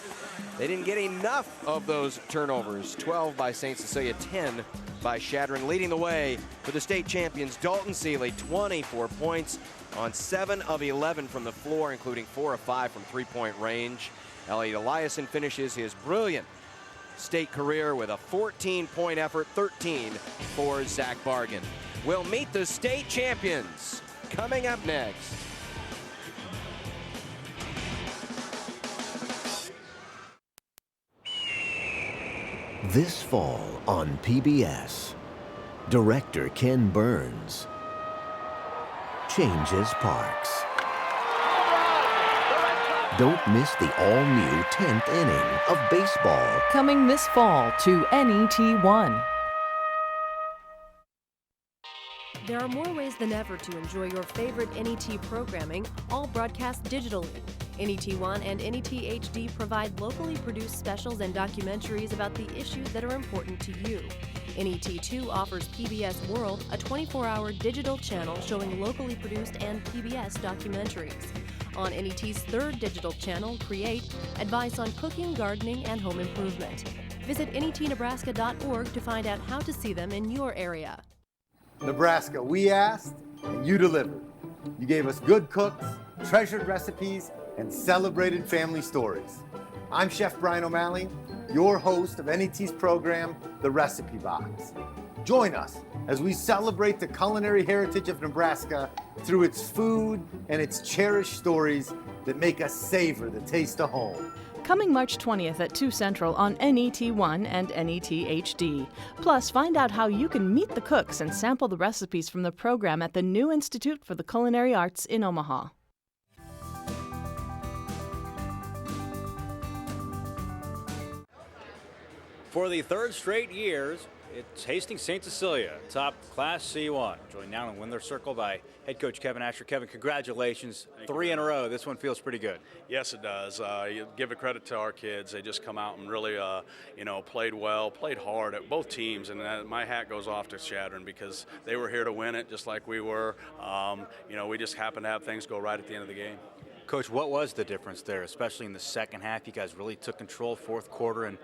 Speaker 1: they didn't get enough of those turnovers. 12 by St. Cecilia, 10 by Chadron. Leading the way for the state champions, Dalton Seeley, 24 points on 7 of 11 from the floor, including 4 of 5 from three-point range. Elliot Eliason finishes his brilliant state career with a 14-point effort, 13 for Zach Bargan. We'll meet the state champions coming up next.
Speaker 20: This fall on PBS, director Ken Burns changes parks. Don't miss the all-new 10th inning of baseball.
Speaker 21: Coming this fall to NET1.
Speaker 23: There are more ways than ever to enjoy your favorite NET programming, all broadcast digitally. NET1 and NET HD provide locally produced specials and documentaries about the issues that are important to you. NET2 offers PBS World, a 24-hour digital channel showing locally produced and PBS documentaries. On NET's third digital channel, Create, advice on cooking, gardening, and home improvement. Visit netnebraska.org to find out how to see them in your area.
Speaker 25: Nebraska, we asked and you delivered. You gave us good cooks, treasured recipes, and celebrated family stories. I'm Chef Brian O'Malley, your host of NET's program, The Recipe Box. Join us as we celebrate the culinary heritage of Nebraska through its food and its cherished stories that make us savor the taste of home.
Speaker 21: Coming March 20th at 2 Central on NET1 and NET HD. Plus, find out how you can meet the cooks and sample the recipes from the program at the new Institute for the Culinary Arts in Omaha.
Speaker 13: For the third straight years, it's Hastings St. Cecilia, top Class C1. Joined now in Win Their Circle by head coach Kevin Asher. Kevin, congratulations. 3 in a row. This one feels pretty good.
Speaker 26: Yes, it does. You give it credit to our kids. They just come out and really, played well, played hard at both teams. And my hat goes off to Chadron because they were here to win it just like we were. We just happened to have things go right at the end of the game.
Speaker 13: Coach, what was the difference there, especially in the second half? You guys really took control fourth quarter and,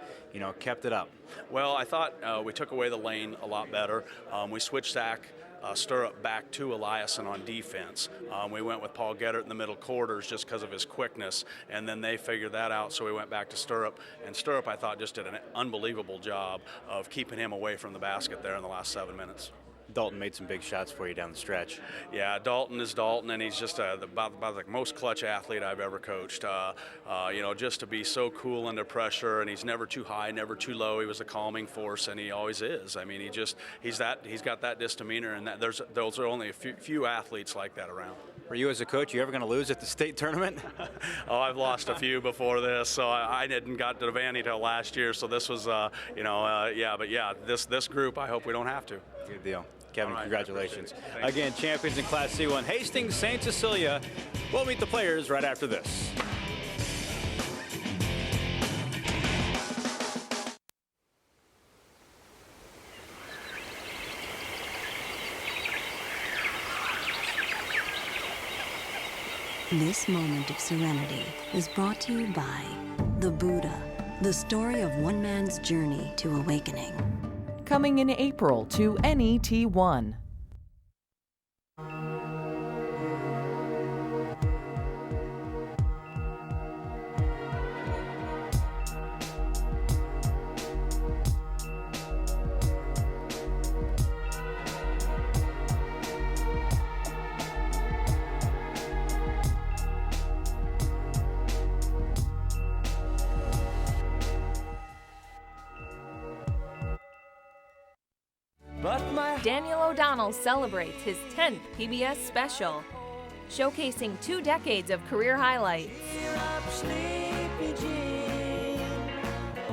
Speaker 13: kept it up.
Speaker 26: Well, I thought we took away the lane a lot better. We switched Zach Stirrup back to Eliason on defense. We went with Paul Gettert in the middle quarters just because of his quickness, and then they figured that out, so we went back to Stirrup. And Stirrup, I thought, just did an unbelievable job of keeping him away from the basket there in the last 7 minutes.
Speaker 13: Dalton made some big shots for you down the stretch.
Speaker 26: Yeah, Dalton is Dalton, and he's just about the most clutch athlete I've ever coached. Just to be so cool under pressure, and he's never too high, never too low. He was a calming force, and he always is. I mean, he's got that misdemeanor, and those are only a few athletes like that around.
Speaker 13: For you as a coach, you ever going to lose at the state tournament?
Speaker 26: Oh, I've lost a few before this, so I didn't got to Devaney till last year. So this was, this group, I hope we don't have to.
Speaker 13: Good deal. Kevin, right, congratulations. Again, champions in Class C1, Hastings St. Cecilia. We'll meet the players right after this.
Speaker 3: This moment of serenity is brought to you by the Buddha, the story of one man's journey to awakening.
Speaker 6: Coming in April to NET1.
Speaker 11: Daniel O'Donnell celebrates his 10th PBS special, showcasing 2 decades of career highlights.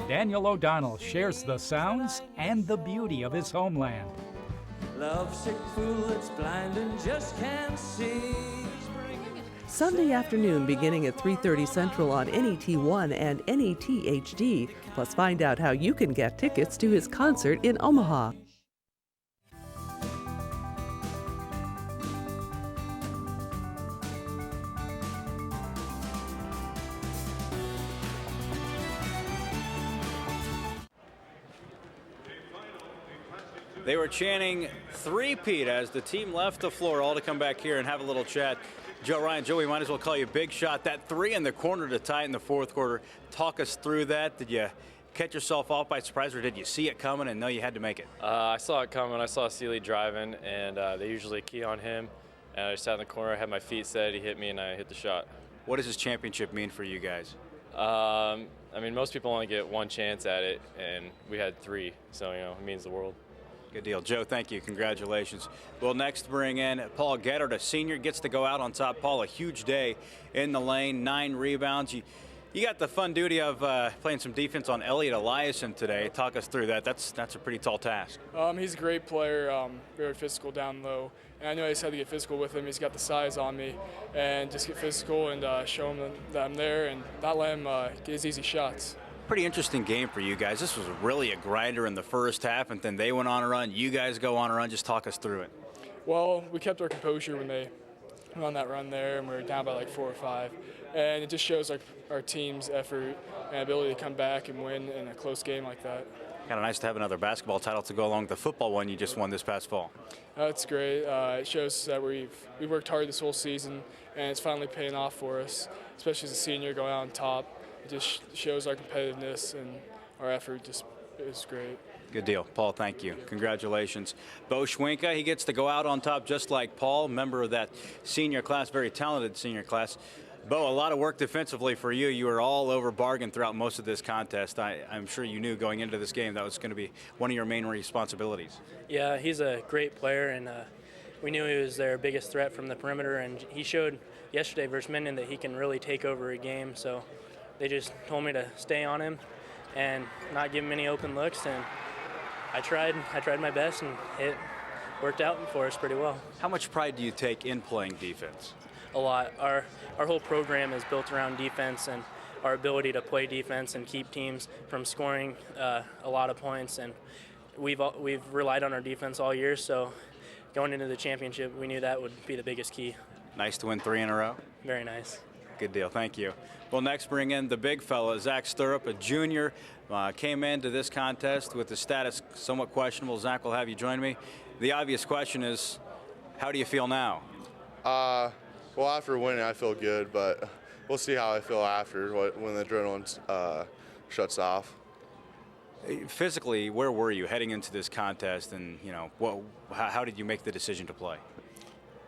Speaker 17: Daniel O'Donnell shares the sounds and the beauty of his homeland.
Speaker 18: Lovesick fool that's blind and just can't see.
Speaker 9: Sunday afternoon beginning at 3:30 Central on NET1 and NET HD. Plus find out how you can get tickets to his concert in Omaha.
Speaker 13: They were chanting three-peat as the team left the floor, all to come back here and have a little chat. Joe Ryan, Joe, we might as well call you Big Shot. That three in the corner to tie it in the fourth quarter. Talk us through that. Did you catch yourself off by surprise, or did you see it coming and know you had to make it?
Speaker 24: I saw it coming. I saw Cecilia driving, and they usually key on him. And I just sat in the corner, had my feet set, he hit me, and I hit the shot.
Speaker 13: What does this championship mean for you guys?
Speaker 24: I mean, most people only get one chance at it, and we had 3, so, you know, it means the world.
Speaker 13: Good deal. Joe, thank you. Congratulations. We'll next bring in Paul Gettert, a senior, gets to go out on top. Paul, a huge day in the lane, 9 rebounds. You got the fun duty of playing some defense on Elliot Eliason today. Talk us through that. That's a pretty tall task.
Speaker 27: He's a great player, very physical down low. And I know I just had to get physical with him. He's got the size on me. And just get physical and show him that I'm there and not let him get his easy shots.
Speaker 13: Pretty interesting game for you guys. This was really a grinder in the first half, and then they went on a run. You guys go on a run. Just talk us through it.
Speaker 27: Well, we kept our composure when they went on that run there, and we were down by like 4 or 5. And it just shows like our team's effort and ability to come back and win in a close game like that.
Speaker 13: Kind of nice to have another basketball title to go along with the football one you just won this past fall.
Speaker 27: That's great. It shows that we've worked hard this whole season, and it's finally paying off for us, especially as a senior going out on top. It just shows our competitiveness, and our effort just is great.
Speaker 13: Good deal. Paul, thank you. Congratulations. Bo Schwenka, he gets to go out on top just like Paul, member of that senior class, very talented senior class. Bo, a lot of work defensively for you. You were all over bargain throughout most of this contest. I'm sure you knew going into this game that was going to be one of your main responsibilities.
Speaker 28: Yeah, he's a great player, and we knew he was their biggest threat from the perimeter, and he showed yesterday versus Minden that he can really take over a game. So they just told me to stay on him and not give him any open looks, and I tried my best, and it worked out for us pretty well.
Speaker 13: How much pride do you take in playing defense?
Speaker 28: A lot. Our whole program is built around defense and our ability to play defense and keep teams from scoring a lot of points, and we've relied on our defense all year, so going into the championship we knew that would be the biggest key.
Speaker 13: Nice to win 3 in a row?
Speaker 28: Very nice.
Speaker 13: Good deal. Thank you. We'll next bring in the big fella, Zach Stirrup, a junior. Came into this contest with the status somewhat questionable. Zach, will have you join me. The obvious question is, how do you feel now?
Speaker 29: Well, after winning, I feel good, but we'll see how I feel after when the adrenaline shuts off.
Speaker 13: Physically, where were you heading into this contest, and how did you make the decision to play?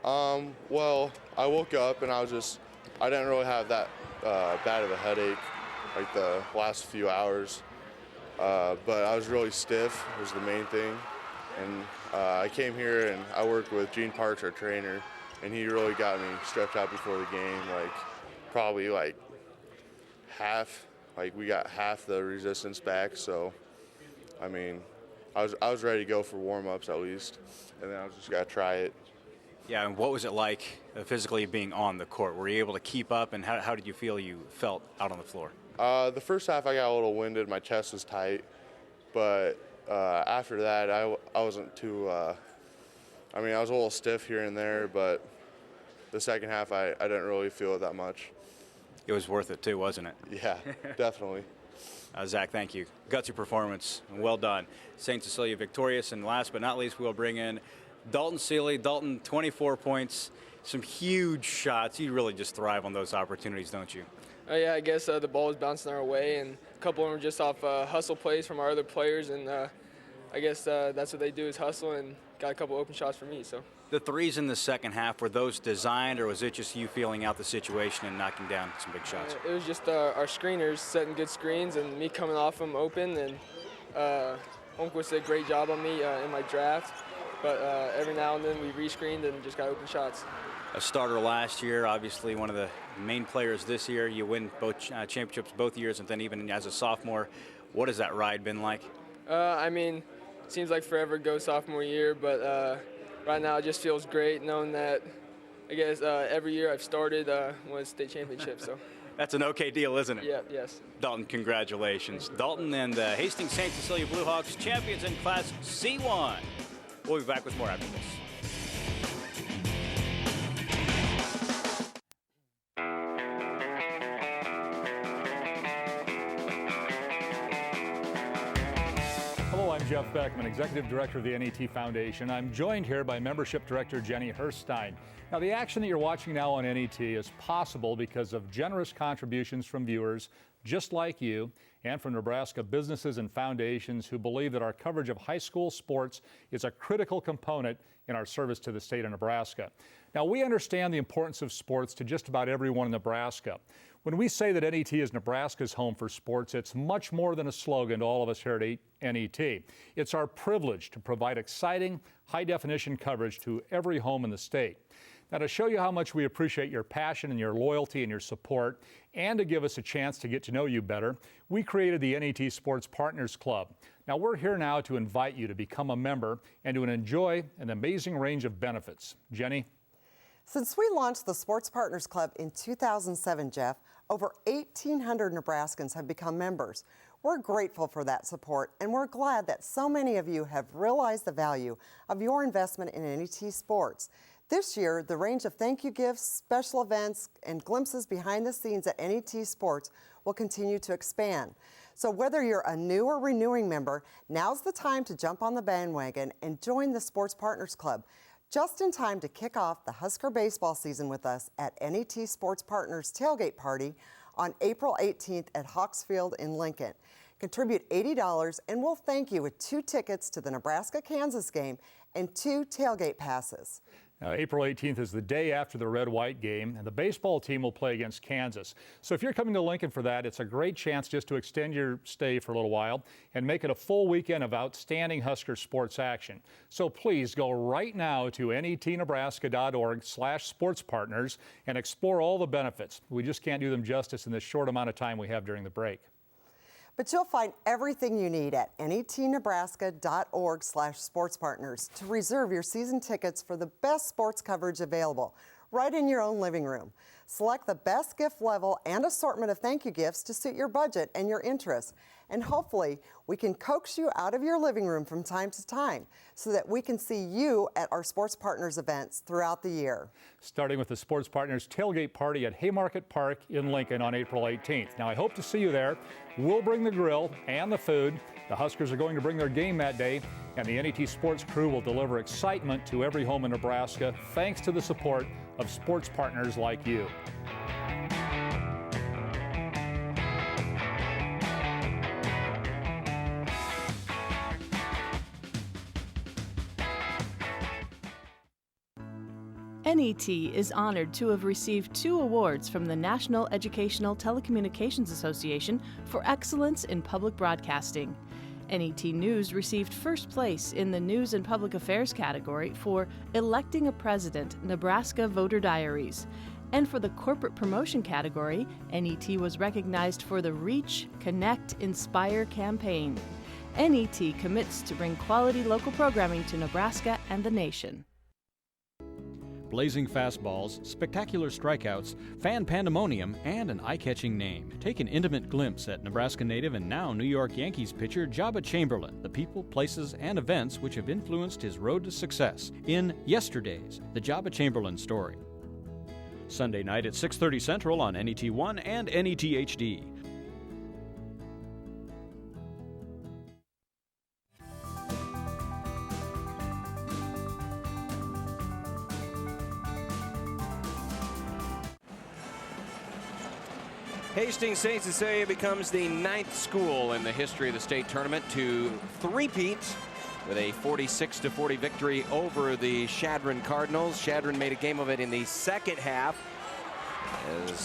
Speaker 29: Well, I woke up and I didn't really have that bad of a headache like the last few hours, but I was really stiff was the main thing, and I came here and I worked with Gene Parks, our trainer, and he really got me stretched out before the game, probably half, we got half the resistance back, so I mean, I was ready to go for warm-ups at least, and then I just got to try it.
Speaker 13: Yeah, and what was it like physically being on the court? Were you able to keep up, and how did you feel you felt out on the floor?
Speaker 29: The first half I got a little winded, my chest was tight, but after that I wasn't too, I was a little stiff here and there, but the second half, I didn't really feel it that much.
Speaker 13: It was worth it too, wasn't it?
Speaker 29: Yeah, definitely.
Speaker 13: Zach, thank you. Gutsy performance, well done. St. Cecilia victorious, and last but not least, we'll bring in Dalton Seeley. Dalton, 24 points, some huge shots. You really just thrive on those opportunities, don't you?
Speaker 27: Yeah, I guess the ball was bouncing our way, and a couple of them were just off hustle plays from our other players, and I guess that's what they do is hustle, and got a couple open shots for me. So.
Speaker 13: The threes in the second half, were those designed, or was it just you feeling out the situation and knocking down some big shots?
Speaker 27: It was just our screeners setting good screens and me coming off them open, and Holmquist did a great job on me in my draft, but every now and then we rescreened and just got open shots.
Speaker 13: A starter last year, obviously one of the main players this year. You win both championships both years, and then even as a sophomore. What has that ride been like?
Speaker 27: I mean, it seems like forever ago sophomore year, but right now it just feels great knowing that, I guess, every year I've started won a state championship. So.
Speaker 13: That's an okay deal, isn't it?
Speaker 27: Yeah, yes.
Speaker 13: Dalton, congratulations. Dalton and the Hastings St. Cecilia Bluehawks, champions in Class C1. We'll be back with more after this.
Speaker 2: I'm Jeff Beckman, Executive Director of the NET Foundation. I'm joined here by Membership Director Jenny Herstein. Now, the action that you're watching now on NET is possible because of generous contributions from viewers just like you and from Nebraska businesses and foundations who believe that our coverage of high school sports is a critical component in our service to the state of Nebraska. Now, we understand the importance of sports to just about everyone in Nebraska. When we say that NET is Nebraska's home for sports, it's much more than a slogan to all of us here at NET. It's our privilege to provide exciting, high-definition coverage to every home in the state. Now, to show you how much we appreciate your passion and your loyalty and your support, and to give us a chance to get to know you better, we created the NET Sports Partners Club. Now, we're here now to invite you to become a member and to enjoy an amazing range of benefits. Jenny?
Speaker 10: Since we launched the Sports Partners Club in 2007, Jeff, over 1,800 Nebraskans have become members. We're grateful for that support, and we're glad that so many of you have realized the value of your investment in NET Sports. This year, the range of thank you gifts, special events, and glimpses behind the scenes at NET Sports will continue to expand. So whether you're a new or renewing member, now's the time to jump on the bandwagon and join the Sports Partners Club. Just in time to kick off the Husker baseball season with us at NET Sports Partners Tailgate Party on April 18th at Hawks Field in Lincoln. Contribute $80 and we'll thank you with 2 tickets to the Nebraska-Kansas game and 2 tailgate passes.
Speaker 2: Now, April 18th is the day after the red-white game, and the baseball team will play against Kansas. So if you're coming to Lincoln for that, it's a great chance just to extend your stay for a little while and make it a full weekend of outstanding Husker sports action. So please go right now to netnebraska.org/sportspartners and explore all the benefits. We just can't do them justice in this short amount of time we have during the break.
Speaker 10: But you'll find everything you need at netnebraska.org/sportspartners to reserve your season tickets for the best sports coverage available right in your own living room. Select the best gift level and assortment of thank you gifts to suit your budget and your interests. And hopefully, we can coax you out of your living room from time to time so that we can see you at our Sports Partners events throughout the year.
Speaker 2: Starting with the Sports Partners Tailgate Party at Haymarket Park in Lincoln on April 18th. Now, I hope to see you there. We'll bring the grill and the food. The Huskers are going to bring their game that day, and the NET Sports crew will deliver excitement to every home in Nebraska thanks to the support of sports partners like you.
Speaker 21: NET is honored to have received 2 awards from the National Educational Telecommunications Association for excellence in public broadcasting. NET News received first place in the News and Public Affairs category for Electing a President, Nebraska Voter Diaries. And for the Corporate Promotion category, NET was recognized for the Reach, Connect, Inspire campaign. NET commits to bring quality local programming to Nebraska and the nation.
Speaker 5: Blazing fastballs, spectacular strikeouts, fan pandemonium, and an eye-catching name. Take an intimate glimpse at Nebraska native and now New York Yankees pitcher Jabba Chamberlain, the people, places, and events which have influenced his road to success in Yesterdays, the Jabba Chamberlain story. Sunday night at 6:30 Central on NET1 and NET HD.
Speaker 1: Hastings St. Cecilia becomes the 9th school in the history of the state tournament to three-peat with a 46-40 victory over the Chadron Cardinals. Chadron made a game of it in the second half as